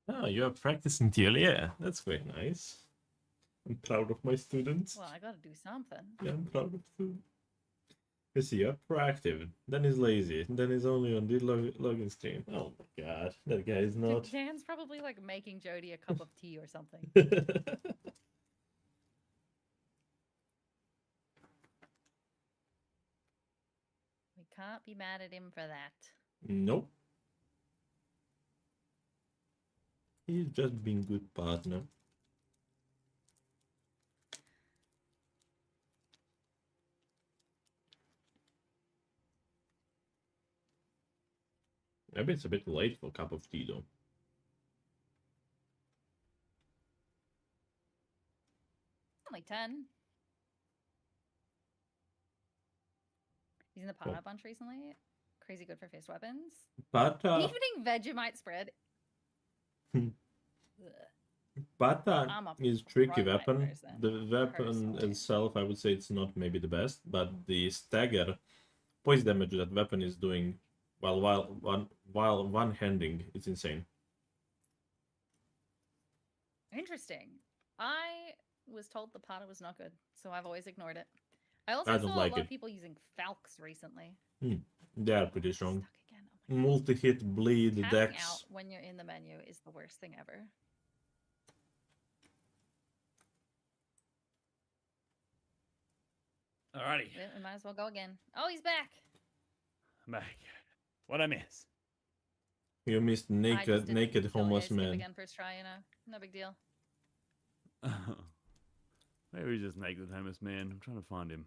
Oh, you are practicing TL. Yeah, that's quite nice. I'm proud of my students. Well, I gotta do something. Yeah, I'm proud of them. You see, you're proactive, then he's lazy, then he's only on the login screen. Oh my god, that guy is not. Dan's probably like making Jody a cup of tea or something. We can't be mad at him for that. Nope. He's just being good partner. Maybe it's a bit late for a cup of tea though. Only 10. Using the pot bunch recently. Crazy good for fist weapons. Pata. Evening Vegemite spread. Pata I'm a is tricky pro weapon. person, The weapon personally. itself, I would say it's not maybe the best, but the stagger poise damage that weapon is doing while one-handing, it's insane. Interesting. I was told the pata was not good, so I've always ignored it. I also I saw don't a like lot it. of people using Falcons recently. They are pretty strong. Stuck again. Oh my Multi-hit, bleed, God. Tapping dex. out when you're in the menu is the worst thing ever. Alrighty. Yeah, we might as well go again. Oh, he's back. I'm back. What'd I miss? You missed I just naked didn't homeless skip man. again first try, you know. No big deal. Maybe he's just naked homeless man. I'm trying to find him.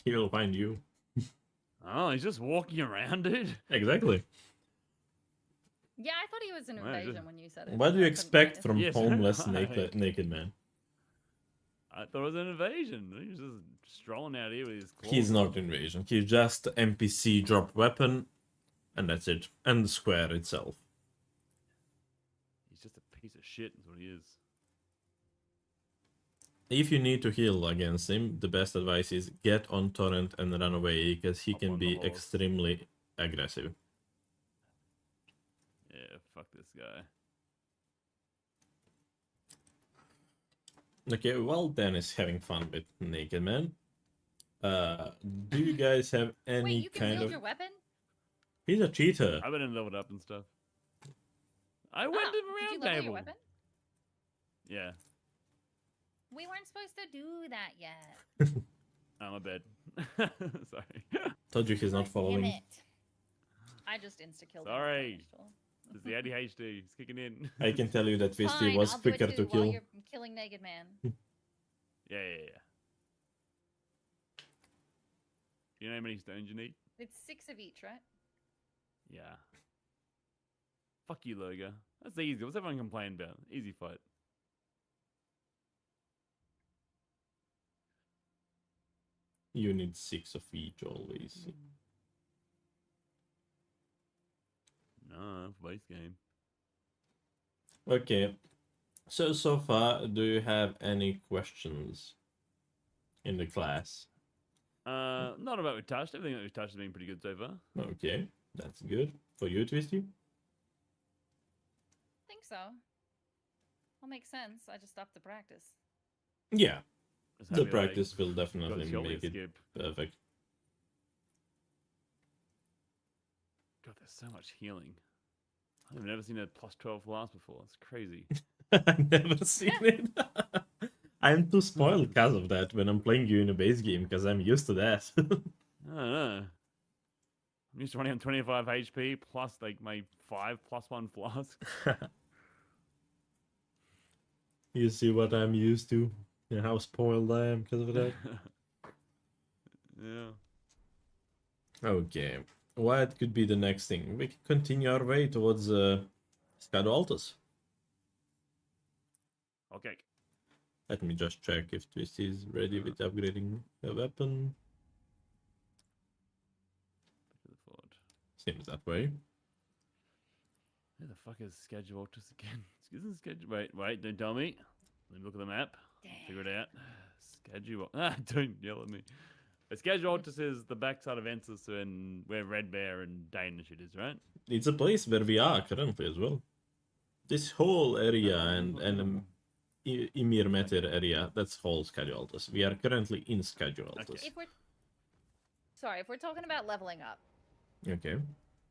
He will find you. Oh, he's just walking around, dude. Exactly. Yeah, I thought he was an Right, invasion good. when you said it. What do you I couldn't expect find from Yes, homeless right. naked man? I thought it was an invasion. He was just strolling out here with his claws. He's not invasion. He's just NPC drop weapon, and that's it. And the square itself. He's just a piece of shit, is what he is. if you need to heal against him, the best advice is get on torrent and run away because he Hop can on the be horse. extremely aggressive. Yeah, fuck this guy. Okay, well, Dan is having fun with Naked Man. Do you guys have any Wait, you can kind wield of? your weapon? He's a cheater. I went and leveled up and stuff. I went Ah, to the did you round level your table. weapon? Yeah. We weren't supposed to do that yet. Oh, my bad. Sorry. Told you he's not God following. Damn it. I just insta-killed him. Sorry. It's the ADHD. It's kicking in. I can tell you that Twisty Fine, was I'll do quicker it to too while kill. you're killing Naked Man. Yeah. Do you know how many stones you need? It's 6 of each, right? Yeah. Fuck you, Loga. That's easy. What's everyone complaining about? Easy fight. You need 6 of each always. No, base game. Okay. So far, do you have any questions in the class? Not about we've touched. Everything that we've touched has been pretty good so far. Okay, that's good. For you, Twisty? I think so. Will make sense. I just stopped the practice. Yeah, Just the happy, like, practice will got definitely the make it skip. perfect. God, there's so much healing. I've never seen a plus 12 last before. It's crazy. I've never seen it. I'm too spoiled because of that when I'm playing you in a base game because I'm used to that. I don't know. I'm used to running on 25 HP plus like my 5+1 flask. You see what I'm used to and how spoiled I am because of that. Yeah. Okay, what could be the next thing? We can continue our way towards Shadow Altus. Okay. Let me just check if Twisty is ready with upgrading a weapon. To the fort. Seems that way. Where the fuck is schedule just again? Isn't schedule? Wait, don't tell me. Let me look at the map. Figure it out. Schedule. Don't yell at me. A schedule just is the backside of Ensis and where Red Bear and Danish it is, right? It's a place where we are currently as well. This whole area and Ymir Meter area, that's whole Schedule Altus. We are currently in Schedule Altus. If we're talking about leveling up, Okay.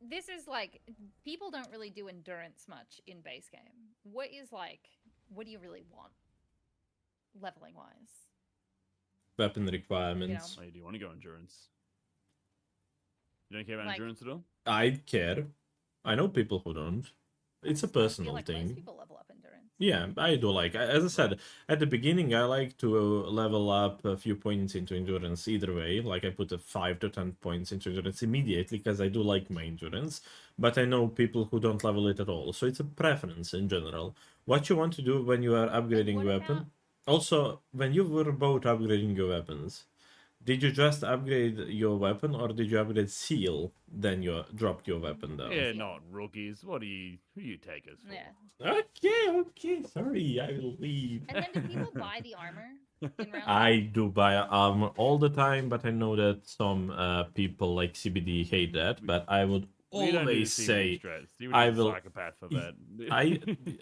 this is like people don't really do endurance much in base game. What do you really want leveling wise? Weapon requirements. Wait, do you want to go endurance? You don't care about Like- endurance at all? I care. I know people who don't. It's a I feel personal like thing. most people level up endurance. Yeah, I do like. As I said, at the beginning, I like to level up a few points into endurance either way. Like I put a 5 to 10 points into endurance immediately because I do like my endurance. But I know people who don't level it at all, so it's a preference in general. What you want to do when you are upgrading what your weapon. about- Also, when you were both upgrading your weapons, did you just upgrade your weapon or did you upgrade seal, then you dropped your weapon down? Yeah, not rookies. Who do you take us for? Yeah. Okay, sorry, I will leave. And then do people buy the armor in round I one? do buy armor all the time, but I know that some people like CBD hate that, but I would We don't do always CBD say strats. You I would be a will- psychopath for that.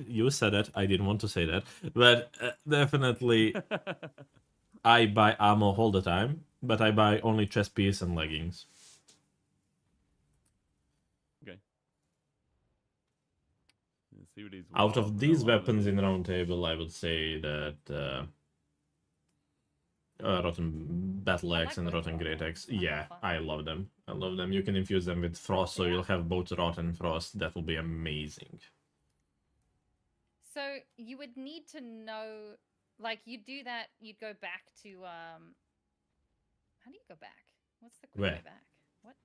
you said that, I didn't want to say that, but definitely I buy armor all the time, but I buy only chest piece and leggings. CBD's Out wild, of but these I love weapons it. in the round table, I would say that Rotten Battle I Axe like and both Rotten of Great them. Axe. I have Yeah, fun. I love them. I love them. You can infuse them with frost, so Yeah. you'll have both rot and frost. That will be amazing. So you would need to know, like, you do that. You'd go back to How do you go back? What's the quick Where? way back? What?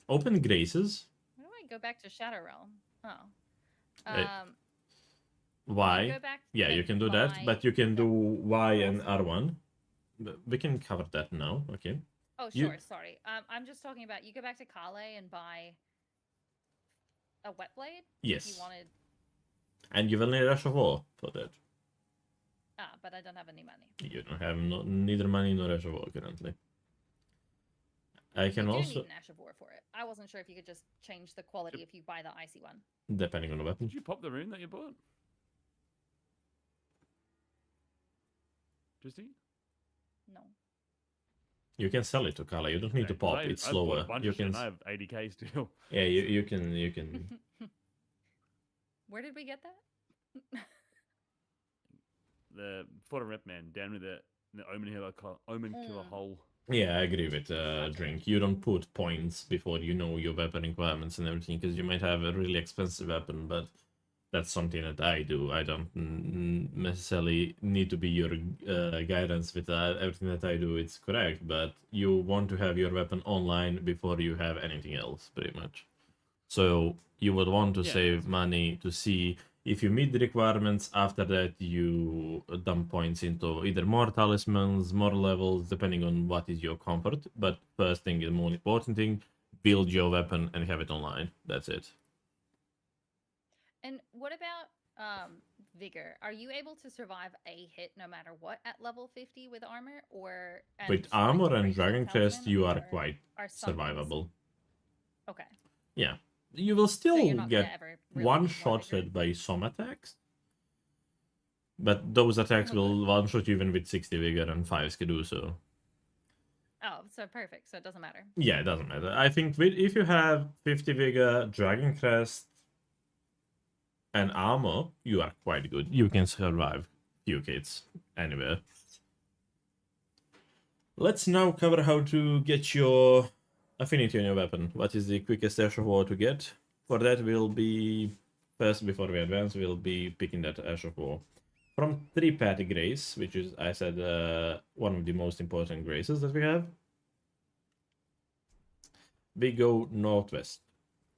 Open Graces. Where do I go back to Shadow Realm? Oh. Right. You Y. go back Yeah, you and can do that, buy but you can do Y and frost. R1. But we can cover that now. Okay. Oh, You- sure. Sorry. I'm just talking about you go back to Kale and buy a wet blade. If Yes. you wanted. And you will need Rush of War for that. but I don't have any money. You don't have neither money nor reservoir currently. I can you do also, need an Ash of War for it. I wasn't sure if you could just change the quality if you buy the icy one. depending on the weapon. Did you pop the rune that you bought? Tristy? No. You can sell it to Kala. You don't need to pop. It's I've bought slower. a bunch You of shit can. and I have 80k still. Yeah, you can. Where did we get that? The Fort Rep Man down with the Omen Killer hole. Yeah, I agree with Gotcha. Drink. You don't put points before you know your weapon requirements and everything, because you might have a really expensive weapon, but that's something that I do. I don't necessarily need to be your guidance with that. Everything that I do, it's correct, but you want to have your weapon online before you have anything else, pretty much. So you would want to save money to see if you meet the requirements. After that, you dump points into either more talismans, more levels, depending on what is your comfort. But first thing, the more important thing, build your weapon and have it online. That's it. And what about vigor? Are you able to survive a hit no matter what at level 50 with armor, or With armor and duration Dragon Crest, talisman, you are or quite are some things- survivable. Okay. Yeah, you will So still you're not gonna get ever really one need more shot vigor? hit by some attacks, but those attacks will one shot you even with 60 vigor and 5 skidoo. So Oh, so perfect. So it doesn't matter. yeah, it doesn't matter. I think if you have 50 vigor, Dragon Crest, and armor, you are quite good. You can survive few hits anywhere. Let's now cover how to get your affinity on your weapon. What is the quickest Ash of War to get? For that, we'll be first, before we advance, we'll be picking that Ash of War from 3-path grace, which is, I said, one of the most important graces that we have. We go northwest.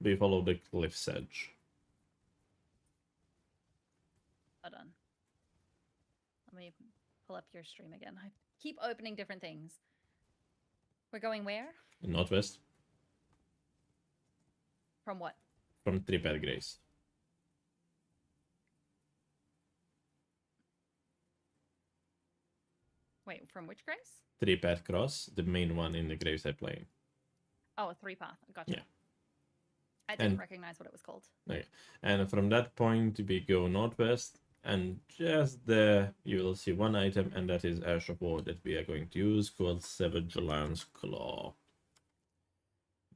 We follow the cliff's edge. Hold on. Let me pull up your stream again. I keep opening different things. We're going where? Northwest From what? from 3-path grace. Wait, from which grace? 3-path cross, the main one in the graveside plane. Oh, a 3-path. Gotcha. Yeah. I didn't And- recognize what it was called. Okay. And from that point, we go northwest, and just there you will see one item, and that is Ash of War that we are going to use, called Savage Lance Claw.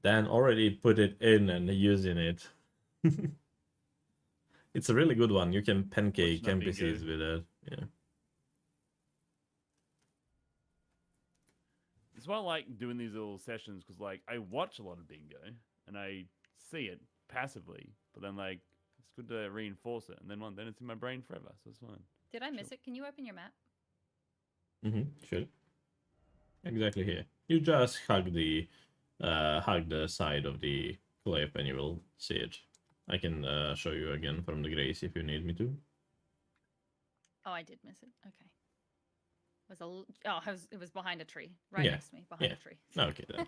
Dan already put it in and using it. It's a really good one. You can pancake Watch nothing NPCs good. with it. Yeah. It's why I like doing these little sessions, because like I watch a lot of bingo and I see it passively, but then like it's good to reinforce it, and then it's in my brain forever, so it's fine. Did I miss it? Can you open your map? Sure. Exactly here. You just hug the side of the cliff and you will see it. I can show you again from the grace if you need me to. Oh, I did miss it. Okay. It was behind a tree, right Yeah, next to me, behind yeah. a tree. Okay, then.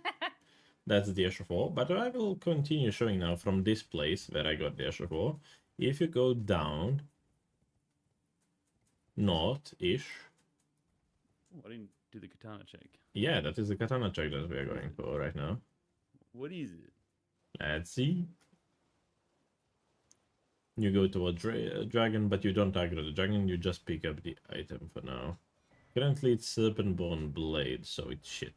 That's the Ash of War, but I will continue showing now from this place where I got the Ash of War. If you go down, north-ish, Ooh, I didn't do the katana check. yeah, that is the katana check that we are going for right now. What is it? Let's see. You go to a dragon, but you don't aggro the dragon, you just pick up the item for now. Currently it's Serpentborn Blade, so it's shit.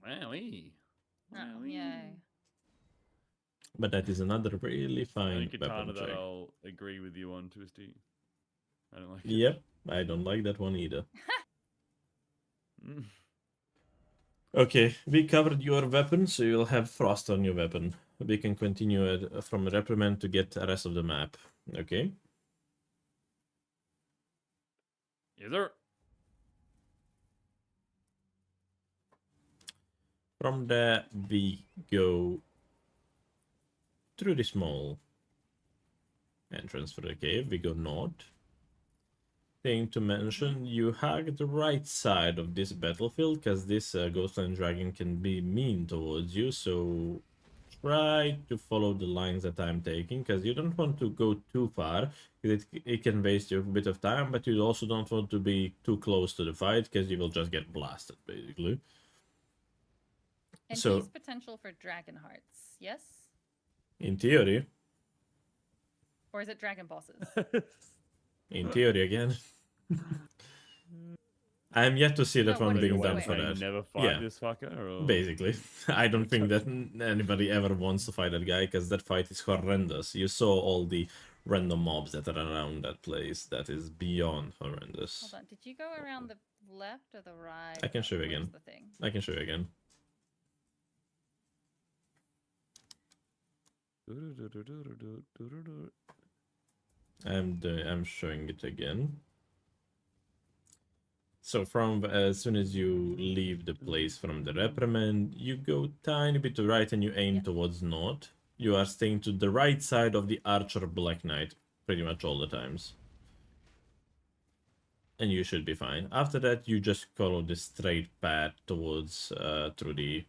Wowee. Oh, yay. But that is another really fine Only katana weapon that check. I'll agree with you on, Twisty. I don't like it. Yep, I don't like that one either. Mm. Okay, we covered your weapon, so you'll have frost on your weapon. We can continue it from Reprimand to get the rest of the map. Okay? Yes, sir. From there, we go through the small entrance for the cave. We go north. Thing to mention, you hug the right side of this battlefield, because this Ghostland Dragon can be mean towards you, so try to follow the lines that I'm taking, because you don't want to go too far, because it can waste you a bit of time, but you also don't want to be too close to the fight, because you will just get blasted, basically. And So, he's potential for Dragon Hearts, yes? in theory, Or is it Dragon Bosses? in theory again, I'm yet to see that No, one what So is being you it? done want for to Wait. that. never fight Yeah. this fucker? Or... Basically, I don't think that anybody ever wants to fight that guy, because that fight is horrendous. You saw all the random mobs that are around that place. That is beyond horrendous. Hold on. Did you go around the left or the right? I can show you Where's again. the thing? I can show you again. I'm showing it again. So from as soon as you leave the place from the reprimand, you go tiny bit to right and you aim towards north. You are staying to the right side of the Archer Black Knight pretty much all the times. And you should be fine. After that, you just follow the straight path towards through the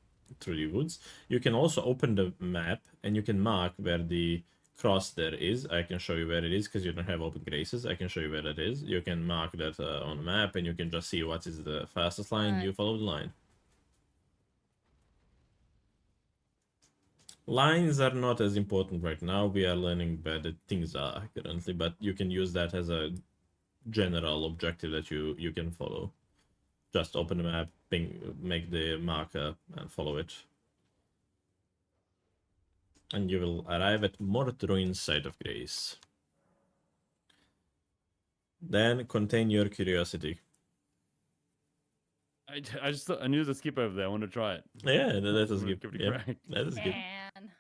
woods. You can also open the map and you can mark where the cross there is. I can show you where it is because you don't have open graces. I can show you where that is. You can mark that on the map and you can just see what is the fastest line. Right. You follow the line. Lines are not as important right now. We are learning where the things are currently, but you can use that as a general objective that you can follow. Just open the map, make the marker, and follow it. And you will arrive at Mort Ruins Site of Grace. Then contain your curiosity. I just thought, I knew there's a skip over there. I want to try it. Yeah, that is Give good. it a Yeah, crack. that is good. Man.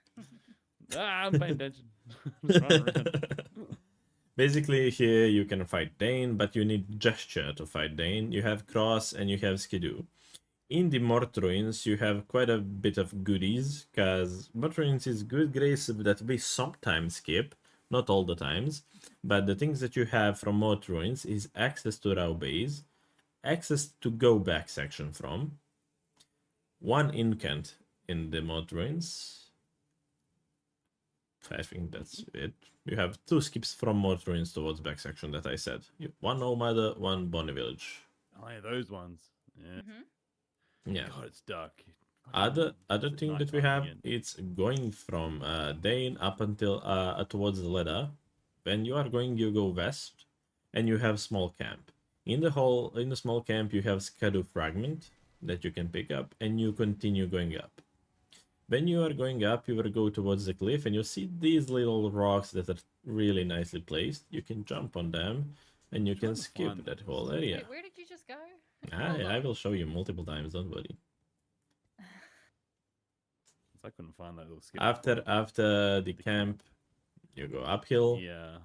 I'm paying attention. Just running around. Basically, here you can fight Dane, but you need gesture to fight Dane. You have Cross and you have Skidoo. In the Mort Ruins, you have quite a bit of goodies, because Mort Ruins is good grace that we sometimes skip, not all the times, but the things that you have from Mort Ruins is access to Raw Base, access to go back section from, one incant in the Mort Ruins. I think that's it. You have 2 skips from Mort Ruins towards back section that I said. One Nomad, one Bonnie Village. Oh yeah, those ones. Yeah. Yeah. God, it's dark. Other It's thing that we nighttime have, again. it's going from Dane up until towards the ladder. When you are going, you go west, and you have small camp. In the small camp, you have Skadu fragment that you can pick up, and you continue going up. When you are going up, you will go towards the cliff, and you see these little rocks that are really nicely placed. You can jump on them, and you can trying to skip find that those. whole area. Wait, where did you just go? I will show you multiple times. Don't worry. I couldn't find that little skip. After the camp, you go uphill, Yeah.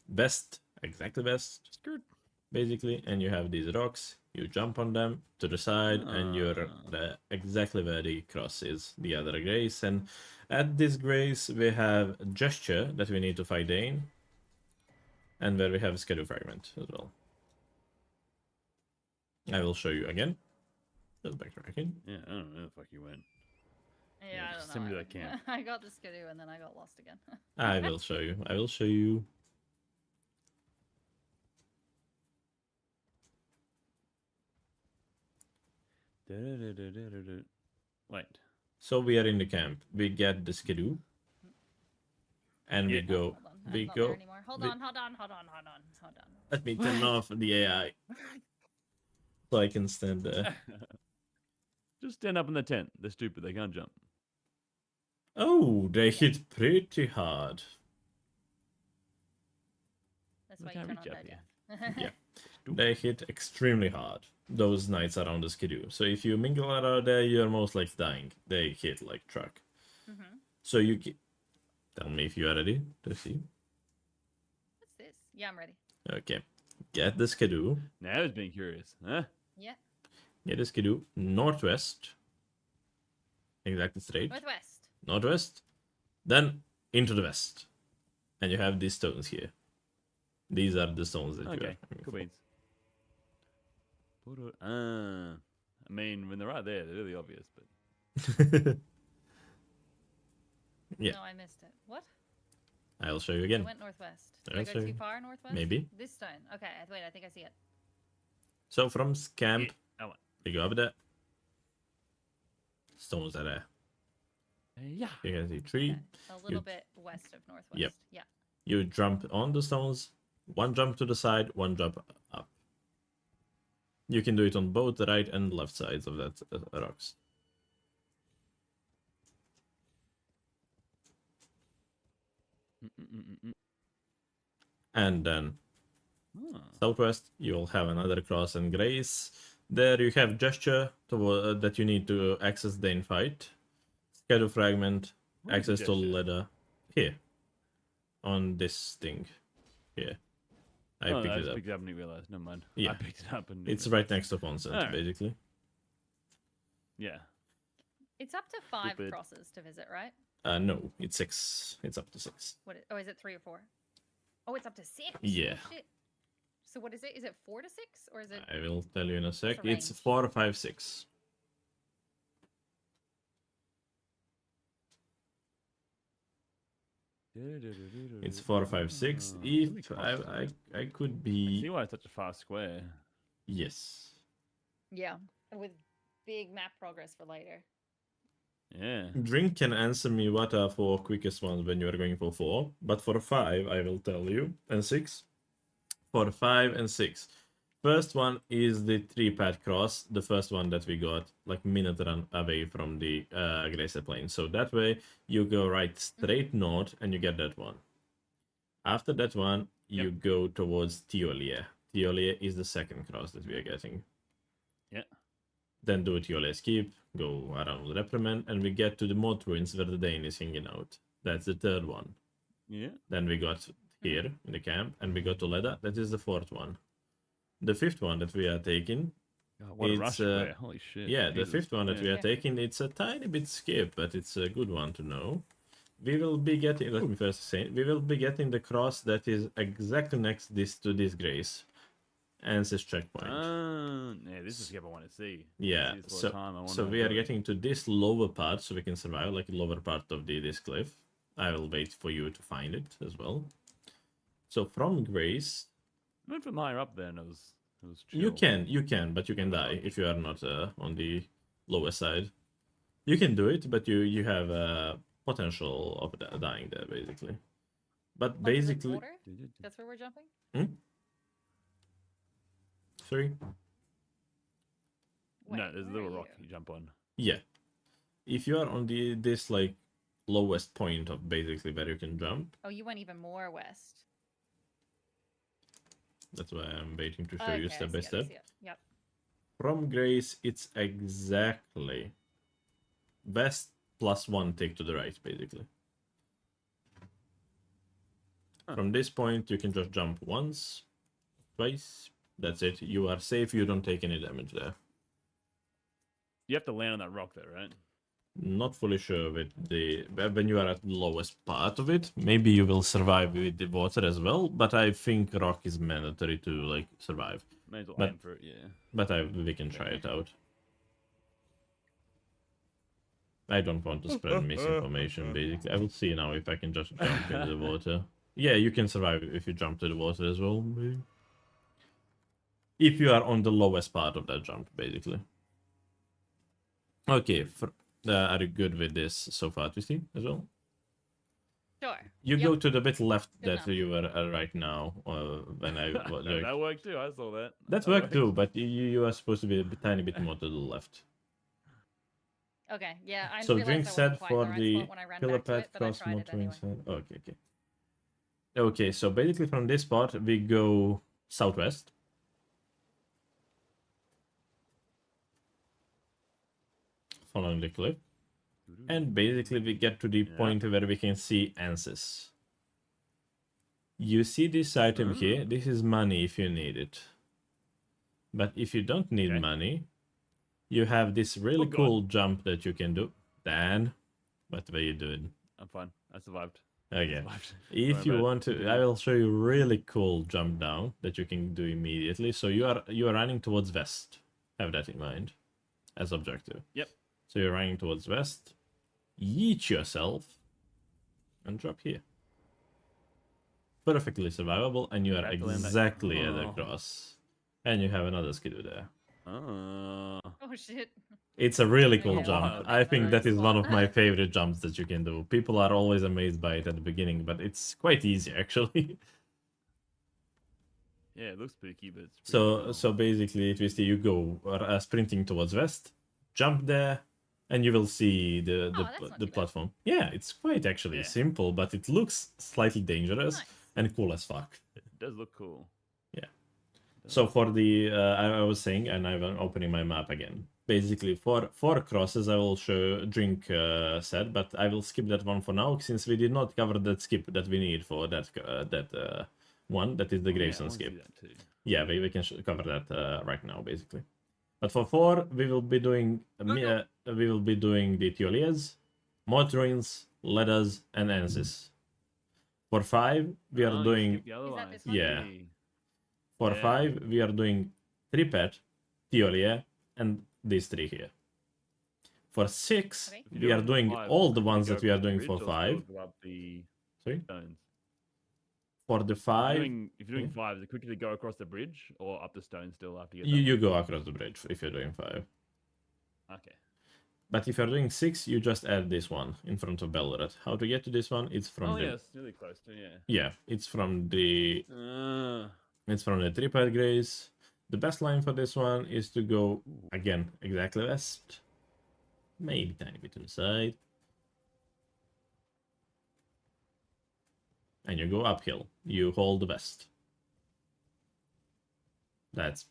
west, exactly west, Skirt. basically, and you have these rocks. You jump on them to the side, and you're exactly where the cross is, the other grace. And at this grace, we have gesture that we need to fight Dane, and where we have schedule fragment as well. I will show you again. Just backtracking. Yeah, I don't know where the fuck you went. Yeah, I don't just know. send me to that camp. I got the Skidoo and then I got lost again. I will show you. I will show you. Wait. So we are in the camp. We get the skidoo. And we Yeah. go. Hold on. We I'm not go. there anymore. Hold we- on. Let me turn off the AI. So I can stand there. Just stand up in the tent. They're stupid. They can't jump. Oh, they hit pretty hard. That's Look why you how turn on rich up Doja. Yeah. They hit extremely hard. Those knights around the skidoo. So if you mingle around there, you're most likely dying. They hit like truck. Mm-hmm. So you tell me if you are ready to see. What's this? Yeah, I'm ready. Okay. Get the skidoo. Now he's being curious. Huh? Yeah. Get the skidoo. Northwest. Exactly straight. Northwest. Northwest. Then into the west. And you have these stones here. These are the stones that you Okay. are aiming Cool for. beans. I mean, when they're right there, they're really obvious. But Yeah. No, I missed it. What? I'll show you I again. went northwest. Did I'll I show go too you. far northwest? Maybe. This stone. Okay, wait, I think I see it. So from camp, That one. you go up there. Stones are there. Yeah. You can see tree. Okay, a little bit west of northwest. Yep. Yeah. You jump on the stones. One jump to the side, one jump up. You can do it on both the right and left sides of that rocks. And then Oh. southwest, you will have another cross and grace. There you have gesture that you need to access the invite. Schedule fragment, Where is the access to gesture? ladder. Here. On this thing. Here. I Oh, picked I it just up. picked it up and didn't realize. Never mind. Yeah. I picked it up and It's didn't right next to Consent, Alright. basically. Yeah. It's up to 5 Stupid. crosses to visit, right? No, it's 6. It's up to 6. Oh, is it 3 or 4? Oh, it's up to 6. Yeah. Oh, shit. So what is it? Is it 4 to 6 or is it? I will tell you in a sec. a It's range? 4, 5, 6. It's 4, 5, 6. If I could See be why it's such a fast square. yes. Yeah, with big map progress for later. Yeah. Drink can answer me what are 4 quickest ones when you are going for 4, but for 5 I will tell you, and 6. For 5 and 6. First one is the 3-pad cross, the first one that we got like minute run away from the Gracer Plain. So that way you go right straight north and you get that one. After that one, you go towards Tiolier. Tiolier is the second cross that we are getting. Yeah. Then do Tiolier's Keep, go around Reprimand, and we get to the Moat Ruins where the Dane is hanging out. That's the third one. Yeah. Then we got here in the camp, and we go to Leda. That is the fourth one. The fifth one that we are taking, God, what a It's, rush square. Holy shit. yeah, the Jesus. fifth one that we are Yeah. taking, it's a tiny bit skip, but it's a good one to know. We will be getting, let me first say, we will be getting the cross that is exactly next to this Grace. Ansys checkpoint. Yeah, this is the I want to see. Yeah, See this all the time. I so wanna we are go. getting to this lower part so we can survive, like the lower part of this cliff. I will wait for you to find it as well. So from Grace, I went from higher up there and it was chill. you can, but you can die if you are not on the lower side. You can do it, but you have potential of dying there, basically. But Like, is it basically, water? That's where we're jumping? sorry, No, Wait, there's a where little are rock you? you jump on. yeah. If you are on this like lowest point of basically where you can jump, Oh, you went even more west. that's why I'm waiting to show Okay, you I step see by it, I step. see it. Yep. From Grace, it's exactly west plus 1 tick to the right, basically. Huh. From this point, you can just jump once, twice. That's it. You are safe. You don't take any damage there. You have to land on that rock there, right? Not fully sure with when you are at the lowest part of it. Maybe you will survive with the water as well, but I think rock is mandatory to like survive. May as well But- aim for it, yeah. But we can try it out. I don't want to spread misinformation, basically. I will see now if I can just jump into the water. Yeah, you can survive if you jump to the water as well. Maybe. If you are on the lowest part of that jump, basically. Okay, are you good with this so far, Twisty, as well? Sure. You Yep. go to the bit left Good that enough. you were right now, when I... That worked too, I saw that. that worked too, but you are supposed to be a tiny bit more to the left. Okay, yeah, I So realized drink I said wasn't quite for in the right the spot when I ran pillar back to pad it, but I cross tried it motoring anyway. side. Okay. Okay, so basically from this spot we go southwest. Following the cliff. And basically we get to the Yeah. point where we can see Ansys. You see this item here? This is money if you need it. But if you don't need Okay. money, you have this really God. cool jump that you can do. Dan, what were you doing? I'm fine. I survived. Okay. Survived. If Sorry you about want to, I will show you really cool jump down that you can do immediately. So you are running towards west. Have that in mind as objective. Yep. So you're running towards west. Yeet yourself and drop here. Perfectly survivable, and you are Have to land that- exactly at the Oh. cross. And you have another skidoo there. Oh. Oh shit. It's a really Oh, cool yeah, jump. wild. I think Very that is one cool. of my favorite jumps that you can do. People are always amazed by it at the beginning, but it's quite easy actually. Yeah, it looks spooky, but it's pretty So cool. so basically, Twisty, you go sprinting towards west, jump there, and you will see Oh, that's not the too bad. platform. Yeah, it's quite actually Yeah. simple, but it looks slightly dangerous Nice. and cool as fuck. It does look cool. Yeah. It does. So for the I was saying, and I'm opening my map again. Basically, for 4 crosses, I will show drink set, but I will skip that one for now since we did not cover that skip that we need for that one. That is the Oh, yeah, I Gravestone wanna see skip. that too. Yeah, we can cover that right now, basically. But for 4, we will be doing we will be doing the Tioliers, Moat Ruins, Ladders, and Ensis. For 5, we are Oh, you doing skipped the other Is that one, I this one? Yeah. see. For Yeah. 5, we are doing Tripet, Tiolier, and these 3 here. For 6, Okay. If you're we are doing doing five, all the quickly ones go that we are across the doing bridge for or still 5. go up the Sorry? stones. For the If 5, you're doing Yeah. 5, is it quickly go across the bridge or up the stone still after you get you, that you one? go across the bridge if you're doing 5. Okay. But if you're doing 6, you just add this one in front of Bellerat. How to get to this one? It's from Oh the yeah, it's really close to Yeah, it's from the Uh, Tripad Grace. The best line for this one is to go again exactly west, maybe tiny bit to the side, and you go uphill. You hold the west. That's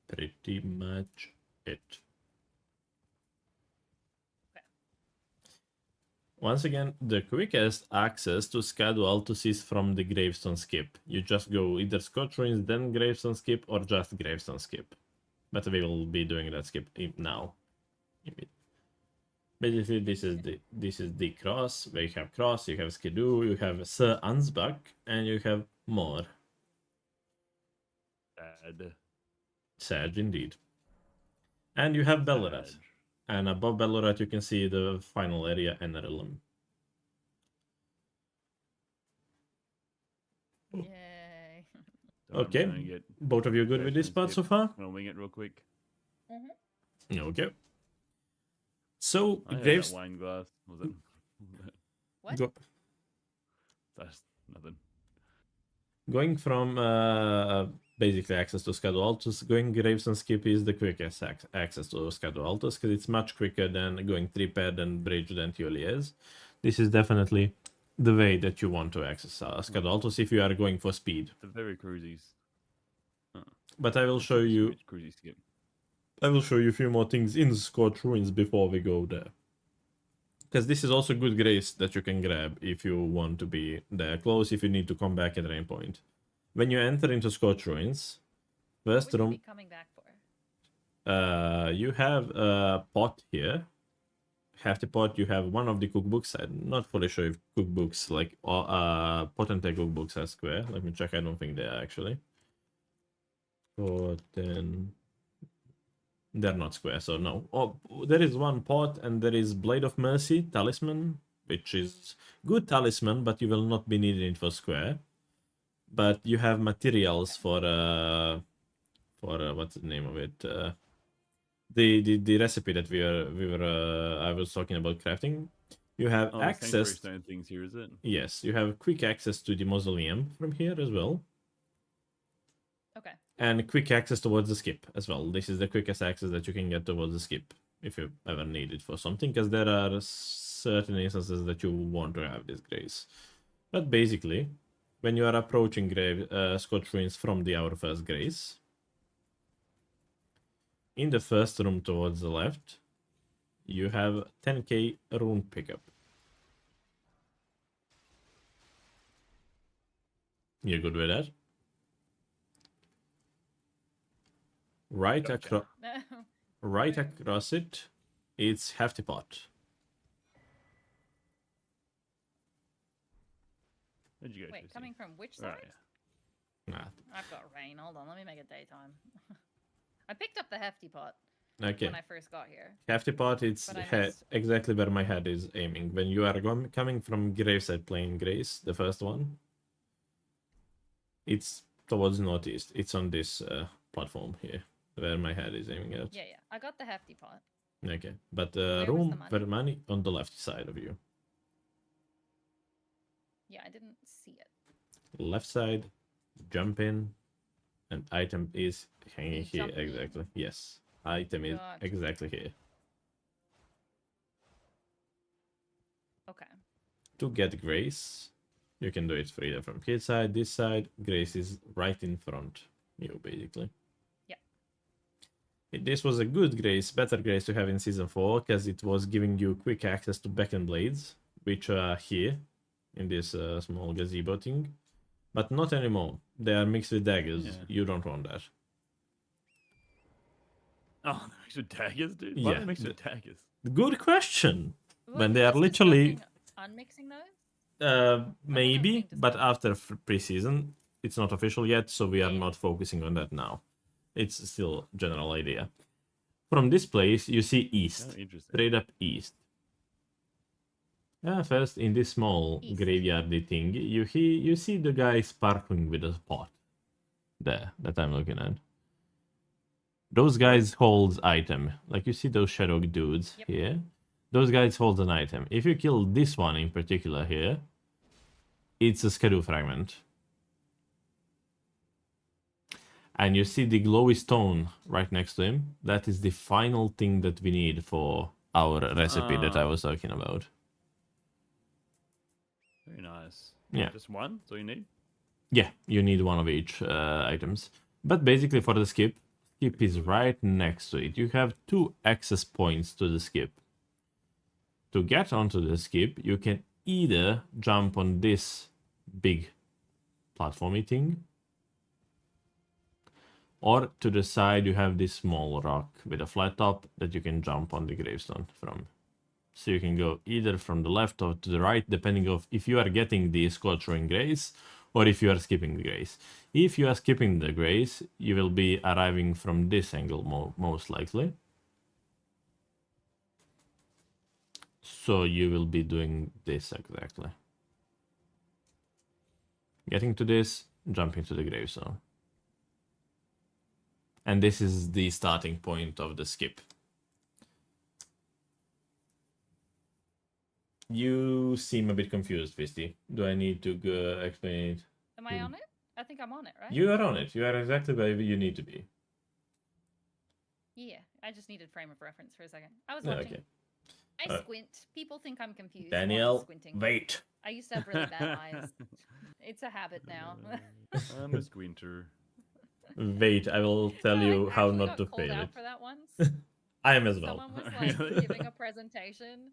pretty much it. Once again, the quickest access to Scadu Altus is from the Gravestone skip. You just go either Scotch Ruins, then Gravestone skip, or just Gravestone skip. But we will be doing that skip now. Basically, this is the cross, where you have cross, you have Skidoo, you have Sir Ansbach, and you have more. bad. Sag indeed. And you have Bellerat. Sad. And above Bellerat you can see the final area, Enerilum. Yay. So I'm Okay. gonna get Both of you good with this Gravestone part so skip. far? I'm gonna wing it real quick. Okay. So, I had that Graves... wine glass. Was it? What? That's nothing. Going from basically access to Scadu Altus, going Gravestone skip is the quickest access to Scadu Altus because it's much quicker than going Tripad and Bridge than Tioliers. This is definitely the way that you want to access Scadu Altus if you are going for speed. The very cruisies. But I will show you Cruisy skip. I will show you a few more things in Scorch Ruins before we go there. Because this is also good grace that you can grab if you want to be there close, if you need to come back at any point. When you enter into Scorch Ruins, What first would you room, be coming back for? you have a pot here. Half the pot, you have one of the cookbooks. I'm not fully sure if cookbooks, like Potentate cookbooks are square. Let me check, I don't think they are actually. They're not square, so no. Oh, there is one pot, and there is Blade of Mercy, Talisman, which is good talisman, but you will not be needing it for square. But you have materials for what's the name of it? The recipe that I was talking about crafting. You have access. Stone things here, is it? Yes, you have quick access to the mausoleum from here as well. Okay. And quick access towards the skip as well. This is the quickest access that you can get towards the skip if you ever need it for something, because there are certain instances that you want to have this grace. But basically, when you are approaching Scotch Ruins from our first grace, in the first room towards the left, you have 10k rune pickup. You good with that? Right Gotcha. across it, it's Hefty Pot. Where'd you go? Wait, Twisty? coming from which side? Right. Nah, I've got rain. Hold on, let me make it daytime. I picked up the hefty pot. Okay. when I first got here. Hefty pot, it's But I missed- exactly where my head is aiming. When you are coming from Graveside playing Grace, the first one, it's towards northeast. It's on this platform here, where my head is aiming at. Yeah, yeah. I got the hefty pot. Okay, but Where was the room money? for money on the left side of you. Yeah, I didn't see it. Left side, jump in, and item is hanging You here jump in? exactly. Yes, item is Gotcha. exactly here. Okay. To get Grace, you can do it either from his side, this side. Grace is right in front you, basically. Yeah. This was a good Grace, better Grace to have in Season 4, because it was giving you quick access to Beacon Blades, which are here, in this small gazebo thing. But not anymore. They are mixed with daggers. Yeah. You don't want that. Oh, they mixed with daggers, dude. Why Yeah, are they mixed the- with daggers? Good question. Well, When he they are was literally... discussing unmixing those? Maybe, think to but start. after pre-season, it's not official yet, so we are Yeah. not focusing on that now. It's still general idea. From this place, you see east, Oh, interesting. straight up east. First, in this small East. graveyardy thing, you see the guy sparkling with a pot. There, that I'm looking at. Those guys hold item. Like you see those shadow dudes Yep. here. Those guys hold an item. If you kill this one in particular here, it's a schedule fragment. And you see the glowy stone right next to him. That is the final thing that we need for our recipe that I was talking about. Very nice. Yeah. Just one? That's all you need? Yeah, you need one of each items. But basically for the skip is right next to it. You have 2 access points to the skip. To get onto the skip, you can either jump on this big platformy thing, or to the side you have this small rock with a flat top that you can jump on the gravestone from. So you can go either from the left or to the right, depending on if you are getting the scorching grace or if you are skipping the grace. If you are skipping the grace, you will be arriving from this angle most likely. So you will be doing this exactly. Getting to this, jumping to the gravestone. And this is the starting point of the skip. You seem a bit confused, Fisty. Do I need to go explain it? Am I on it? I think I'm on it, right? You are on it. You are exactly where you need to be. Yeah, I just needed frame of reference for a second. I was Yeah, watching. okay. I Alright. squint. People think I'm confused. while I'm Danielle, squinting. wait. I used to have really bad eyes. It's a habit now. I'm a squinter. Wait, I will tell No, I you how actually not got to called fail out it. for that once. I am as well. Someone was Really? like giving a presentation,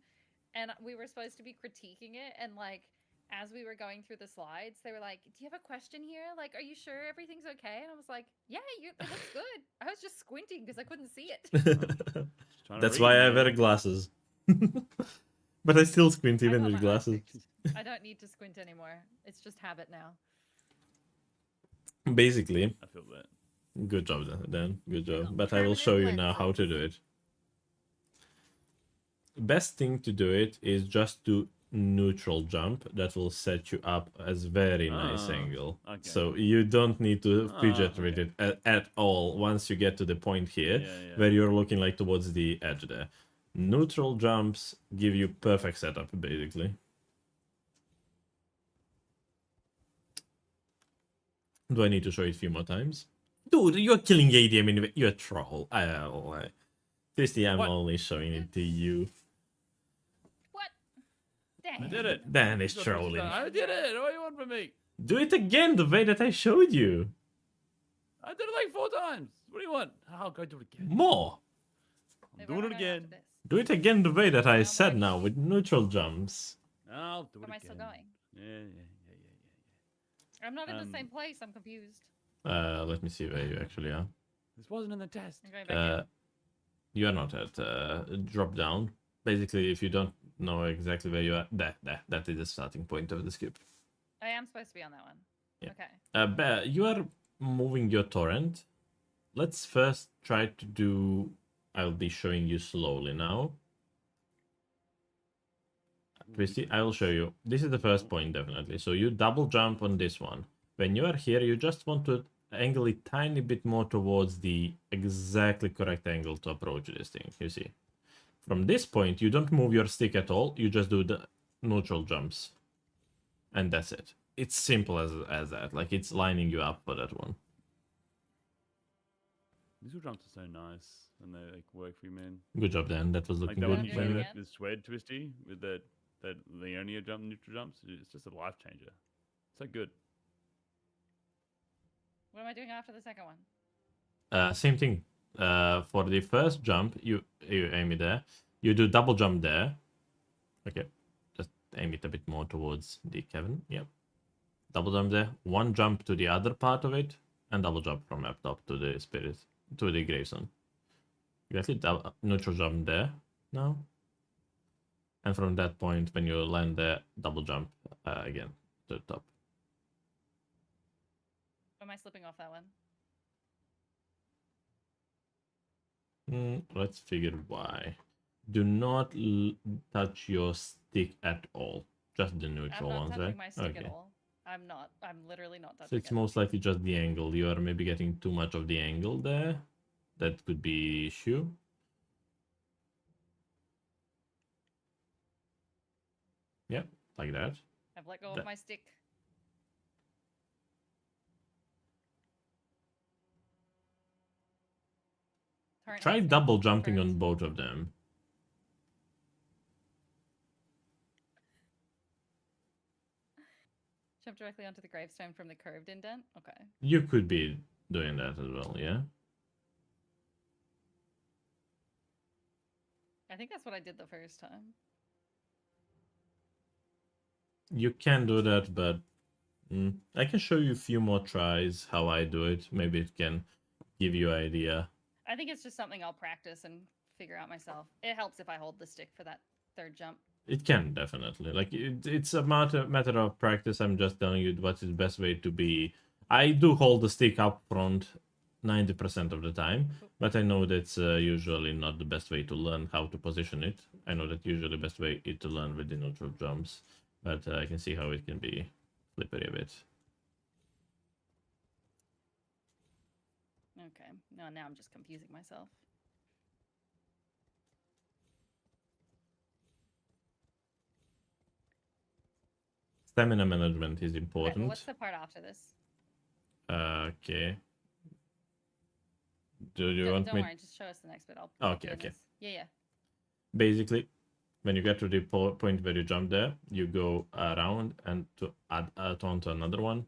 and we were supposed to be critiquing it, and like as we were going through the slides, they were like, "Do you have a question here? Like, are you sure everything's okay?" And I was like, "Yeah, it looks good. I was just squinting because I couldn't see it." Just trying to That's read, why I man. wear glasses. But I still squint I even got with my eyes glasses. fixed. I don't need to squint anymore. It's just habit now. Basically, I feel that. good job Dan. Good job. got But I will show you now permanent how to do it. Best thing to do it is just to neutral jump. That will set you up as very nice Ah, angle. okay. So you don't need to fidget Ah, with okay. it at all once you get to the point here Yeah. where you're looking like towards the edge there. Neutral jumps give you perfect setup basically. Do I need to show it a few more times? Dude, you're killing ADM anyway. You're a troll. Christy, I'm What? only showing it to you. What? Dang. I did it. Dan is That's what trolling. I did it. What do you want from me? Do it again the way that I showed you. I did it like 4 times. What do you want? I'll go do it again. More. I'm They doing run it out after again. this. Do it again the way that I How said much? now with neutral jumps. I'll do it Am I again. still going? Yeah. I'm not in the same Um, place. I'm confused. Let me see where you actually are. This wasn't in the test. I'm going back in. You are not at drop down. Basically, if you don't know exactly where you are, that is the starting point of the skip. I am supposed to be on that one. Yeah. Okay. Bear, you are moving your torrent. Let's first try to do I'll be showing you slowly now. Twisty, I will show you. This is the first point, definitely. So you double jump on this one. When you are here, you just want to angle it tiny bit more towards the exactly correct angle to approach this thing, you see. From this point, you don't move your stick at all. You just do the neutral jumps. And that's it. It's simple as that. Like, it's lining you up for that one. These jumps are so nice and they like work for you, man. Good job, Dan. That was Like looking that good. one you Wanna do showed it with again? the Swed Twisty with that Leonia jump, neutral jumps. It's just a life changer. So good. What am I doing after the second one? Same thing. For the first jump, you aim it there. You do double jump there. Okay. Just aim it a bit more towards the Kevin. Yep. Double jump there. One jump to the other part of it. And double jump from up top to the spirit. To the gravestone. Exactly. Neutral jump there now. And from that point, when you land there, double jump again to the top. Am I slipping off that one? Let's figure why. Do not touch your stick at all. Just the neutral I'm not ones, touching right? my stick Okay. at all. I'm not. I'm literally not So touching it's it. most likely just the angle. You are maybe getting too much of the angle there. That could be issue. Yep, like that. I've let go of my stick. Turn Try S now. double jumping Turns. on both of them. Jump directly onto the gravestone from the curved indent. Okay. You could be doing that as well, yeah? I think that's what I did the first time. You can do that, but I can show you a few more tries how I do it. Maybe it can give you an idea. I think it's just something I'll practice and figure out myself. It helps if I hold the stick for that third jump. It can, definitely. Like, it's a matter of practice. I'm just telling you what is the best way to be. I do hold the stick up front 90% of the time, but I know that's usually not the best way to learn how to position it. I know that usually the best way is to learn with the neutral jumps, but I can see how it can be slippery a bit. Okay. No, now I'm just confusing myself. Stamina management is Okay, important. well, what's the part after this? Okay. Do you want Don't me? worry, just show us the next bit. I'll Okay, do okay. this. Yeah. Basically, when you get to the point where you jump there, you go around and to add on to another one.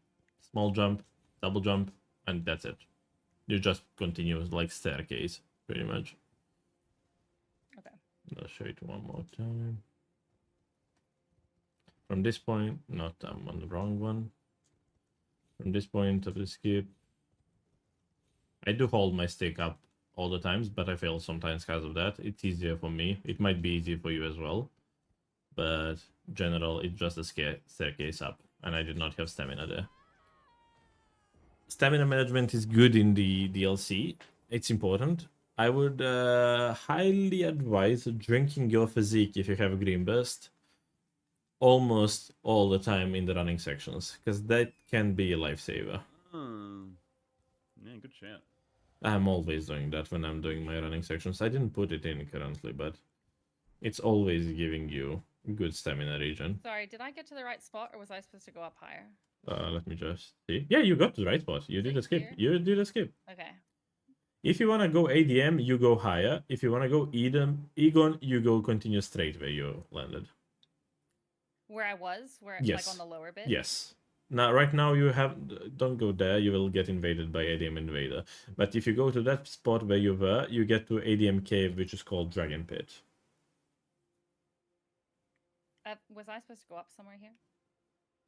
Small jump, double jump, and that's it. You just continue like staircase, pretty much. Okay. I'll show it one more time. From this point, not I'm on the wrong one. From this point of the skip, I do hold my stick up all the times, but I fail sometimes because of that. It's easier for me. It might be easier for you as well, but general, it's just a staircase up, and I did not have stamina there. Stamina management is good in the DLC. It's important. I would highly advise drinking your physique if you have a green burst almost all the time in the running sections, because that can be a lifesaver. Yeah, good shout. I'm always doing that when I'm doing my running sections. I didn't put it in currently, but it's always giving you good stamina regen. Sorry, did I get to the right spot or was I supposed to go up higher? Let me just see. Yeah, you got to the right spot. You did a skip. Here? You did a skip. Okay. If you want to go ADM, you go higher. If you want to go Egon, you go continue straight where you landed. Where I was? Where Yes. like on the lower bit? Yes. Now, right now, you have... Don't go there. You will get invaded by ADM Invader. But if you go to that spot where you were, you get to ADM Cave, which is called Dragon Pit. Was I supposed to go up somewhere here?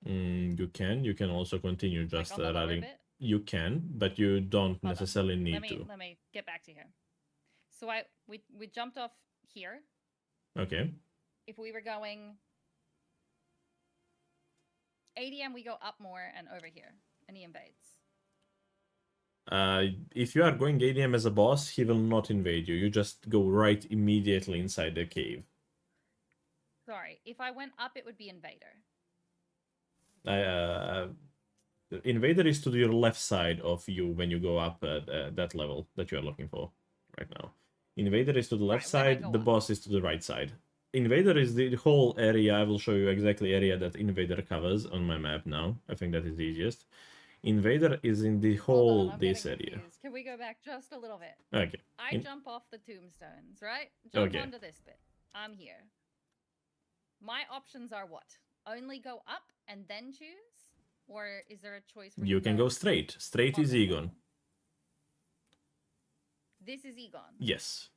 You can. You can also continue just Like on the lower running. bit? You can, but you don't Hold on. necessarily need to. Let me get back to here. So we jumped off here. Okay. If we were going ADM, we go up more and over here, and he invades. If you are going ADM as a boss, he will not invade you. You just go right immediately inside the cave. Sorry, if I went up, it would be Invader. Invader is to your left side of you when you go up at that level that you are looking for right now. Invader is to the left Right, when I side, go the up. boss is to the right side. Invader is the whole area. I will show you exactly area that Invader covers on my map now. I think that is the easiest. Invader is in the Hold whole on, I'm this getting area. confused. Can we go back just a little bit? Okay. I In- jump off the tombstones, right? Jump Okay. onto this bit. I'm here. My options are what? Only go up and then choose? Or is there a choice where You can go straight. Straight on is the Egon. floor? This is Egon. Yes.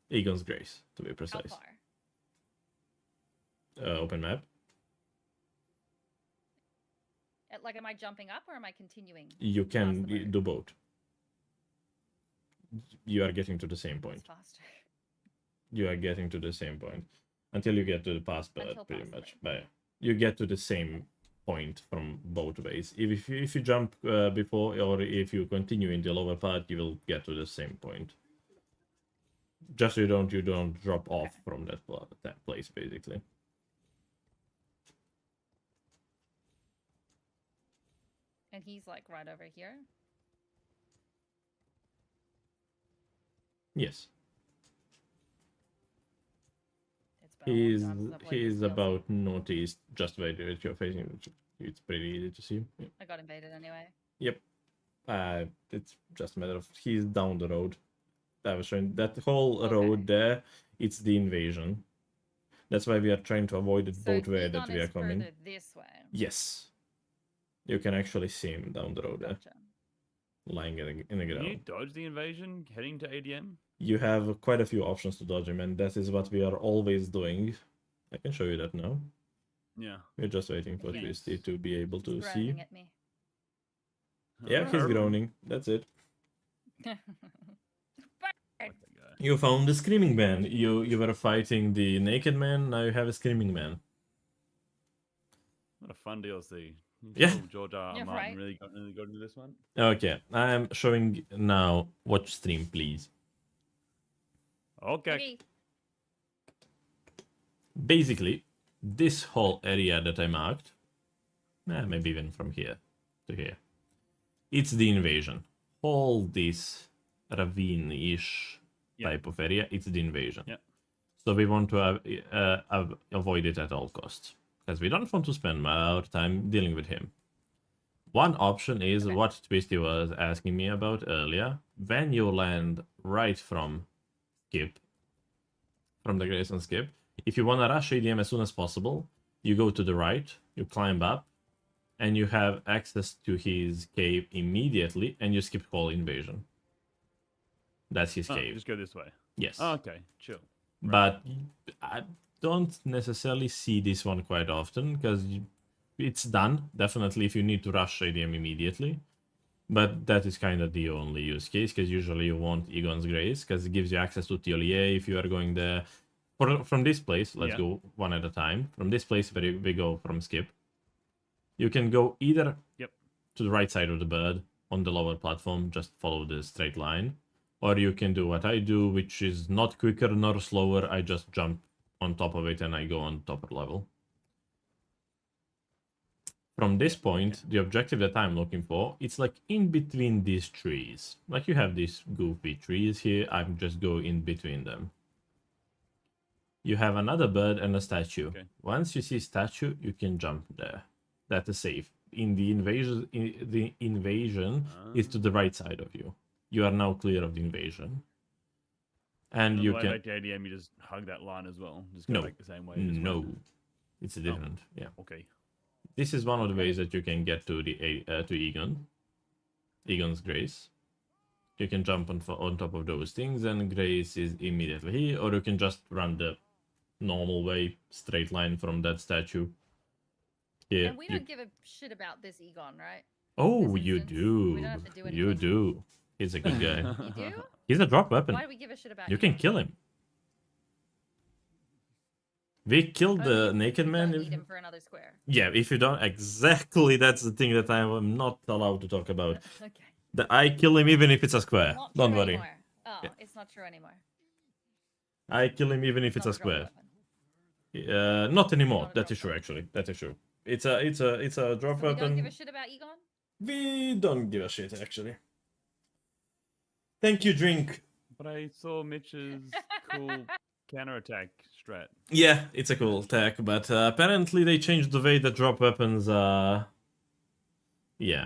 Egon's Grace, to be How precise. far? Open map. Like, am I jumping up or am I continuing? You past can the bird? do both. You are getting to the same It's point. faster. You are getting to the same point until you get to the past bird, Until pretty past much. bird. But you get to the same point from both ways. If you jump before, or if you continue in the lower part, you will get to the same point. Just so you don't drop off Okay. from that place, basically. And he's like right over here. Yes. It's been a long He's time since I played this DLC. about northeast, just where you're facing. It's pretty easy to see. Yeah. I got invaded anyway. Yep. It's just a matter of he's down the road. I was showing that whole Okay. road there. It's the invasion. That's why we are trying to avoid it So both way that Egon we are is coming. further this way. Yes. You can actually see him down the road there, Gotcha. lying in the Can you ground. dodge the invasion heading to ADM? You have quite a few options to dodge him, and that is what we are always doing. I can show you that now. Yeah. We're just waiting for Yes. Twisty to be able to He's see. groaning at me. Yeah, he's groaning. That's it. Like that guy. You found the screaming man. You were fighting the naked man. Now you have a screaming man. What a fun DLC. Yeah. George R. R. Yeah, Martin right. really got into this one. Okay, I'm showing now. Watch stream, please. Okay. Okay. Basically, this whole area that I marked, maybe even from here to here, it's the invasion. All this ravine-ish Yep. type of area, it's the invasion. Yep. So we want to avoid it at all costs, because we don't want to spend our time dealing with him. One option is Okay. what Twisty was asking me about earlier. When you land right from Skip, from the Grayson Skip, if you want to rush ADM as soon as possible, you go to the right, you climb up, and you have access to his cave immediately, and you skip whole invasion. That's his Oh, cave. just go this way. Yes. Oh, okay, chill. But I don't necessarily see this one quite often, because it's done, definitely, if you need to rush ADM immediately. But that is kind of the only use case, because usually you want Egon's Grace, because it gives you access to TLEA if you are going there. From this place, let's Yeah. go one at a time. From this place where we go from Skip, you can go either Yep. to the right side of the bird on the lower platform, just follow the straight line. Or you can do what I do, which is not quicker nor slower. I just jump on top of it and I go on top level. From this point, the objective that I'm looking for, it's like in between these trees. Like you have these goofy trees here, I'm just go in between them. You have another bird and a statue. Okay. Once you see statue, you can jump there. That is safe. In the invasion is to the right side of you. You are now clear of the invasion. And On you the way can back to ADM, you just hug that line as well. Just go No. back the same way. you just no. went. It's different. Yeah. Okay. This is one of the ways that you can get to the to Egon's Grace. You can jump on top of those things, and Grace is immediately here, or you can just run the normal way, straight line from that statue. Here, And we don't give a shit about this Egon, right? oh, this you instance, do. we don't have to do You anything. do. He's a good guy. You do? He's a drop weapon. Why do we give a shit about You can Egon? kill him. We killed Only the if naked we man. don't need him for another square. Yeah, if you don't, exactly, that's the thing that I am not allowed to talk about. Okay. I kill him even if it's a square. Not Don't true worry. anymore. Oh, Yeah. it's not true anymore. I kill him even if it's Not a a drop square. weapon. Not anymore. Not a That drop is true, weapon. actually. That is true. It's a drop So we don't give weapon. a shit about Egon? We don't give a shit, actually. Thank you, drink. But I saw Mitch's cool counterattack strat. Yeah, it's a cool tech, but apparently they changed the way that drop weapons. Yeah,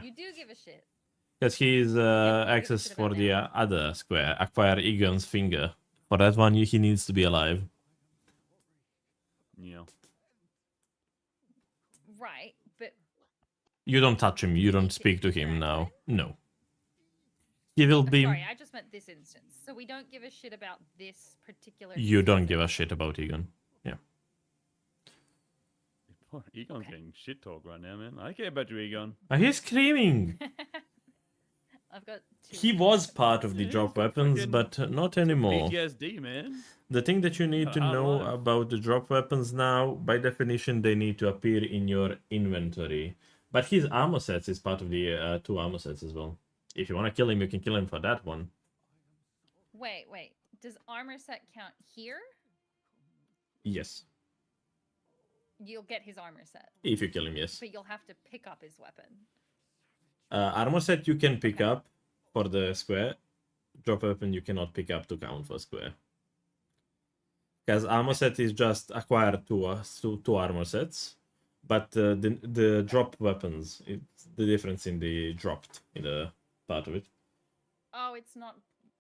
You do give a shit. because he's don't give a access shit for about the now. other square. Acquire Egon's finger. For that one, he needs to be alive. Yeah. Right, but You don't touch him. You don't need to speak to him interact now. with No. He will be. sorry, I just meant this instance. So we don't give a shit about this particular You don't instance give of a Egon. shit about Egon. Yeah. Poor Egon's Okay. getting shit talk right now, man. I care about you, Egon. He's screaming. I've got two. He was part of the He's drop got weapons, fucking- but not anymore. PTSD, man. The thing that you need to Hard know life. about the drop weapons now, by definition, they need to appear in your inventory. But his armor sets is part of the 2 armor sets as well. If you want to kill him, you can kill him for that one. Wait. Does armor set count here? Yes. You'll get his armor set, If you kill him, yes. but you'll have to pick up his weapon. Armor set you can pick up for the square. Drop weapon you cannot pick up to count for square. Because armor set is just acquire two armor sets. But the drop weapons, it's the difference in the dropped in the part of it. Oh, it's not.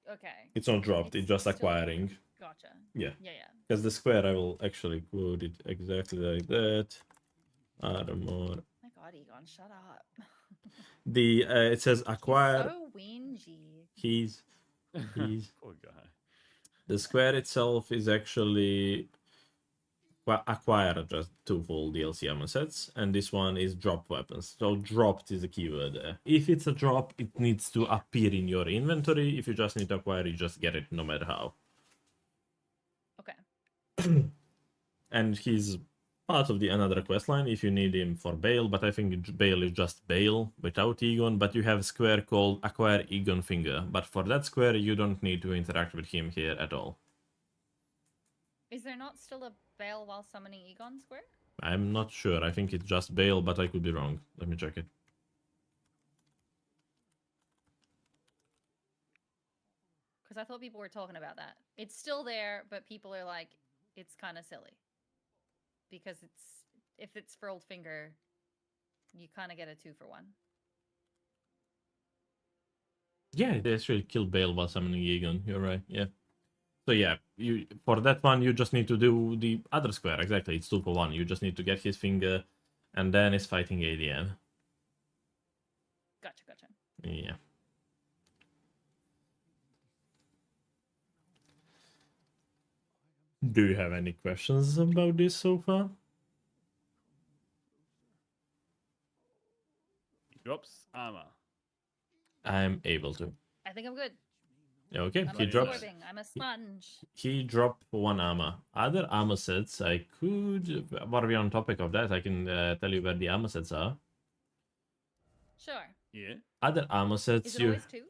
Okay. It's not dropped, it's just still- acquiring. Gotcha. Yeah. Yeah. Because the square, I will actually quote it exactly like that. Armor. My God, Egon, shut up. The it says You're acquire. so whingy. He's Poor guy. the square itself is actually acquire just 2 full DLC armor sets, and this one is drop weapons. So dropped is the keyword there. If it's a drop, it needs to appear in your inventory. If you just need to acquire, you just get it no matter how. Okay. And he's part of the another quest line if you need him for Bale, but I think Bale is just Bale without Egon, but you have a square called Acquire Egon Finger. But for that square, you don't need to interact with him here at all. Is there not still a Bale while summoning Egon square? I'm not sure. I think it's just Bale, but I could be wrong. Let me check it. Because I thought people were talking about that. It's still there, but people are like, it's kind of silly. Because if it's furled finger, you kind of get a 2-for-1. Yeah, they actually killed Bale while summoning Egon. You're right. Yeah. So yeah, you for that one you just need to do the other square. Exactly, it's 2-for-1. You just need to get his finger, and then it's fighting ADN. Gotcha. Yeah. Do you have any questions about this so far? He drops armor. I'm able to. I think I'm good. Okay, I'm he drops. absorbing. I'm a sponge. He dropped 1 armor. Other armor sets, I could. While we're on topic of that, I can tell you where the armor sets are. Sure. Yeah. Other armor sets Is it you. always 2?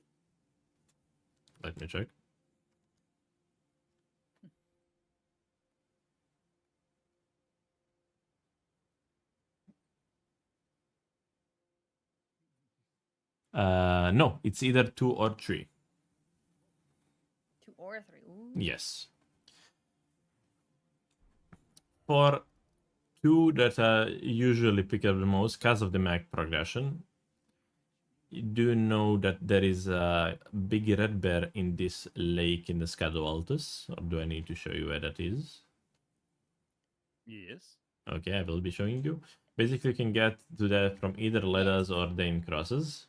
Let me check. No, it's either 2 or 3. 2 or 3. Ooh. Yes. For 2 that are usually picked up the most because of the mag progression, you do know that there is a big red bear in this lake in the Scado Altus, or do I need to show you where that is? Yes. Okay, I will be showing you. Basically, you can get to that from either Ledas or Dane crosses.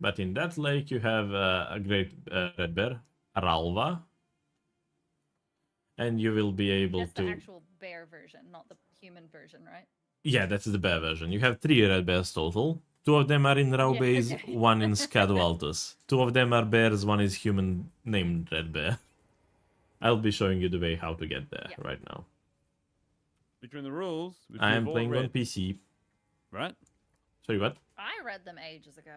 But in that lake, you have a great red bear, Aralva. And you will be able That's to... the actual bear version, not the human version, right? Yeah, that's the bear version. You have 3 red bears total. 2 of them are in Rao Yeah, base, okay. 1 in Scado Altus. 2 of them are bears, 1 is human named red bear. I'll be showing you the way how to get there Yeah. right now. Between the rules, which I we've am all playing on read, PC. right? Sorry, what? I read them ages ago,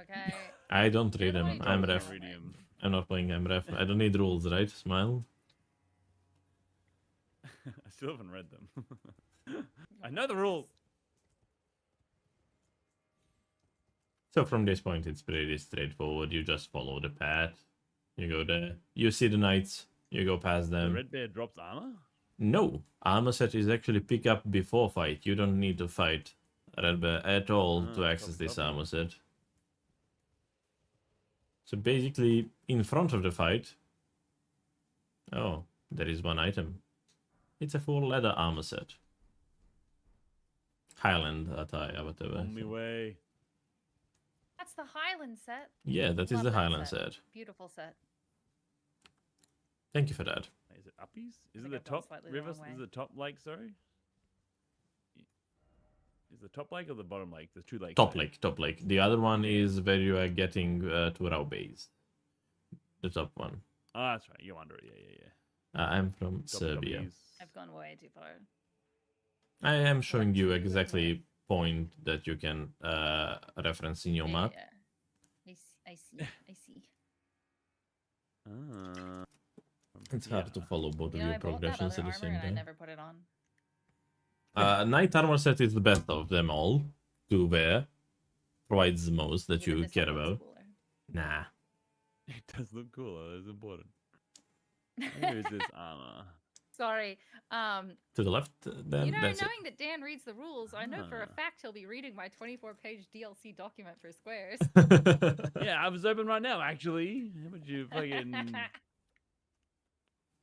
okay? I don't You're read the one them. who I'm told me ref. to read. Iridium. I'm not playing. I'm ref. I don't need rules, right? Smile. I still haven't read them. I know the rules. So from this point, it's pretty straightforward. You just follow the path. You go there. You see the knights. You go past The them. red bear drops armor. No, armor set is actually pick up before fight. You don't need to fight Red Bear at all to access this copy. armor set. So basically, in front of the fight, oh, there is one item. It's a full leather armor set. Highland attire, whatever. On my way. That's the Highland set. Yeah, that is Love the that Highland set. Beautiful set. Thank you for that. Is it uppies? Is think it the I've gone top slightly the river? wrong Is way. the top lake? Sorry. Is the top lake or the bottom lake? There's two lakes. Top there. lake, top lake. The other one is where you are getting to Rao base. The top one. Oh, that's right. You're under it. Yeah. I'm from Top Serbia. toppies. I've gone way too far. I am showing you Two, exactly point that you can reference in your map. Yeah. I see. Ah. It's hard to follow both of You know, your I bought that progressions other at the armor same and I time. never put it on. Knight armor set is the best of them all to wear. Provides the most that Even you this care one looks about. cooler. Nah. It does look cooler. It's important. Where is this armor? Sorry. To the left, then You know, that's knowing that Dan reads the rules, I know for a Ah. fact he'll be reading my 24-page DLC document for squares. it. Yeah, I was open right now. Actually, how about you fucking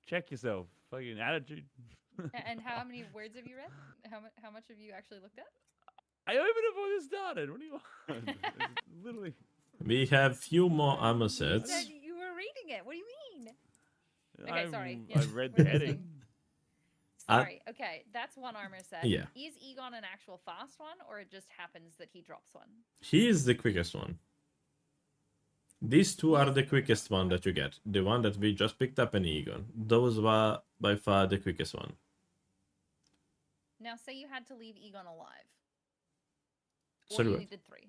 check yourself? Fucking attitude. And how many words have you read? How much have you actually looked at? I opened it before this started. What do you want? It's literally. We have few more armor You sets. said you were reading it. What do you mean? Okay, sorry. I Yeah, read we're the heading. listening. Sorry. Okay, that's one armor set. Yeah. Is Egon an actual fast one, or it just happens that he drops one? He is the quickest one. These two are the quickest one that you get. The one that we just picked up and Egon. Those were by far the quickest one. Now, say you had to leave Egon alive. Or Sorry, you what? needed 3.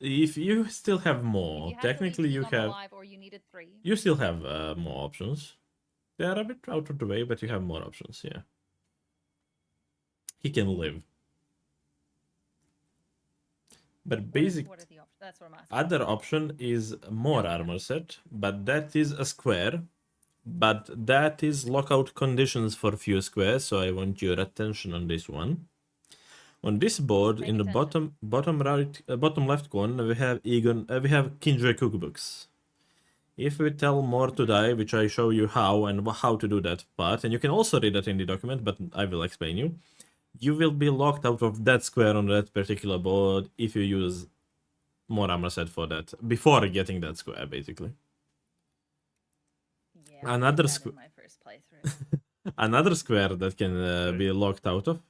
If you still have If more, you had to leave technically you Egon have alive, or you needed 3. you still have more options. They are a bit out of the way, but you have more options. Yeah, he can live. But basic What are the options? That's what I'm asking. other option is more armor set, but that is a square. But that is lockout conditions for few squares, so I want your attention on this one. On this board, Paying in the attention. bottom left corner, we have Egon. We have Kindred cookbooks. If we tell more to die, which I show you how and how to do that part, and you can also read that in the document, but I will explain you. You will be locked out of that square on that particular board if you use more armor set for that before getting that square, basically. Yeah, Another I did that in my first playthrough. Another square that can be locked out of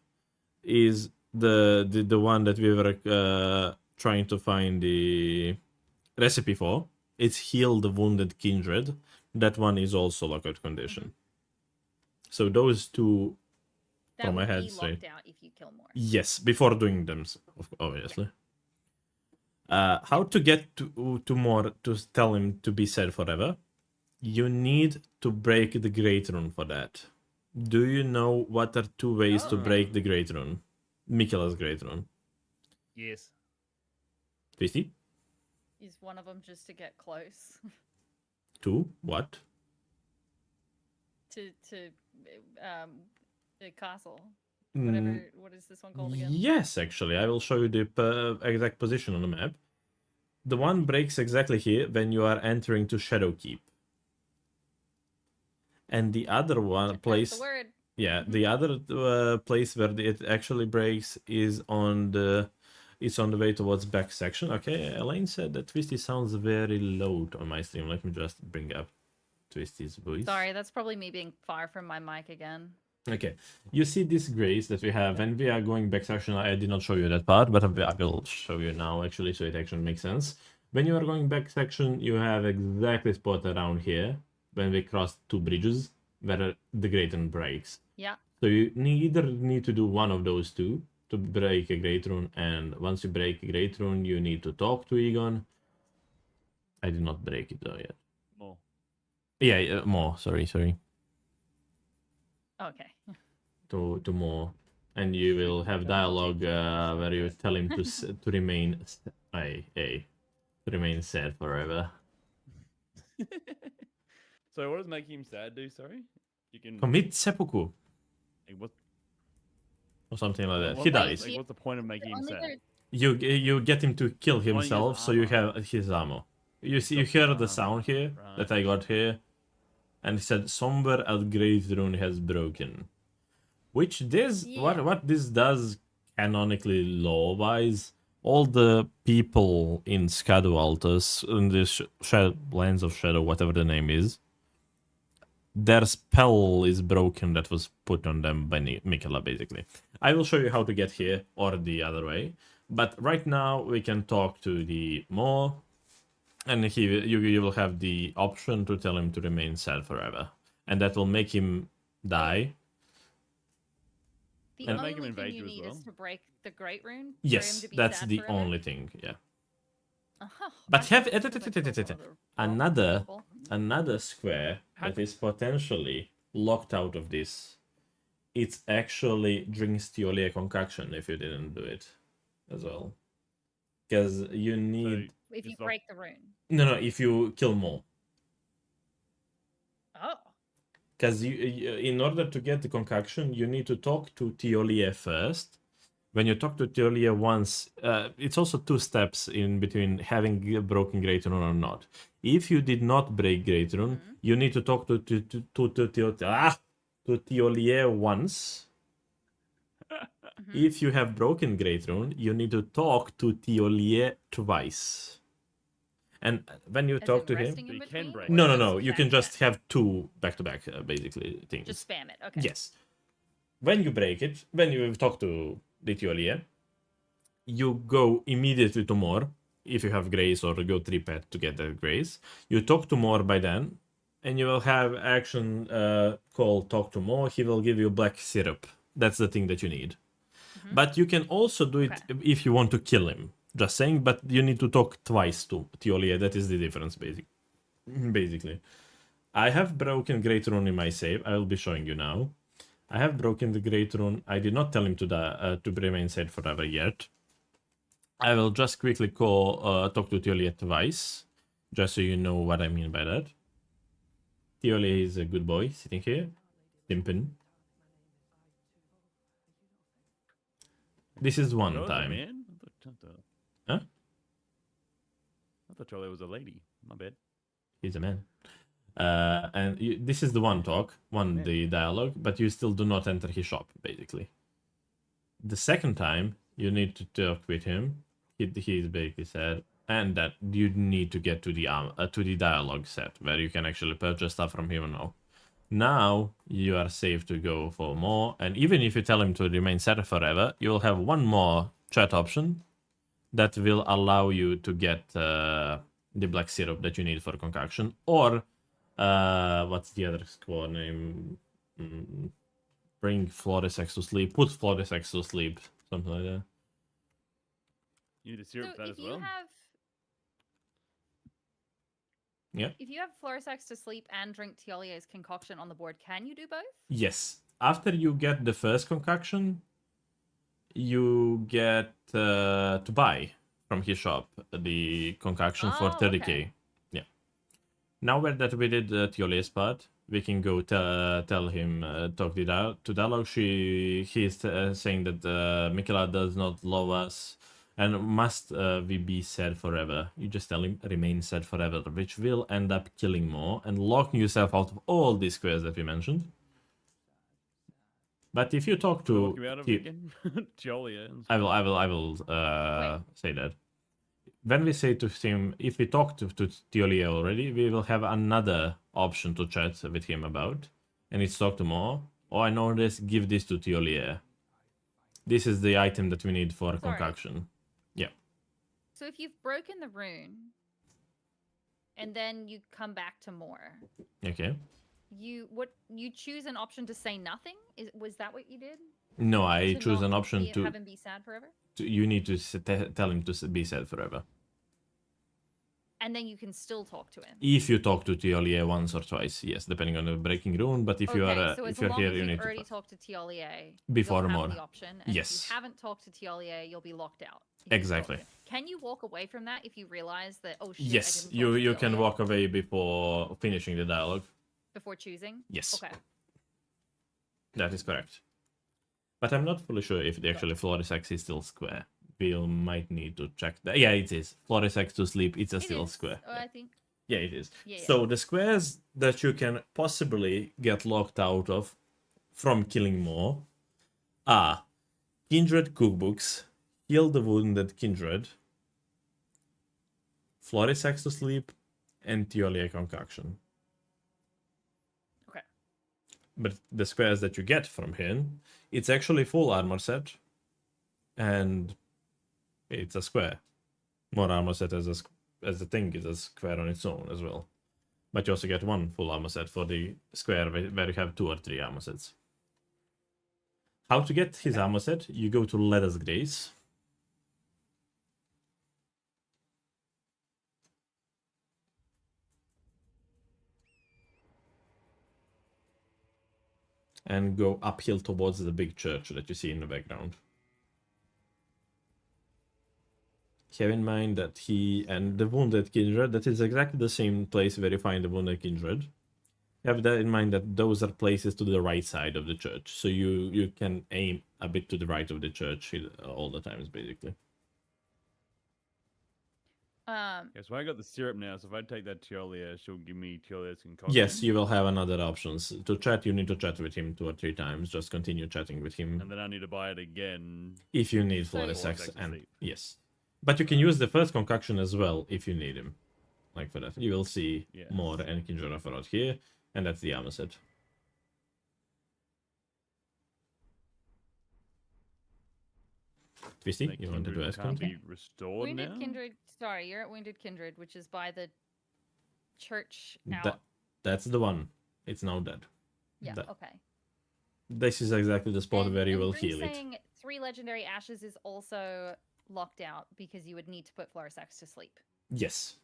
is the one that we were trying to find the recipe for. It's Heal the Wounded Kindred. That one is also lockout condition. So those two, That from my would head be straight. locked out if you kill more. Yes, before doing them, obviously. How to get to more, to tell him to be sad forever? You need to break the Great Rune for that. Do you know what are 2 ways to break the Great Rune? Mikela's Great Rune. Yes. Twisty? Is one of them just to get close 2? What? to the castle? Whatever. What is this one called again? Yes, actually. I will show you the exact position on the map. The one breaks exactly here when you are entering to Shadowkeep. And the other one That's place... the word. Yeah, the other place where it actually breaks is on the... It's on the way towards back section. Okay, Elaine said that Twisty sounds very loud on my stream. Let me just bring up Twisty's voice. Sorry, that's probably me being far from my mic again. Okay, you see this grace that we have, and we are going back section. I did not show you that part, but I will show you now, actually, so it actually makes sense. When you are going back section, you have exactly spot around here, when we cross 2 bridges, where the Great Rune breaks. Yeah. So you either need to do one of those 2 to break a Great Rune, and once you break a Great Rune, you need to talk to Egon, I did not break it though yet. More. Yeah, more. Sorry. Okay. To more, and you will have dialogue where you tell him to remain to remain sad forever. So what does making him sad do? Sorry, you can. Commit seppuku Like, what? or something like that. what- He what- dies. Like, what's the point of making him Only sad? there- You get him to kill use himself, so you armor. have his ammo. You see, you got the hear the armor, sound here that right. I got here, and it said somewhere a great rune has broken. Which this Yeah. what this does canonically law wise, all the people in Shadowalters in the Lands of Shadow, whatever the name is, their spell is broken that was put on them by Mikela, basically. I will show you how to get here or the other way, but right now we can talk to the Mo, and you will have the option to tell him to remain sad forever, and that will make him die. The And- only Make him thing invade you you as need well. is to break the Great Rune. For Yes, him to be that's sad the forever. only thing. Yeah. Uh-huh. But I have- thought it was like another- people. Another square How- that is potentially locked out of this. It's actually drinks Tiolia concoction if you didn't do it as well. Because you need If you It's not- break the rune. no if you kill more. Oh. Because in order to get the concoction, you need to talk to Tiolia first. When you talk to Tiolia once, it's also 2 steps in between having a broken Great Rune or not. If you did not break Great Rune, you need to talk to Tiolia once. Mhm. If you have broken Great Rune, you need to talk to Tiolia twice. And when you As talk in to him, resting in So you can between, break or it. no. just You can spam just it? have 2 back-to-back, basically things. Just spam it. Okay. Yes. When you break it, when you talk to the Tiolia, you go immediately to more if you have grace, or go 3-pet to get that grace. You talk to more by then, and you will have action called talk to more. He will give you black syrup. That's the thing that you need. Mhm. But you can also do it if you want to kill him. Just saying, but you need to talk twice to Tiolia. That is the difference, basically. I have broken Great Rune in my save. I will be showing you now. I have broken the Great Rune. I did not tell him to remain sad forever yet. I will just quickly talk to Tiolia twice, just so you know what I mean by that. Tiolia is a good boy, sitting here, simping. This is one Charlie was a time. man? Huh? I thought Charlie was a lady. My bad. He's a man. And this is the one talk, the dialogue, but you still do not enter his shop, basically. The second time, you need to talk with him. He's basically said, and that you need to get to the dialogue set, where you can actually purchase stuff from him now. Now, you are safe to go for more, and even if you tell him to remain sad forever, you will have one more chat option that will allow you to get the black syrup that you need for concoction, or what's the other squad name? Bring Florisex to sleep. Put Florisex to sleep. Something like that. You need a syrup So for that if as you well. have Yeah. if you have Florisex to sleep and drink Tiolia's concoction on the board, can you do both? Yes. After you get the first concoction, you get to buy from his shop the concoction for Oh, 30k. okay. Yeah. Now that we did Tiolia's part, we can go tell him, talk to dialogue. He's saying that Mikela does not love us, and must we be sad forever. You just tell him remain sad forever, which will end up killing more and locking yourself out of all these squares that we mentioned. But if you talk So to look you out of again. Jolia. I will say that. When we say to him, if we talk to Tiolia already, we will have another option to chat with him about, and it's talk to more. Oh, I know this. Give this to Tiolia. This is the item that we need for Sorry. concoction. Yeah. So if you've broken the rune and then you come back to more, Okay. you choose an option to say nothing? Was that what you did? No, I To choose not an option be- to. have him be sad forever? You need to tell him to be sad forever. And then you can still talk to him. If you talk to Tiolier once or twice, yes, depending on the breaking rune. But if you are So if as you're long here, as you you've need already to talked to Tiolier, before you'll have more. the option. And if Yes. you haven't talked to Tiolier, you'll be locked out. if you talk Exactly. to him. Can you walk away from that if you realize that, oh shit, I Yes, didn't talk to you can Tiolier walk away before finishing the dialogue. before choosing? Yes. Okay. That is correct. But I'm not fully sure if the actually Gotcha. Floris X is still square. We might need to check that. Yeah, it is. Floris X to sleep, it's It still is, square. Yeah. I think. Yeah, it is. Yeah. So the squares that you can possibly get locked out of from killing more are Kindred Cookbooks, Heal the Wounded Kindred, Floris X to sleep, and Tiolier Concoction. Okay. But the squares that you get from him, it's actually full armor set, and it's a square. More armor set as the thing is a square on its own as well. But you also get one full armor set for the square where you have 2 or 3 armor sets. How to get his armor set? You go to Let Us Grace. And go uphill towards the big church that you see in the background. Have in mind that he and the Wounded Kindred, that is exactly the same place where you find the Wounded Kindred. Have that in mind that those are places to the right side of the church. So you can aim a bit to the right of the church all the times, basically. Okay, so I got the syrup now, so if I take that Tiolier, she'll give me Tiolier's concoction. Yes, you will have another options. To chat, you need to chat with him 2 or 3 times. Just continue chatting with him. And then I need to buy it again. If you need So- Flawless Flawless Sex, Sex to and sleep. yes. But you can use the first concoction as well if you need him. Like for that. You will see Yes. more and Kindred of out here, and that's the armor set. Twisty, That you wanted to Kindred ask can't something? be restored Wounded now? Kindred. Sorry, you're at Wounded Kindred, which is by the church out. That's the one. It's now dead. Yeah. that- Okay. This is exactly the spot where you and will Bryn's heal it. saying 3 legendary ashes is also locked out because you would need to put Florisex to sleep. Yes.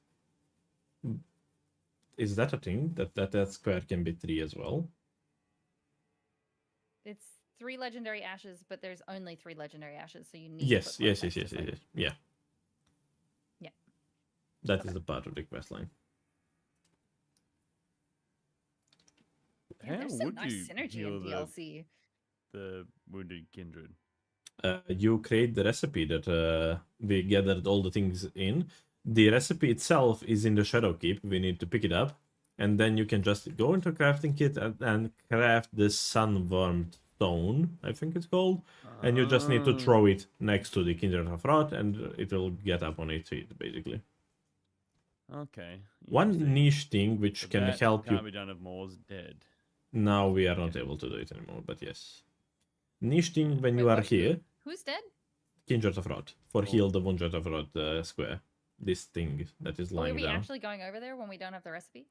Is that a thing? That square can be 3 as well? It's 3 legendary ashes, but there's only 3 legendary ashes, so you need Yes, to put yes, Florisex yes, to yes, sleep. yes. Yeah. Yeah. That is Okay. the part of the quest line. Yeah, How there's some would nice you synergy heal in DLC. the Wounded Kindred? You create the recipe that we gathered all the things in. The recipe itself is in the Shadow Keep. We need to pick it up. And then you can just go into crafting kit and craft the Sunworm Stone, I think it's called. And you just need to throw it next to the Kindred of Rot, and it will get up on its feet, basically. Okay. One interesting. niche thing which But can that help can't you. be done if Moore's dead. Now we are not Okay. able to do it anymore, but yes. Niche thing when Wait, you are what? here, Who's dead? Kindred of Rot, for Oh. heal the Wounded of Rot square. This thing that is Are lying we down. actually going over there when we don't have the recipe?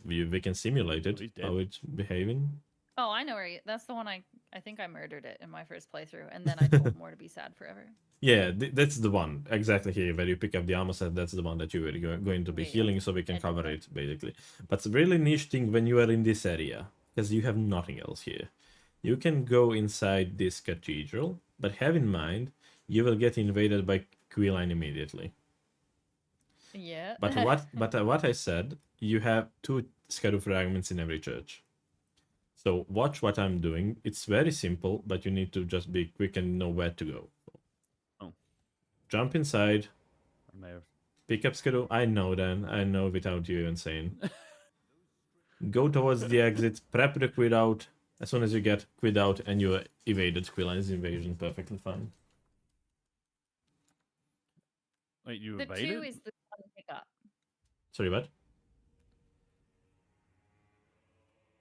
We can simulate it, he's dead. how it's behaving. Oh, I know where you... That's the one I think I murdered it in my first playthrough, and then I told more to be sad forever. Yeah, that's the one. Exactly here, where you pick up the armor set, that's the one that you are going to be Yeah, yeah. healing, so we can Yeah, cover yeah. it, basically. But it's a really niche thing when you are in this area, because you have nothing else here. You can go inside this cathedral, but have in mind, you will get invaded by Quilline immediately. Yeah. But what I said, you have 2 schedule fragments in every church. So watch what I'm doing. It's very simple, but you need to just be quick and know where to go. Oh. Jump inside, I may have. pick up schedule. I know then. I know without you even saying. Go towards the exit, prep the quid out. As soon as you get quid out and you evaded Quilline's invasion, perfectly fine. Wait, you The evaded? 2 is the one pickup. Sorry, what?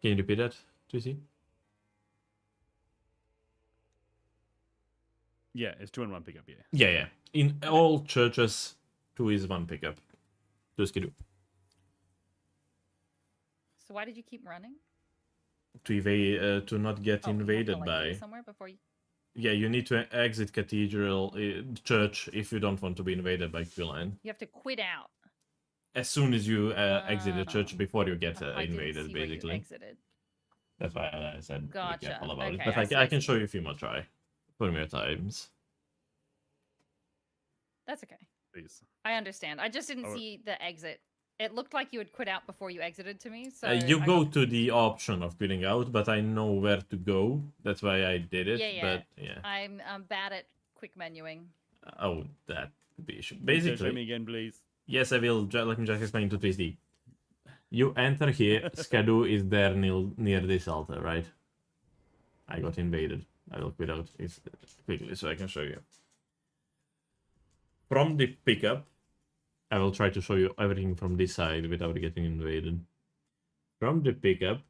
Can you repeat that, Tracy? Yeah, it's 2 and 1 pickup, yeah. Yeah. In all churches, 2 is 1 pickup. 2 schedule. So why did you keep running? To evade, to not get Oh, you have to, invaded like, by. go somewhere before you... Yeah, you need to exit Cathedral Church if you don't want to be invaded by Quilline. You have to quit out. As soon as you exit the church Oh. before you get Oh, I didn't invaded, see where you basically. exited. That's why I said be Gotcha. careful about it. Okay, But I see, I I can see. show you a few more times. That's okay. Please. I understand. I just didn't Oh. see the exit. It looked like you had quit out before you exited to me. So You I go got to the confused. option of quitting out, but I know where to go. That's why I did it. Yeah, yeah. But yeah. I'm bad at quick menuing. Oh, that could be issue. Show me Basically, again, please. yes, I will. Let me just explain to 3D. You enter here. Skadu is there near this altar, right? I got invaded. I will quit out quickly so I can show you. From the pickup, I will try to show you everything from this side without getting invaded. From the pickup,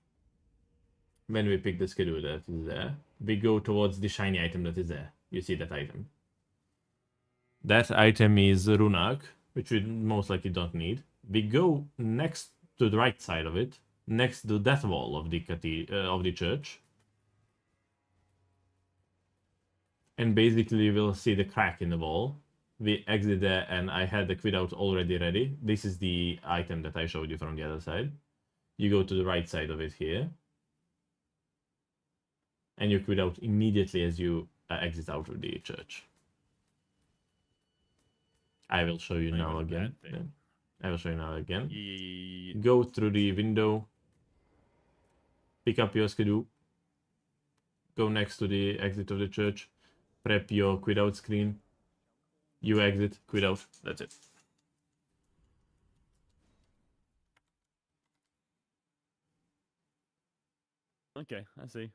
when we pick the schedule that is there, we go towards the shiny item that is there. You see that item. That item is Runak, which we most likely don't need. We go next to the right side of it, next to the death wall of the church. And basically we'll see the crack in the wall. We exit there and I had the quit out already ready. This is the item that I showed you from the other side. You go to the right side of it here. And you quit out immediately as you exit out of the church. I will show you now again. I will show you now again. Yeah. Go through the window. Pick up your skidoo. Go next to the exit of the church. Prep your quit out screen. You exit, quit out. That's it. Okay, I see.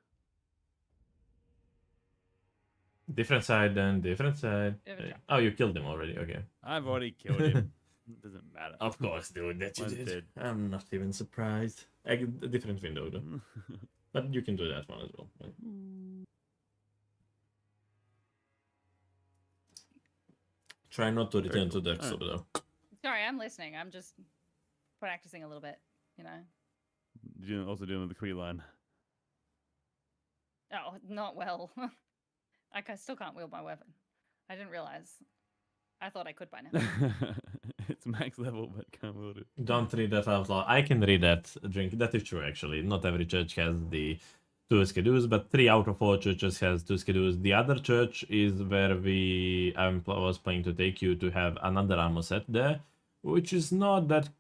Different side then, different side. Oh, you killed him already. Okay. I've already killed him. It doesn't matter. Of course, dude, that you One's did. dead. I'm not even surprised. A different window though. But you can do that one as well. Right? Try not to return to Dark Soul though. Sorry, I'm listening. I'm just practicing a little bit, you know. You're also dealing with the queue line. Oh, not well. Still can't wield my weapon. I didn't realize. I thought I could by now. It's max level, but can't wield it. Don't read that out loud. I can read that. Drink. That is true, actually. Not every church has the 2 skidoos, but 3 out of 4 churches has 2 skidoos. The other church is where I was planning to take you to have another ammo set there, which is not that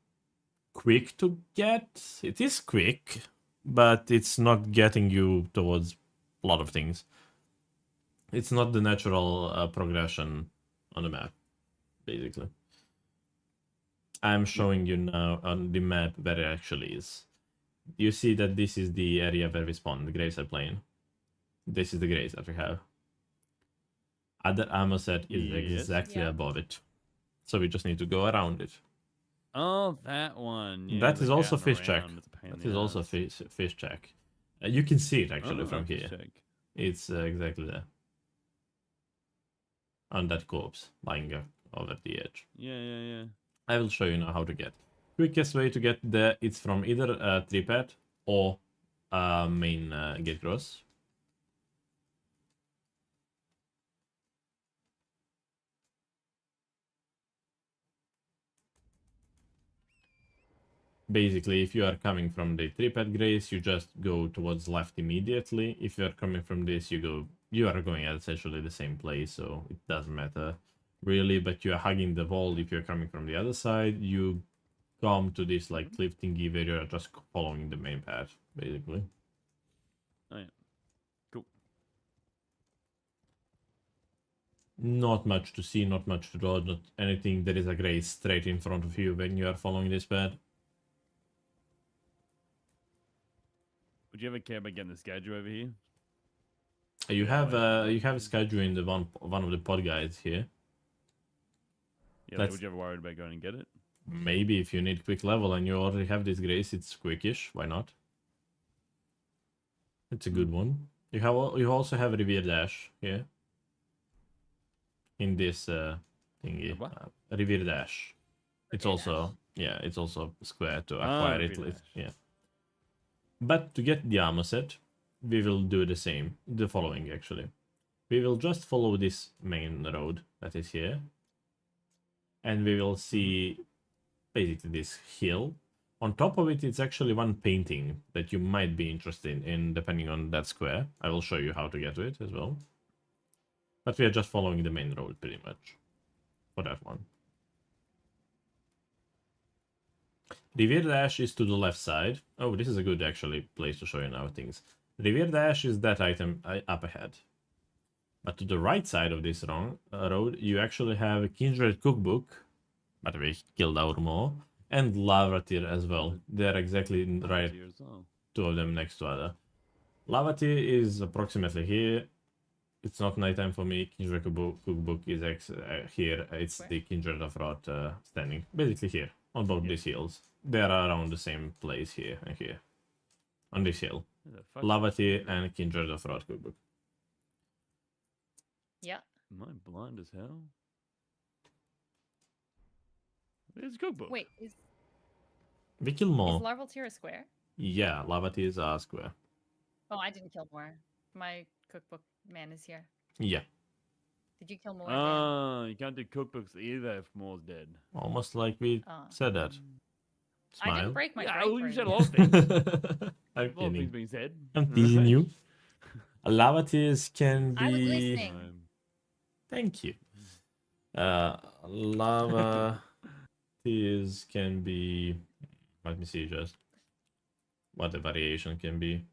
quick to get. It is quick, but it's not getting you towards a lot of things. It's not the natural progression on the map, basically. I'm showing you now on the map where it actually is. You see that this is the area where we spawn, the graves are playing. This is the graves that we have. Other ammo set is exactly above it. So we just need to go around it. Oh, that one. Yeah, that is like also out and fish check. around, it's a pain in That the is also ass. fish check. You can see it actually Oh, from fish here. check. It's exactly there. On that corpse, lying over the edge. Yeah. I will show you now how to get. Quickest way to get there, it's from either a 3-pad or main gate cross. Basically, if you are coming from the 3-pad grace, you just go towards left immediately. If you are coming from this, you are going at essentially the same place, so it doesn't matter really, but you are hugging the wall. If you're coming from the other side, you come to this like cliff thingy where you're just following the main path, basically. Oh yeah. Cool. Not much to see, not much to dodge, not anything. There is a grace straight in front of you when you are following this path. Would you ever care about getting the schedule over here? You have a schedule in the one of the pod guides here. Yeah, like, would you ever worried about going and get it? Maybe if you need quick level and you already have this grace, it's quickish. Why not? It's a good one. You also have a Revere Dash here. In this thingy. Revere Dash. It's also it's also square to acquire it. Yeah. But to get the armor set, we will do the following actually. we will just follow this main road that is here. And we will see basically this hill. On top of it, it's actually one painting that you might be interested in, depending on that square. I will show you how to get to it as well. But we are just following the main road pretty much for that one. Revere Dash is to the left side. Oh, this is a good actually place to show you now things. Revere Dash is that item up ahead. But to the right side of this road, you actually have a Kindred Cookbook, but we killed our more, and Lava Tear as well. They're exactly right, two of them next to other. Lava Tear is approximately here. It's not nighttime for me. Kindred Cookbook is here. It's Where? the Kindred of Rot standing. Basically here, on both these hills. They are around the same place here and here. On this hill. Lava Tear and Kindred of Rot Cookbook. Yeah. Am I blind as hell? There's a cookbook. Wait, is We kill more. Larval Tier a square? Yeah, Lava Tear is a square. Oh, I didn't kill more. My cookbook man is here. Yeah. Did you kill more? Dan? Ah, you can't do cookbooks either if Moore's dead. Almost like we Oh. said that. I Smile. didn't break my Yeah, break well, you ring. said a lot of things. I'm A lot of things kidding. being said. I'm teasing you. Lava tears can I was be. listening. Thank you. Lava tears can be. Let me see just what the variation can be.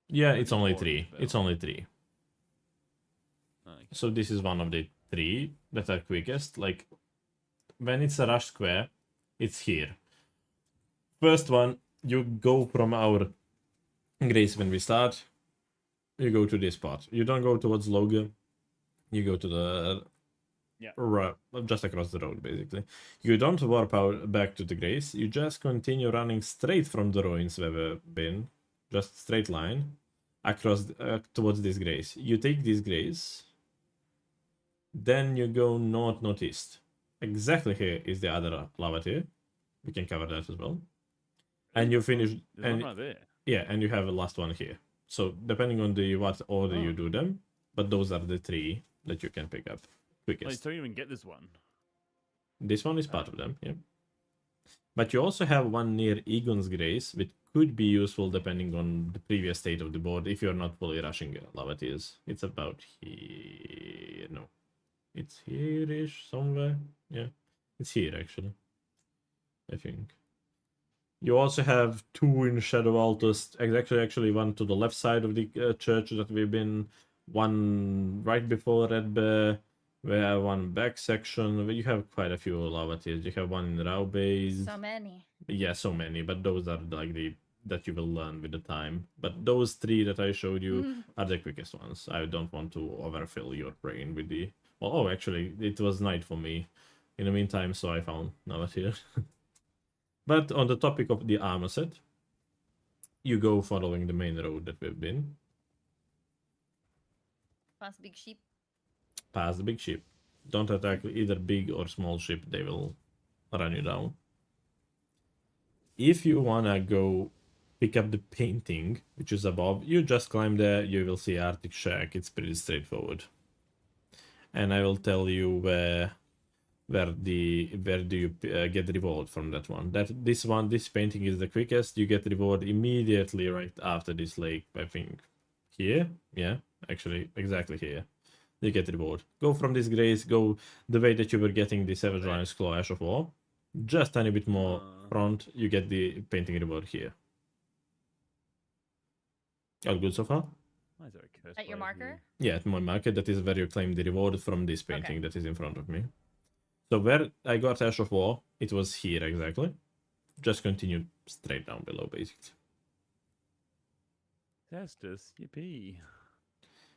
Yeah, it's only 3. It's only 3. Okay. So this is one of the 3 that are quickest. Like when it's a rush square, it's here. First one, you go from our grace when we start. You go to this spot. You don't go towards Loga. You go to the just across the road, basically. You don't warp out back to the grace. You just continue running straight from the ruins where we've been, just straight line across towards this grace. You take this grace, then you go northeast. Exactly here is the other lava tier. We can cover that as well. And you finish. There's And one right there. yeah, and you have a last one here. So depending on the what order you do them, but those are the 3 that you can pick up quickest. Wait, so you even get this one? This one is part of them, yeah. But you also have one near Egon's Grace, which could be useful depending on the previous state of the board if you're not fully rushing lava tears. It's about here. No. It's here-ish somewhere. Yeah. It's here actually. I think. You also have 2 in Shadow Altus. Actually one to the left side of the church that we've been. One right before Red Bear. We have one back section. You have quite a few lava tears. You have one in Rao Base. So many. Yeah, so many. But those are like the that you will learn with the time. But those 3 that I showed you are the quickest ones. I don't want to overfill your brain with the. Well, oh, actually, it was night for me. In the meantime, so I found lava tear. But on the topic of the armor set, you go following the main road that we've been. Past big sheep. Past the big ship. Don't attack either big or small ship, they will run you down. If you wanna go pick up the painting, which is above, you just climb there, you will see Arctic Shack, it's pretty straightforward. And I will tell you where do you get reward from that one. This painting is the quickest. You get reward immediately right after this lake, I think. Here? Yeah, actually, exactly here. You get reward. Go from this grace, go the way that you were getting the Savage Lion's Claw Ash of War. Just tiny bit more front, you get the painting reward here. All good so far? Why is there a curse At your blade marker? Yeah, at my marker, that is where you claim the reward from this painting that is in front of me. So where I got Ash of War, it was here exactly. Just continue straight down below, basically. Testus, yippee.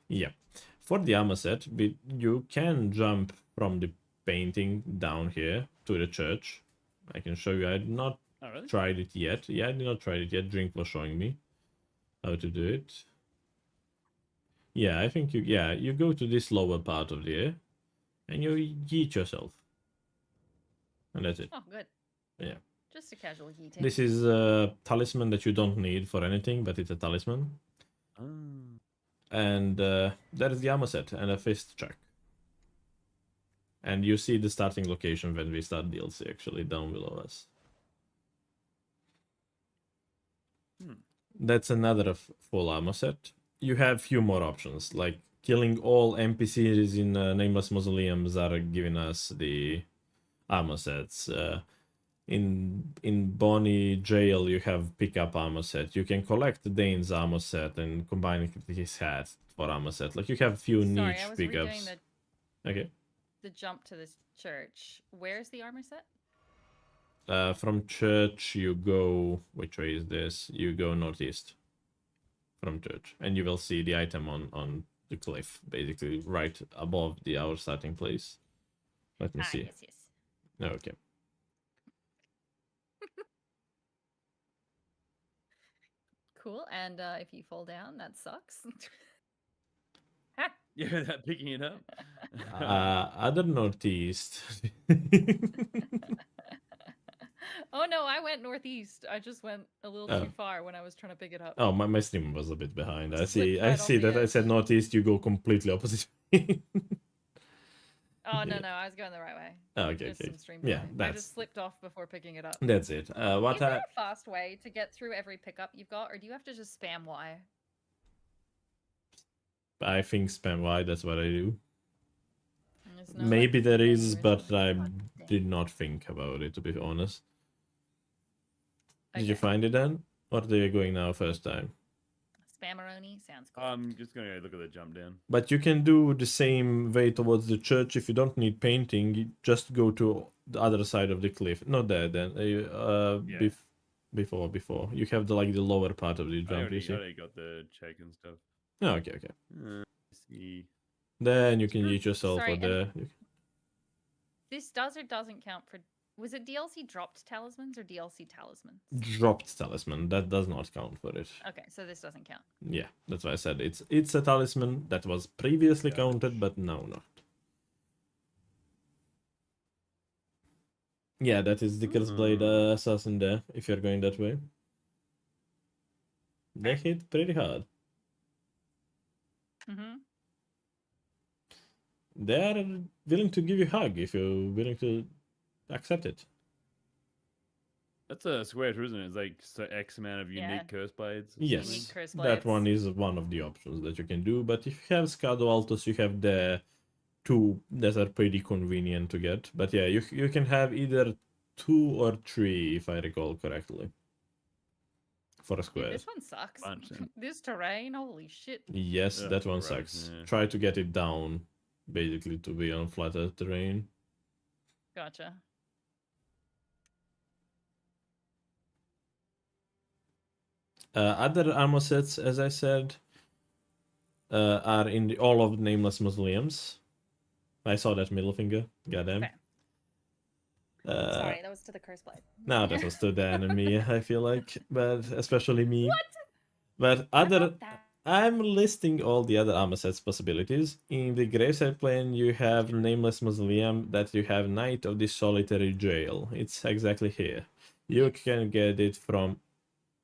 Yeah. For the armor set, you can jump from the painting down here to the church. I can show you. I had not tried it yet. Yeah, I did not try it yet. Drink was showing me how to do it. Yeah, I think you go to this lower part of the air and you yeet yourself. And that's it. Oh, good. Yeah. Just a casual yeeting. This is a talisman that you don't need for anything, but it's a talisman. Oh. And that is the armor set and a fist check. And you see the starting location when we start DLC, actually, down below us. That's another full armor set. You have few more options, like killing all NPCs in Nameless Mausoleums are giving us the armor sets. In Bonnie Jail, you have pickup armor set. You can collect Dane's armor set and combine it with his hat for armor set. Like, you have a few Sorry, niche I was pickups. redoing Okay. the jump to this church. Where's the armor set? From church, you go. Which way is this? You go northeast from church, and you will see the item on the cliff, basically right above our starting place. Let me see. Yes. Okay. Cool. And if you fall down, that sucks. Yeah, that picking it up. Other northeast. Oh no, I went northeast. I just went a little too far when I was trying to pick it up. Oh, my stream was a bit behind. I see. Slipped I right see off the that. I said edge. northeast. You go completely opposite. Oh Yeah. no, I was going the right way. Okay. Just Okay. some stream Yeah, delay. I just slipped off before picking it up. That's it. What Is there a fast way to get through every pickup you've got, or do you have to just spam Y? I think spam Y. That's what I do. There's no, Maybe like, there menu, is, but there? I God did dang. not think about it, to be honest. Did you Okay. find it then? Or are you going now first time? Spammeroni sounds cool. I'm just gonna go look at the jump down. But you can do the same way towards the church if you don't need painting. You just go to the other side of the cliff. Not there then. Yeah. Before. You have the lower part of the I jump, you see? already got the check and stuff. Oh, okay. Let's see. Then you can yeet yourself Sorry, or there. This does or doesn't count for. Was it DLC dropped talismans or DLC talismans? Dropped talisman. That does not count for it. Okay, so this doesn't count. Yeah, that's why I said it's a talisman that was previously counted, but now not. Yeah, that is the Blade assassin there, if you're going that way. They hit pretty hard. Mm-hmm. They are willing to give you a hug if you're willing to accept it. That's a square, isn't it? It's like X amount of unique curse blades. Yes, Unique curse that blades. one is one of the options that you can do. But if you have Scado Altos, you have the two that are pretty convenient to get. But yeah, you can have either 2 or 3, if I recall correctly, for a square. Dude, this one sucks. Bunch, yeah. This terrain, holy shit. Yes, Ugh, that one gross, sucks. yeah. Try to get it down, basically, to be on flatter terrain. Gotcha. Other armor sets, as I said, are in all of the Nameless Mausoleums. I saw that middle finger. Goddamn. Okay. Sorry, that was to the curse blade. No, that was to the enemy, I feel like. But especially me. What? But How other... about that? I'm listing all the other armor sets possibilities. In the Graveside plane, you have Nameless Mausoleum, that you have Knight of the Solitary Jail. It's exactly here. You can get it from...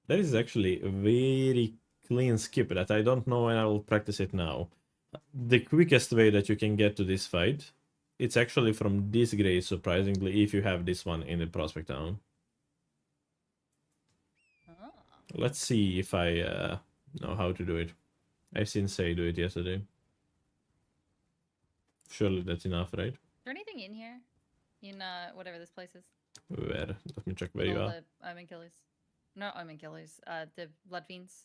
That is actually a very clean skip that I don't know when I will practice it now. The quickest way that you can get to this fight, it's actually from this grade, surprisingly, if you have this one in the Prospect Town. Oh. Let's see if I know how to do it. I seen Say do it yesterday. Surely that's enough, right? Is there anything in here? In whatever this place is? Where? Let me check where you All are. the Omen Killers. Not Omen Killers. The Blood Fiends.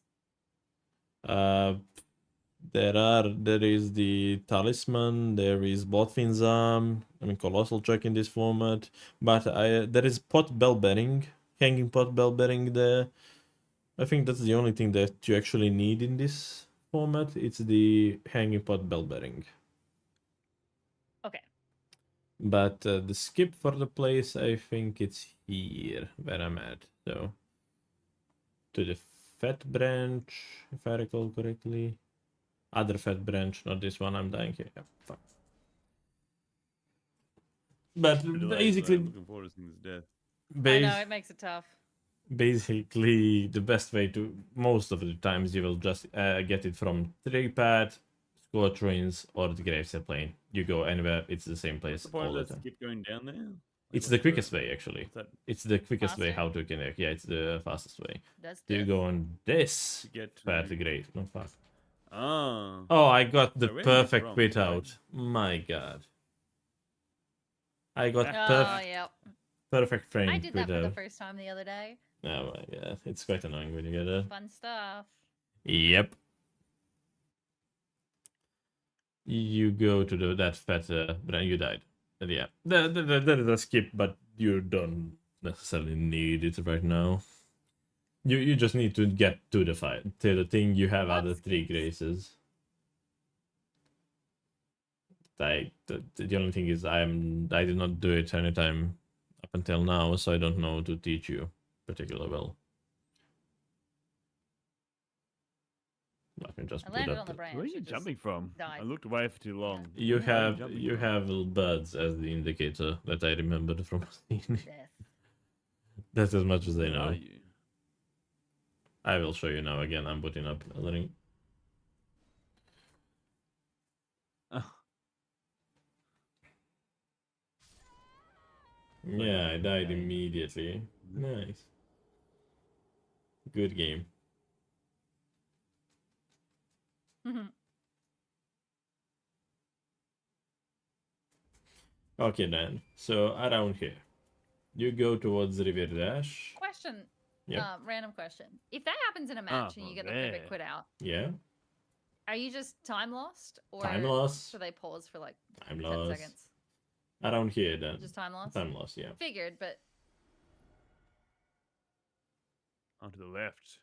There is the Talisman, there is Bloodfiend's Arm, Colossal Check in this format, but there is Pot Bell Bearing, Hanging Pot Bell Bearing there. I think that's the only thing that you actually need in this format. It's the Hanging Pot Bell Bearing. Okay. But the skip for the place, I think it's here where I'm at. So, to the Fat Branch, if I recall correctly. Other Fat Branch, not this one. I'm dying here. Yeah, fuck. But The delays, basically, I'm looking forward to seeing his death. I know, it makes it tough. basically the best way to most of the times you will just get it from Tripad, Squad Ruins, or the Gravesend Plane. You go anywhere, it's the same What's place the point all the of that time. skip going down there? Like, It's what's the quickest way, actually. What's that It's the quickest way Faster? how to connect. Yeah, it's the fastest way. Does So you this? go on this to get path to? to Grave. No fuck. Oh. Oh, I got the So where did you get perfect from? quit Right. out. My god. I got Oh, yep. perfect frame I did quit that for the out. first time the other day. Oh my god, it's quite annoying when you get it. Fun stuff. Yep. You go to that fat but you died. And yeah, that is a skip, but you don't necessarily need it right now. You just need to get to the fight, to the thing. You have What other three skips? graces. Like the only thing is I did not do it anytime up until now, so I don't know to teach you particularly well. I can just I put landed up on the branch. Where are you it just jumping from? died. I looked away for too long. You Where are have jumping you from? have little birds as the indicator that I remembered from Death. That's as much as I Where know. are you? I will show you now again. I'm putting up Elden. Oh, Yeah, I died okay. immediately. Nice. Good game. Okay then. So around here. You go towards River Dash. Question. Yep. Random question. If that happens in a match and you get the perfect there. quit out, Yeah. are you just time lost? Or Time loss. should they pause for like Time 10 loss. seconds? Around here then. Just time loss? Time loss, yeah. Figured, but Oh, to the left.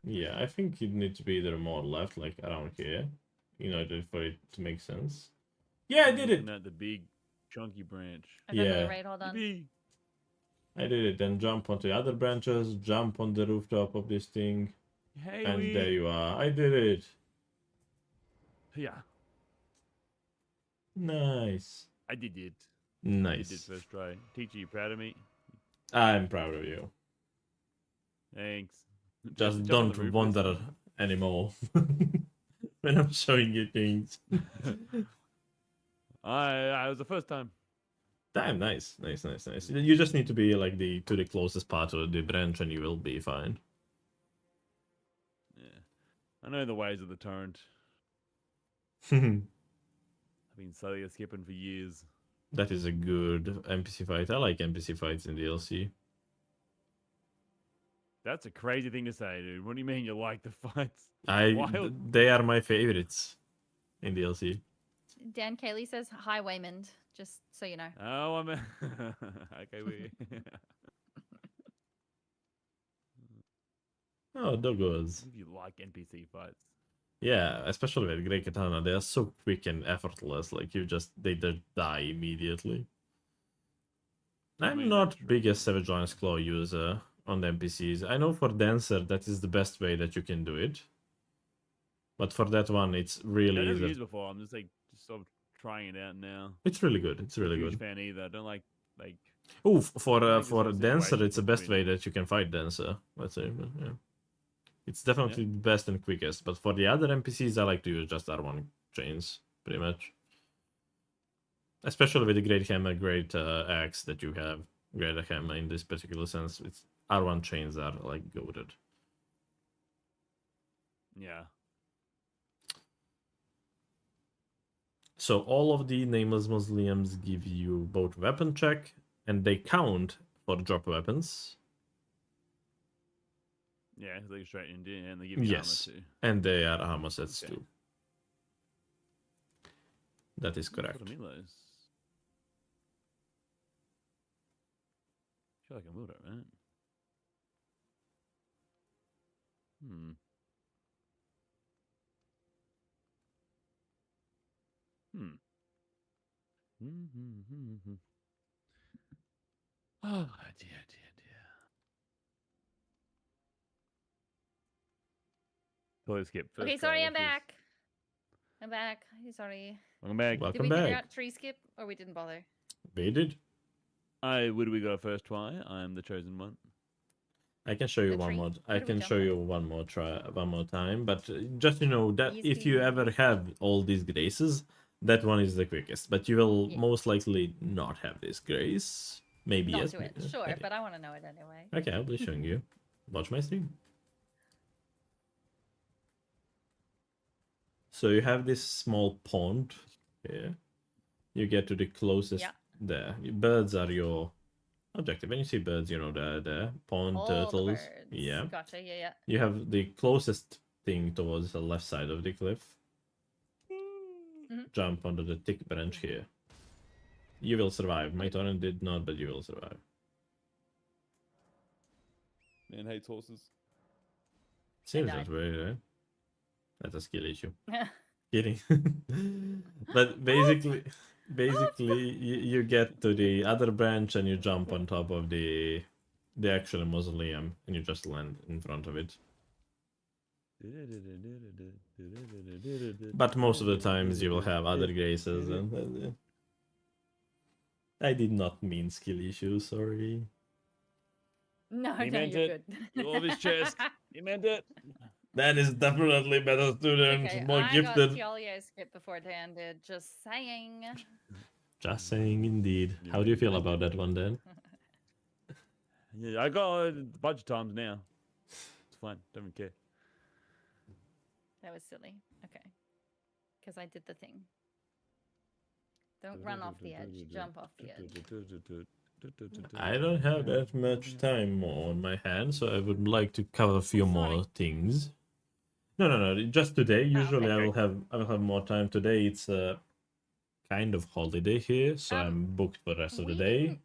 Yeah, I think you need to be either more left, like around here, in order for it to make sense. Yeah, I did it! At the big, chunky branch. I got another Yeah. raid, hold on. Yippee. I did it. Then jump onto the other branches, jump on the rooftop of this thing, Hey, and there you are. I did it. Yeah, Nice. I did it. I did Nice. first try. Teacher, you proud of me? I'm proud of you. Thanks. Just Jump on the don't roof this wander time. anymore when I'm showing you things. I was the first time. Damn, nice. You just need to be like to the closest part of the branch, and you will be fine. Yeah, I know the ways of the torrent. That I've been slowly skipping for years. is a good NPC fight. I like NPC fights in DLC. That's a crazy thing to say, dude. What do you mean you like the fights? Wild. They are my favorites in DLC. Dan Cayley says, hi, Waymond. Just so you know. Oh, I'm okay. We. Oh, doggos. If you like NPC fights. Yeah, especially with Grey Katana, they are so quick and effortless. Like they just die immediately. I'm mean, not that's true. biggest Savage Lion's Claw user on the NPCs. I know for Dancer that is the best way that you can do it. But for that one, it's really I've never easy. used before. I'm just sort of trying it out now. It's really good. It's really Huge good. fan either. I don't like. Oh, I for think this for whole Dancer, situation it's the puts best me way in- that you can fight Dancer. Let's say, but, yeah. It's definitely the best and quickest. But for the other NPCs, I like to use just R1 chains, pretty much. Especially with the Great Hammer, Great Axe that you have. Great Hammer in this particular sense. It's R1 chains are like goated. Yeah. So all of the Nameless Mausoleums give you both weapon check, and they count for drop weapons. Yeah, they go straight in, and they give you Yes, armor too. and they are armor sets Okay. too. That is What correct. are Milos? I feel like I will it, right? Oh, dear. Totally skip. First Okay, try, sorry, watch I'm this. back. I'm back. Sorry. Welcome back. Did Welcome we figure back. out tree skip or we didn't bother? We did. Would we got a first try? I'm the chosen one. I can show you The one tree? more. What I are we can show jumping? you one more time. But just that if you Easy. ever have all these graces, that one is the quickest. But you will Yeah. most likely not have this grace. Maybe Not yes. do it, maybe- sure, okay. but I want to know it anyway. Okay, I'll be showing you. Watch my stream. So you have this small pond here. You get to the closest Yeah. there. Birds are your objective. When you see birds, you know the pond, All turtles. the birds. Yeah. Gotcha. Yeah. You have the closest thing towards the left side of the cliff. Mhm. Jump onto the thick branch here. You will survive. My torrent did not, but you will survive. Man hates horses. Seems died. that way, right? That's a skill issue. Yeah. Kidding. But basically, you get to the other branch and you jump on top of the actual mausoleum and you just land in front of it. But most of the times you will have other graces and I did not mean skill issues, sorry. No, He no, meant you're it. good. You love his chest. He meant it. Dan is definitely better student, Okay, more I gifted. got Tialio's script before Dan did. Just saying. Just saying, indeed. How do you feel about that one, Dan? Yeah, I got it a bunch of times now. It's fine. Don't care. That was silly. Okay. Because I did the thing. Don't run off the edge. Jump off the edge. I don't have that much time more on my hands, so I would like to cover a few more things. No. Just today. Usually I will have more time. Today it's a kind of holiday here, so I'm booked for the rest of the day.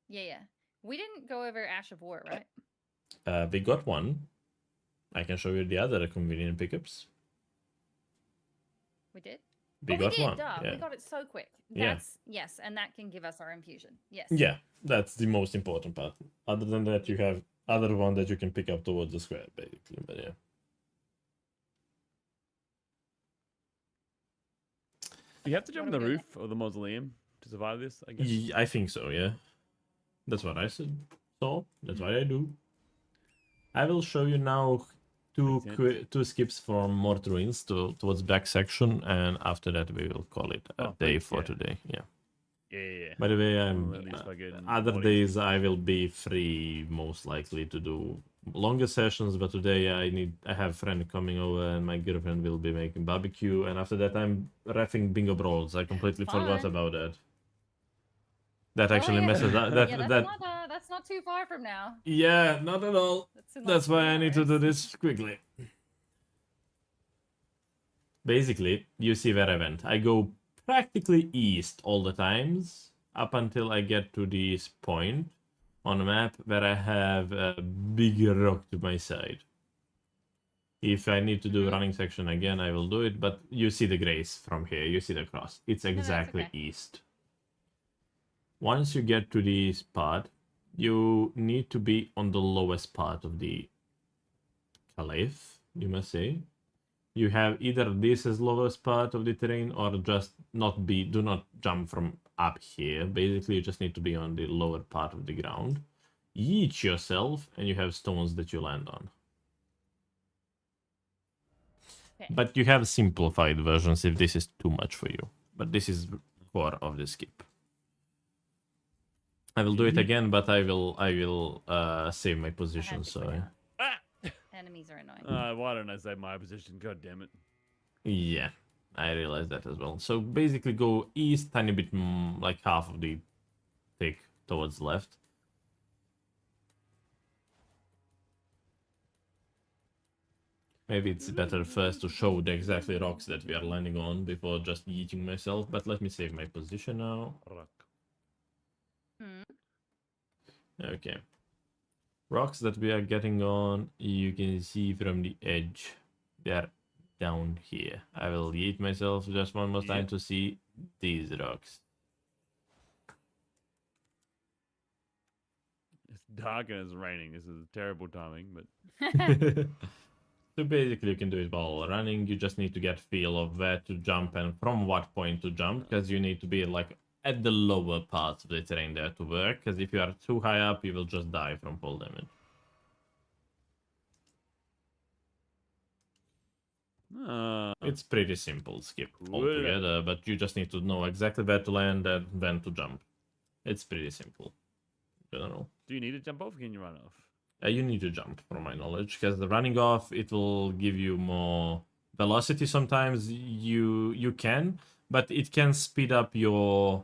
Yeah. We didn't go over Ash of War, right? We got one. I can show you the other convenient pickups. We did? We got did, one. duh. Yeah. We got it so quick. Yeah. That's yes, and that can give us our infusion. Yes. Yeah, that's the most important part. Other than that, you have other one that you can pick up towards the square, basically. But yeah. You have to jump on What the are we roof of the mausoleum to survive this, I guess. I think so, yeah. That's what I said. So, that's what I do. I will show you now two skips from Mort Ruins towards back section, and after that we will call it a day for today. Yeah. Yeah. By the way, other bodies. days I will be free, most likely to do longer sessions, but today I have a friend coming over and my girlfriend will be making barbecue, and after that I'm reffing bingo brawls. I completely forgot Fun. about that. That actually messes up. That's not too far from now. Yeah, not at all. That's why I need to do hours. this quickly. Basically, you see where I went. I go practically east all the times up until I get to this point on the map where I have a big rock to my side. If I need to do running section again, I will do it, but you see the grace from here. You see the cross. It's exactly okay. east. Once you get to this part, you need to be on the lowest part of the cliff, you must say. You have either this as lowest part of the terrain or just do not jump from up here. Basically, you just need to be on the lower part of the ground. Yeet yourself and you have stones that you land on. Okay. But you have simplified versions if this is too much for you. But this is core of the skip. I will do it again, but I will save my position. So Enemies are annoying. Why don't I save my position? God damn it. yeah, I realized that as well. So basically, go east, tiny bit, like half of the tick towards the left. Maybe it's better first to show the exactly rocks that we are landing on before just yeeting myself. But let me save my position now. Rock. Okay. Rocks that we are getting on, you can see from the edge. They are down here. I will yeet myself just one more time to see these rocks. It's dark and it's raining. This is terrible timing, but So basically you can do it while running. You just need to get feel of where to jump and from what point to jump, because you need to be like at the lower parts of the terrain there to work, because if you are too high up, you will just die from fall damage. It's pretty simple skip altogether, but you just need to know exactly where to land and when to jump. It's pretty simple. I don't know. Do you need to jump off or can you run off? You need to jump, from my knowledge, because the running off, it will give you more velocity. Sometimes you can, but it can speed up your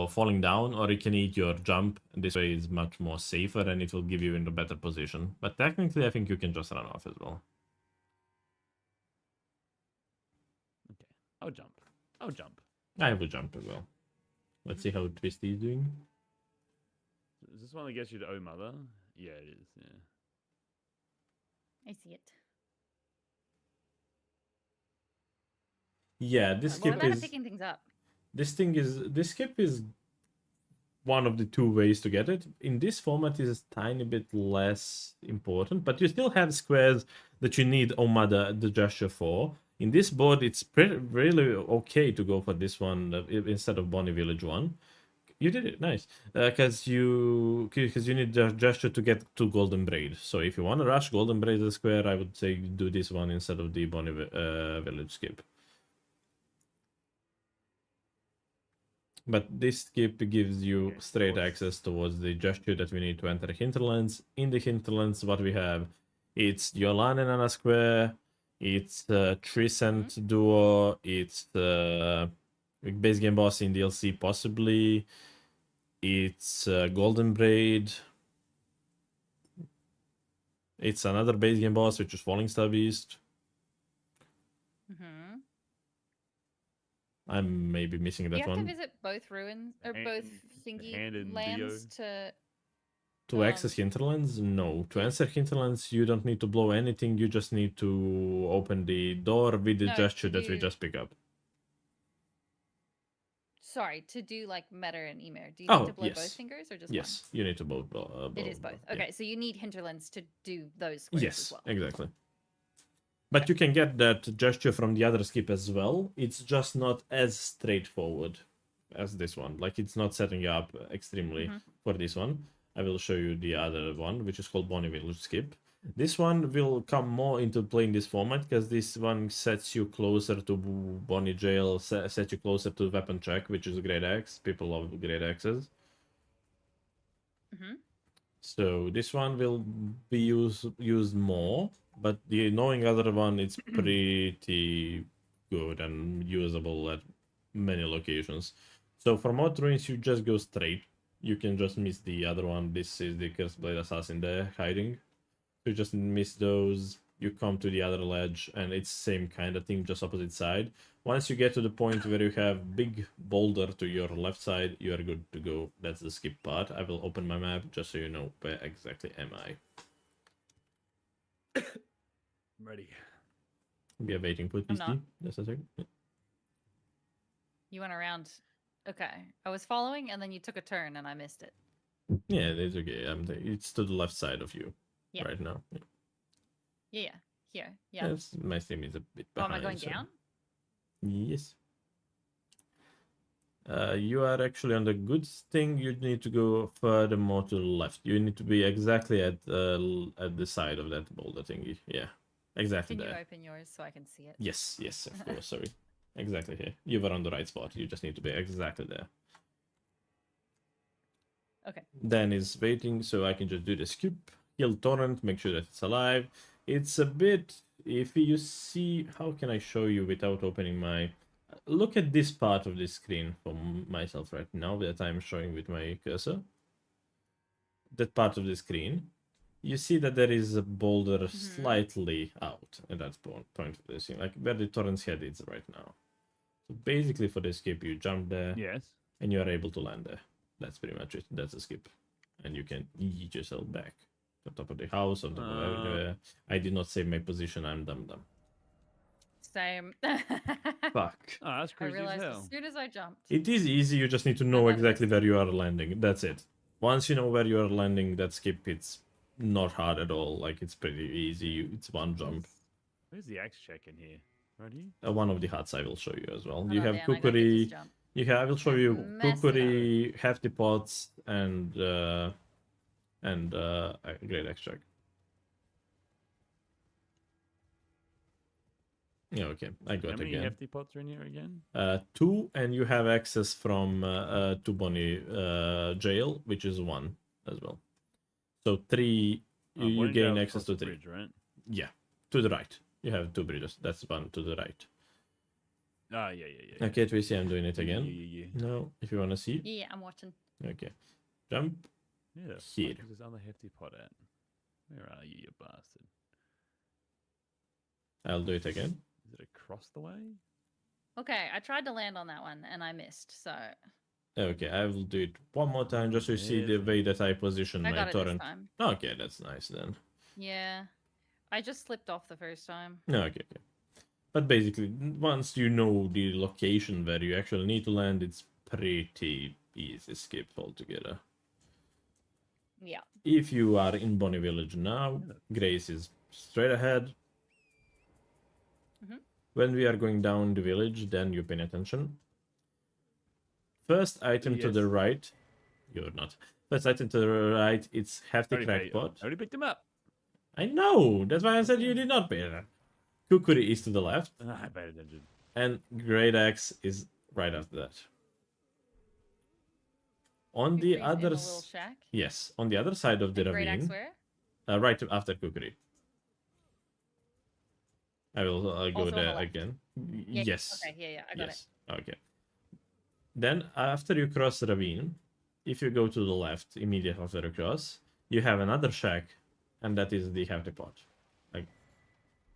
falling down, or it can eat your jump. This way is much more safer and it will give you in a better position. But technically, I think you can just run off as well. Okay, I'll jump. I'll jump. I will jump as well. Let's see how Twisty is doing. Is this one that gets you to Oh Mother? Yeah, it is. Yeah. I see it. Yeah, this Well, skip we're better is picking things up. this skip is one of the two ways to get it. In this format, is a tiny bit less important, but you still have squares that you need Omada the gesture for. In this board, it's really okay to go for this one instead of Bonnie Village one. You did it, nice. Because you need the gesture to get to Golden Braid. So if you want to rush Golden Braid the square, I would say do this one instead of the Bonnie Village skip. But this skip gives you straight access towards the gesture that we need to enter Hinterlands. In the Hinterlands, what we have, it's Yolanen on a square, it's Trisent duo, it's base game boss in DLC possibly, it's Golden Braid, it's another base game boss which is Falling Star Beast. I'm maybe missing that you have one. to visit both ruins or both thingy lands to access Hinterlands? No. To enter Hinterlands, you don't need to blow anything. You just need to open the door with the gesture that we just pick up. Sorry, to do like Meta and Emer. Do you need to blow both fingers or just one? Yes, you need to both blow. It is both. Okay, so you need Hinterlands to do those squares as well. Yes, exactly. But you can get that gesture from the other skip as well. It's just not as straightforward as this one. Like, it's not setting you up extremely for this one. I will show you the other one, which is called Bonnie Village skip. This one will come more into play in this format, because this one sets you closer to Bonnie Jail, sets you closer to Weapon Check, which is a great axe. People love great axes. So this one will be used more, but the knowing other one, it's pretty good and usable at many locations. So for mod ruins, you just go straight. You can just miss the other one. This is the Cursed Blade Assassin there hiding. You just miss those. You come to the other ledge, and it's same kind of thing, just opposite side. Once you get to the point where you have big boulder to your left side, you are good to go. That's the skip part. I will open my map just so you know where exactly am I. I'm ready. We are waiting for TC. Just a second. You went around. Okay, I was following, and then you took a turn, and I missed it. Yeah, it's okay. It's to the left side of you right now. Yeah. Here. Yeah. My stream is a bit behind. Oh, am I going down? Yes. You are actually on the good thing. You need to go further more to the left. You need to be exactly at the side of that boulder thingy. Yeah, exactly there. Can you open yours so I can see it? Yes, of course. Sorry. Exactly here. You were on the right spot. You just need to be exactly there. Okay. Dan is waiting, so I can just do the skip. Kill Torrent, make sure that it's alive. It's a bit... If you see... How can I show you without opening my... Look at this part of the screen for myself right now that I'm showing with my cursor. That part of the screen. You see that there is a boulder slightly out at that point of the scene, like where the Torrent's head is right now. So basically for the skip, you jump there, and you are able to land there. That's pretty much it. That's a skip. And you can eat yourself back. On top of the house, on top of everywhere. I did not save my position, I'm dumb. Same. Fuck. Oh, that's crazy. I realized as soon as I jumped. It is easy, you just need to know exactly where you are landing. That's it. Once you know where you are landing, that skip, it's not hard at all. Like, it's pretty easy. It's one jump. Where's the axe check in here? Right here? One of the huts I will show you as well. Oh, You have Dan, Kukuri. I will show you Mess it up. Kukuri, Hefty Pots, and Great Extract. Yeah, okay, I got How many again. hefty pots are in here again? 2, and you have access from to Bonnie jail, which is 1 as well. So 3, you Bonnie gain Jail's access across to the 3. bridge, right? Yeah, to the right. You have 2 bridges. That's 1 to the right. Ah, yeah. Okay, Tracy, I'm doing it again. Yeah. No, if you want to see. Yeah, I'm watching. Okay. Jump. Yeah, the Here. fuck is this other hefty pot at? Where are you, you bastard? I'll do it again. Is it across the way? Okay, I tried to land on that one and I missed. So Okay, I will do it one more time just so you see the Yes. way that I position I my got it torrent. this time. Okay, that's nice then. Yeah, I just slipped off the first time. Okay. But basically, once you know the location where you actually need to land, it's pretty easy skip altogether. Yeah. If you are in Bonnie Village now, Grace is straight ahead. Mhm. When we are going down the village, then you pay attention. First item to the Yes. right. You're not. First item to the right, it's Hefty I Crackpot. already picked him up. I know! That's why I said you did not pay attention. Kukuri is to the left, I paid attention. and Great Axe is right after that. On the Kukuri's in other the little shack. yes, on the other side of the And Great Axe ravine, where? right after Kukuri. I will go Also on the there left. again. Yeah, Yes. Okay, yeah, I got it. Yes. Okay. Then after you cross the ravine, if you go to the left immediately after you cross, you have another shack, and that is the Hefty Pot. Like,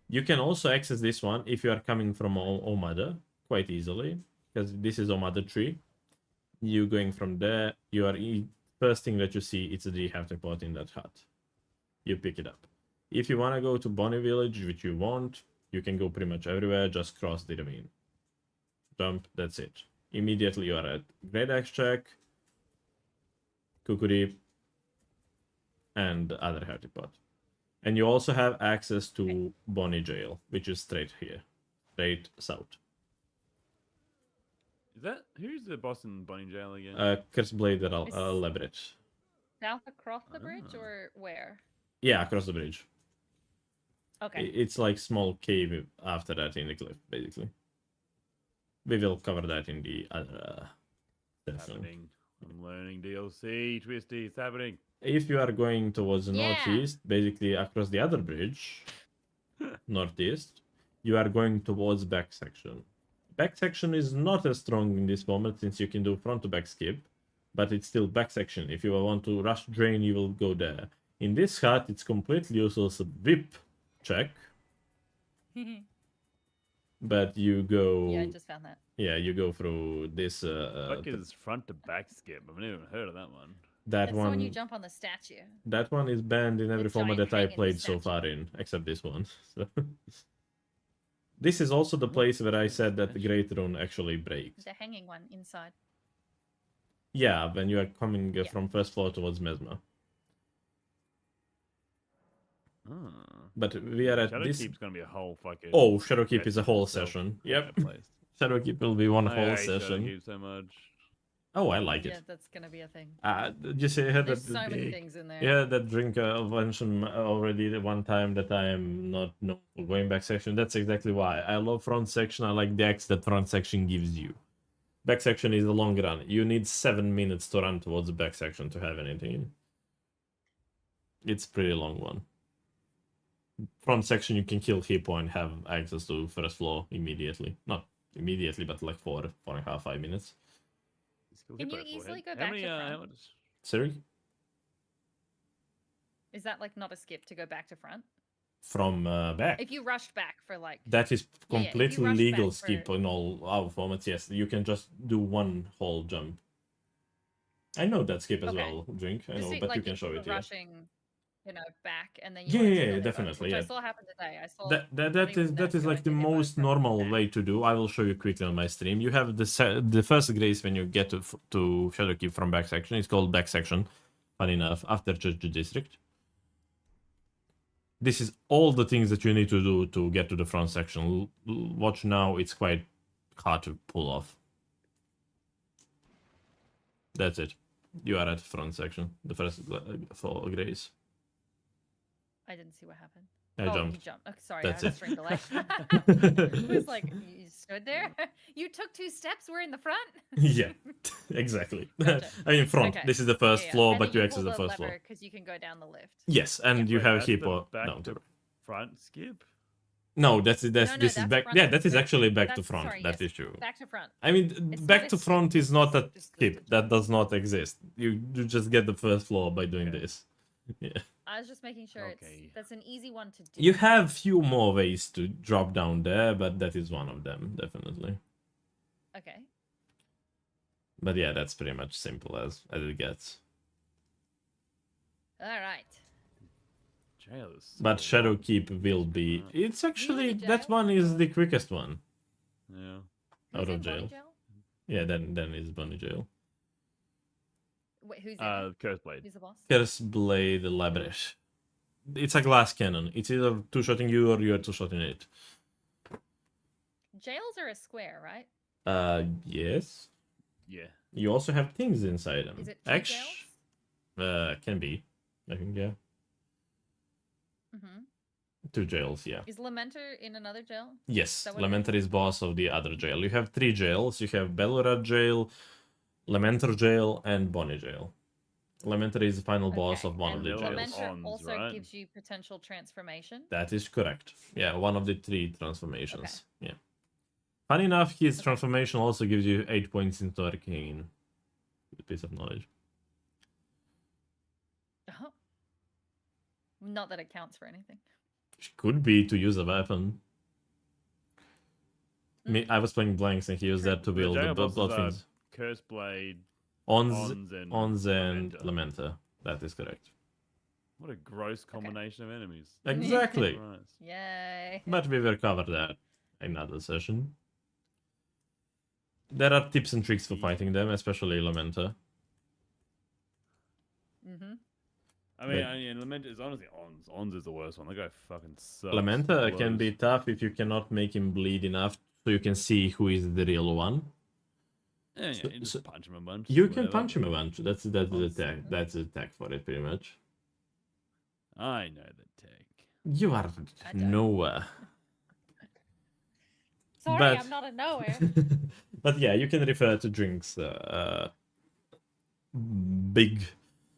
you can also access this one if you are coming from Omada quite easily, because this is Omada tree. You going from there, you are first thing that you see, it's the Hefty Pot in that hut. You pick it up. If you want to go to Bonnie Village, which you want, you can go pretty much everywhere, just cross the ravine. Jump, that's it. Immediately you are at Great Extract, Kukuri, and other Hefty Pot. And you also have access to Bonnie Jail, which is straight here, straight south. Is that who's the boss in Bonnie Jail again? Curse Blade that I'll This- elaborate. South across the bridge Ah. or where? Yeah, across the bridge. Okay. It's like small cave after that in the cliff, basically. We will cover that in the other section. Happening. I'm learning DLC. Twisty, it's happening. If you are going towards the Yeah. northeast, basically across the other bridge, northeast, you are going towards back section. Back section is not as strong in this moment since you can do front to back skip, but it's still back section. If you want to rush drain, you will go there. In this hut, it's completely useless whip check, but you go. Yeah, I just found that. Yeah, you go through this. Fuck is front to back skip? I've never even heard of that one. That That's the one you one. jump on the statue. That one is banned in every format giant that I hanging played so statue. far in, except this one. So. This is also the place where I said that the Great Rune actually breaks. The hanging one inside. Yeah, when you are coming Yeah. from first floor towards Mesmer. Oh. But we are at Shadow this. Keep's gonna be a whole fucking. Oh, Shadowkeep is a mess whole itself. session. Fuck Yep, that place. Shadowkeep will be one I whole hate session. Shadowkeep so much. Oh, I like Yeah, it. that's gonna be a thing. Did you say that? There's so many things in there. Yeah, that drink mentioned already the one time that I am not known for going back section. That's exactly why. I love front section. I like decks that front section gives you. Back section is a long run. You need 7 minutes to run towards the back section to have anything. It's pretty long one. Front section you can kill Hippo and have access to first floor immediately. Not immediately, but like 4.5, 5 minutes. Skill Can you hippo easily forehead. go How back many, to how front? much? Sorry? Is that like not a skip to go back to front? From back. If you rushed back for like That is Yeah, if you completely rush legal back skip for- in all our formats. Yes, you can just do one whole jump. I know that skip as Okay. well, Drink. I just know, see, but like you can if show were it here. rushing, back and then you Yeah, wanted to yeah, go yeah, there, definitely, which I yeah. saw happen today. I saw That somebody is with that is like the they both most rushed normal back. way to do. I will show you quickly on my stream. You have the first grace when you get to Shadowkeep from back section. It's called back section. Funny enough, after Church District. This is all the things that you need to do to get to the front section. Watch now, it's quite hard to pull off. that's it. You are at the front section. The first floor grace. I didn't see what happened. I You jumped. jumped. Okay, sorry, That's I it. was ring delay. It was like you stood there. You took 2 steps. We're in the front. Yeah, exactly. Gotcha. I mean, front. Okay. This is the first floor, but you exit the first floor. because you can go down the lift. Yes, and you Wait, have a that's heap the of back no, to front skip. no, that's No, this is that's back. front Yeah, to that is back. actually back to That's- front. sorry, That yes. is true. Back to front. I mean, It's back not to a front skip, is not a just skip. That does not exist. You just get the first floor by doing Okay. this. Yeah. I was just making sure Okay. that's an easy one to do. You have few more ways to drop down there, but that is one of them, definitely. Okay. But yeah, that's pretty much simple as it gets. All right. Jail is so But Shadow long. Keep will be. It's actually to that jail? one is the quickest one Yeah. out Who's of in Bonnie jail. Yeah, then is Bunny jail. Wait, who's in it? Curse Blade. Who's the boss? Curse Blade Labyrinth. It's a glass cannon. It's either two-shotting you or you're two-shotting it. Jails are a square, right? Yes. Yeah. You also have things inside them. Is it 2 jails? Can be. I think, yeah. Mm-hmm. 2 jails, yeah. Is Lamenter in another jail? Yes, that what it is? Lamenter is boss of the other jail. You have 3 jails. You have Belrad jail, Lamenter jail, and Bonnie jail. Lamenter is the final boss Okay, of one of and the jails. Lamenter Ons, also right? gives you potential transformation. That is correct. Yeah, one of the 3 transformations. Yeah. Funny enough, his transformation also gives you 8 points into Arcane. A piece of knowledge. Oh. Not that it counts for anything. Could be to use a weapon. Mm. I was playing Blanks and he used that to The build the jail bosses blood are fiends. Curse Blade, Ons Ons, and Lamenter. Lamenter. That is correct. What a gross combination of enemies. Exactly. Christ. Yay. But we will cover that in another session. There are tips and tricks for fighting them, especially Lamenter. Mm-hmm. I mean, But- Lament is honestly Ons. Ons is the worst one. That guy fucking sucks. Lamenter can Blows. be tough if you cannot make him bleed enough so you can see who is the real one. Yeah, so- you just so- punch him a bunch. You can whatever. punch him a bunch. That's the Ons. attack. That's the attack for it, pretty much. I know the tech. You are I don't. nowhere. Sorry, But- I'm not a nowhere. But yeah, you can refer to Drink's big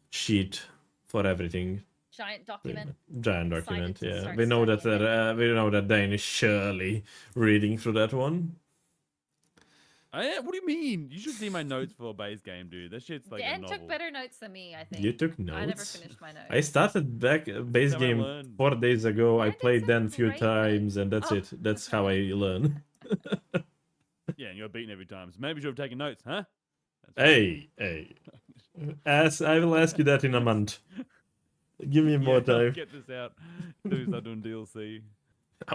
sheet for everything. Giant document. Giant Decided document. to Yeah, start we know that studying we know that Dane is surely reading through that one. What do you mean? You should see my notes for a base game, dude. That shit's like a Dan novel. took better notes than me, I think. You took notes. I never finished my notes. I started back base how I game learned. 4 days ago. I Why did played then a someone few write it? times, and that's Oh, it. That's how I learn. Yeah, and you're beaten every time. So maybe you should have taken notes, huh? That's Hey. I will ask you that in a month. Give me more Yeah, I'll time. Get this out. Do start doing DLC.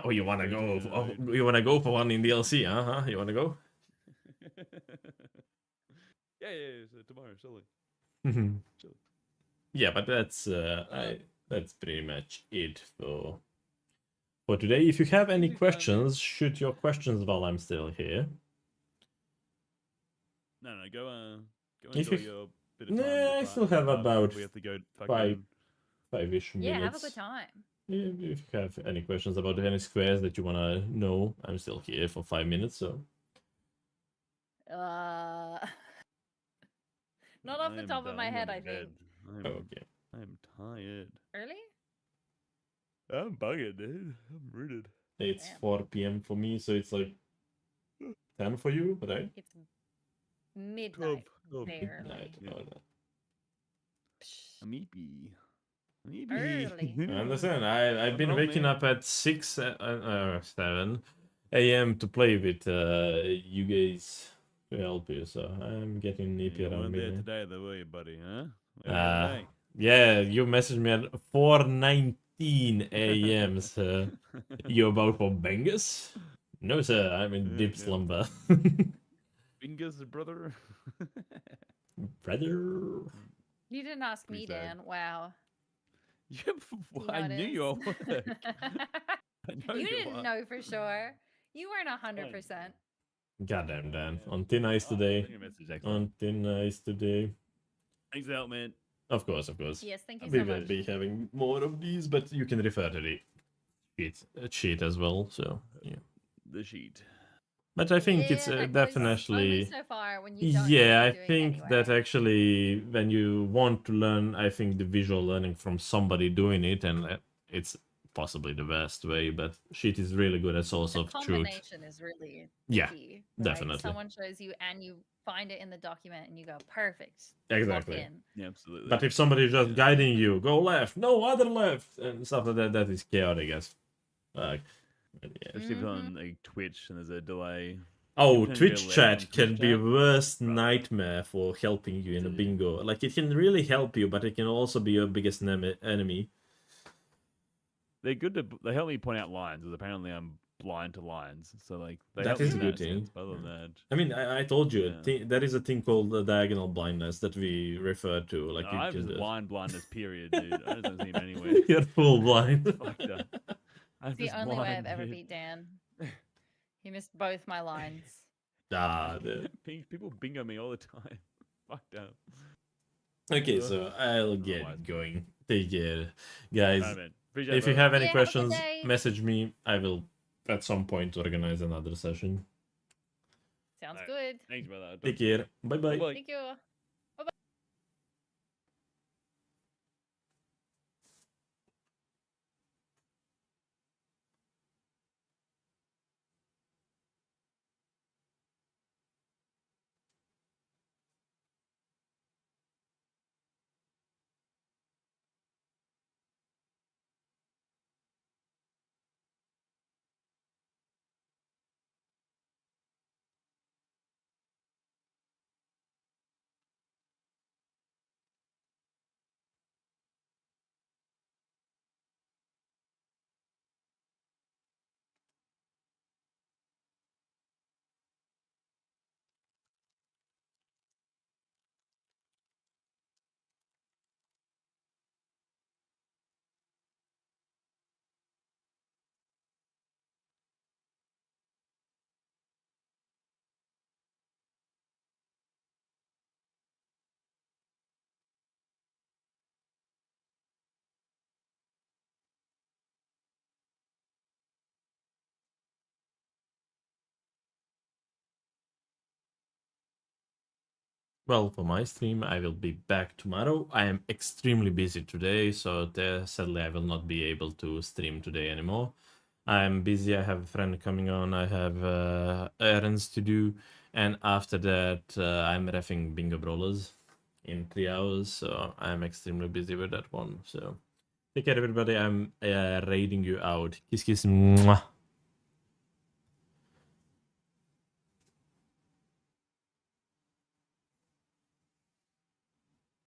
Oh, you wanna go? Yeah, Oh, you wanna go for one in DLC? Huh? You wanna go? yeah. So tomorrow, surely. Sure. Yeah, but that's that's pretty much it for today. If you have any Easy fun. questions, shoot your questions while I'm still here. No, go If enjoy you- your bit of time. Nah, with your I still partner, have about we have to go five fucking. 5-ish Yeah, have a minutes. good time. If you have any questions about any squares that you wanna know, I'm still here for 5 minutes. So Not off I the am top of done. my I'm head, going I to think. bed. okay. I'm tired. Early? I'm bugged, dude. I'm rooted. It's Damn. 4 p.m. for me, so it's like 10 for you, right? It's midnight. 12. There. Night. Yeah. Oh, no. A meepy. Early. I understand. I've been waking up at 7 a.m. to play with you guys to help you, so I'm getting nippy You around weren't there midnight. today, though, were you, buddy? Huh? Where were you today? Yeah, you messaged me at 4:19 a.m. So you about for bangers? No, sir. I'm in Yeah, deep yeah. slumber. Fingers, brother. Brother. You didn't ask me, Pretty sad. Dan. Wow. Yeah, You I know knew it your is. work. I know You your didn't work. know for sure. You weren't 100%. Goddamn, Dan. On thin ice Oh, today. send you a message, excellent. On thin ice today. Thanks out, man. Of course, of course. Yes, thank you We so will much. be having more of these, but you can refer to the sheet as well. So yeah. The sheet. But I think it's Yeah, that goes only definitely. so far when you don't know Yeah, what I you're doing think that anyway. actually, when you want to learn, I think the visual learning from somebody doing it, and it's possibly the best way. But sheet is really good at source The of truth. combination is really the Yeah, key. definitely. Someone shows you and you find it in the document and you go, perfect. Exactly. Lock in. Yeah, absolutely. But if somebody is just Yeah. guiding you, go left, no other left, and stuff like that, that is chaotic as fuck. But yeah. Especially if it's on like Twitch and there's a delay. Oh, Depending Twitch where chat left on can Twitch be a chat. worst Right. nightmare for helping you in a Dude. bingo. Like, it can really help you, but it can also be your biggest enemy. They're good to. They help me point out lines, because apparently I'm blind to lines. So like they That help me is in a good that thing. sense. But other than that, I mean, I told you, Yeah. there is a thing called diagonal blindness that we refer to. Like, no, you I have can just just... blindness. Period, dude. I just don't see him anywhere. You're full blind. Fucked up. I'm It's the just only way I've blind, ever dude. beat Dan. He missed both my lines. Dude. People bingo me all the time. Fucked up. Okay, so I'll get Otherwise. going. Take care, guys. Alright, man. Appreciate it, If you brother. have any Yeah, have a good questions, day. message me. I will at some point organize another session. Sounds Alright. good. Thanks, brother. Take care. Bye bye. Bye-bye. Thank you. Well, for my stream, I will be back tomorrow. I am extremely busy today, so sadly I will not be able to stream today anymore. I'm busy. I have a friend coming on. I have errands to do, and after that, I'm refing Bingo Brawlers in 3 hours. So I'm extremely busy with that one. So take care, everybody. I'm raiding you out. Kiss, kiss. Mwah.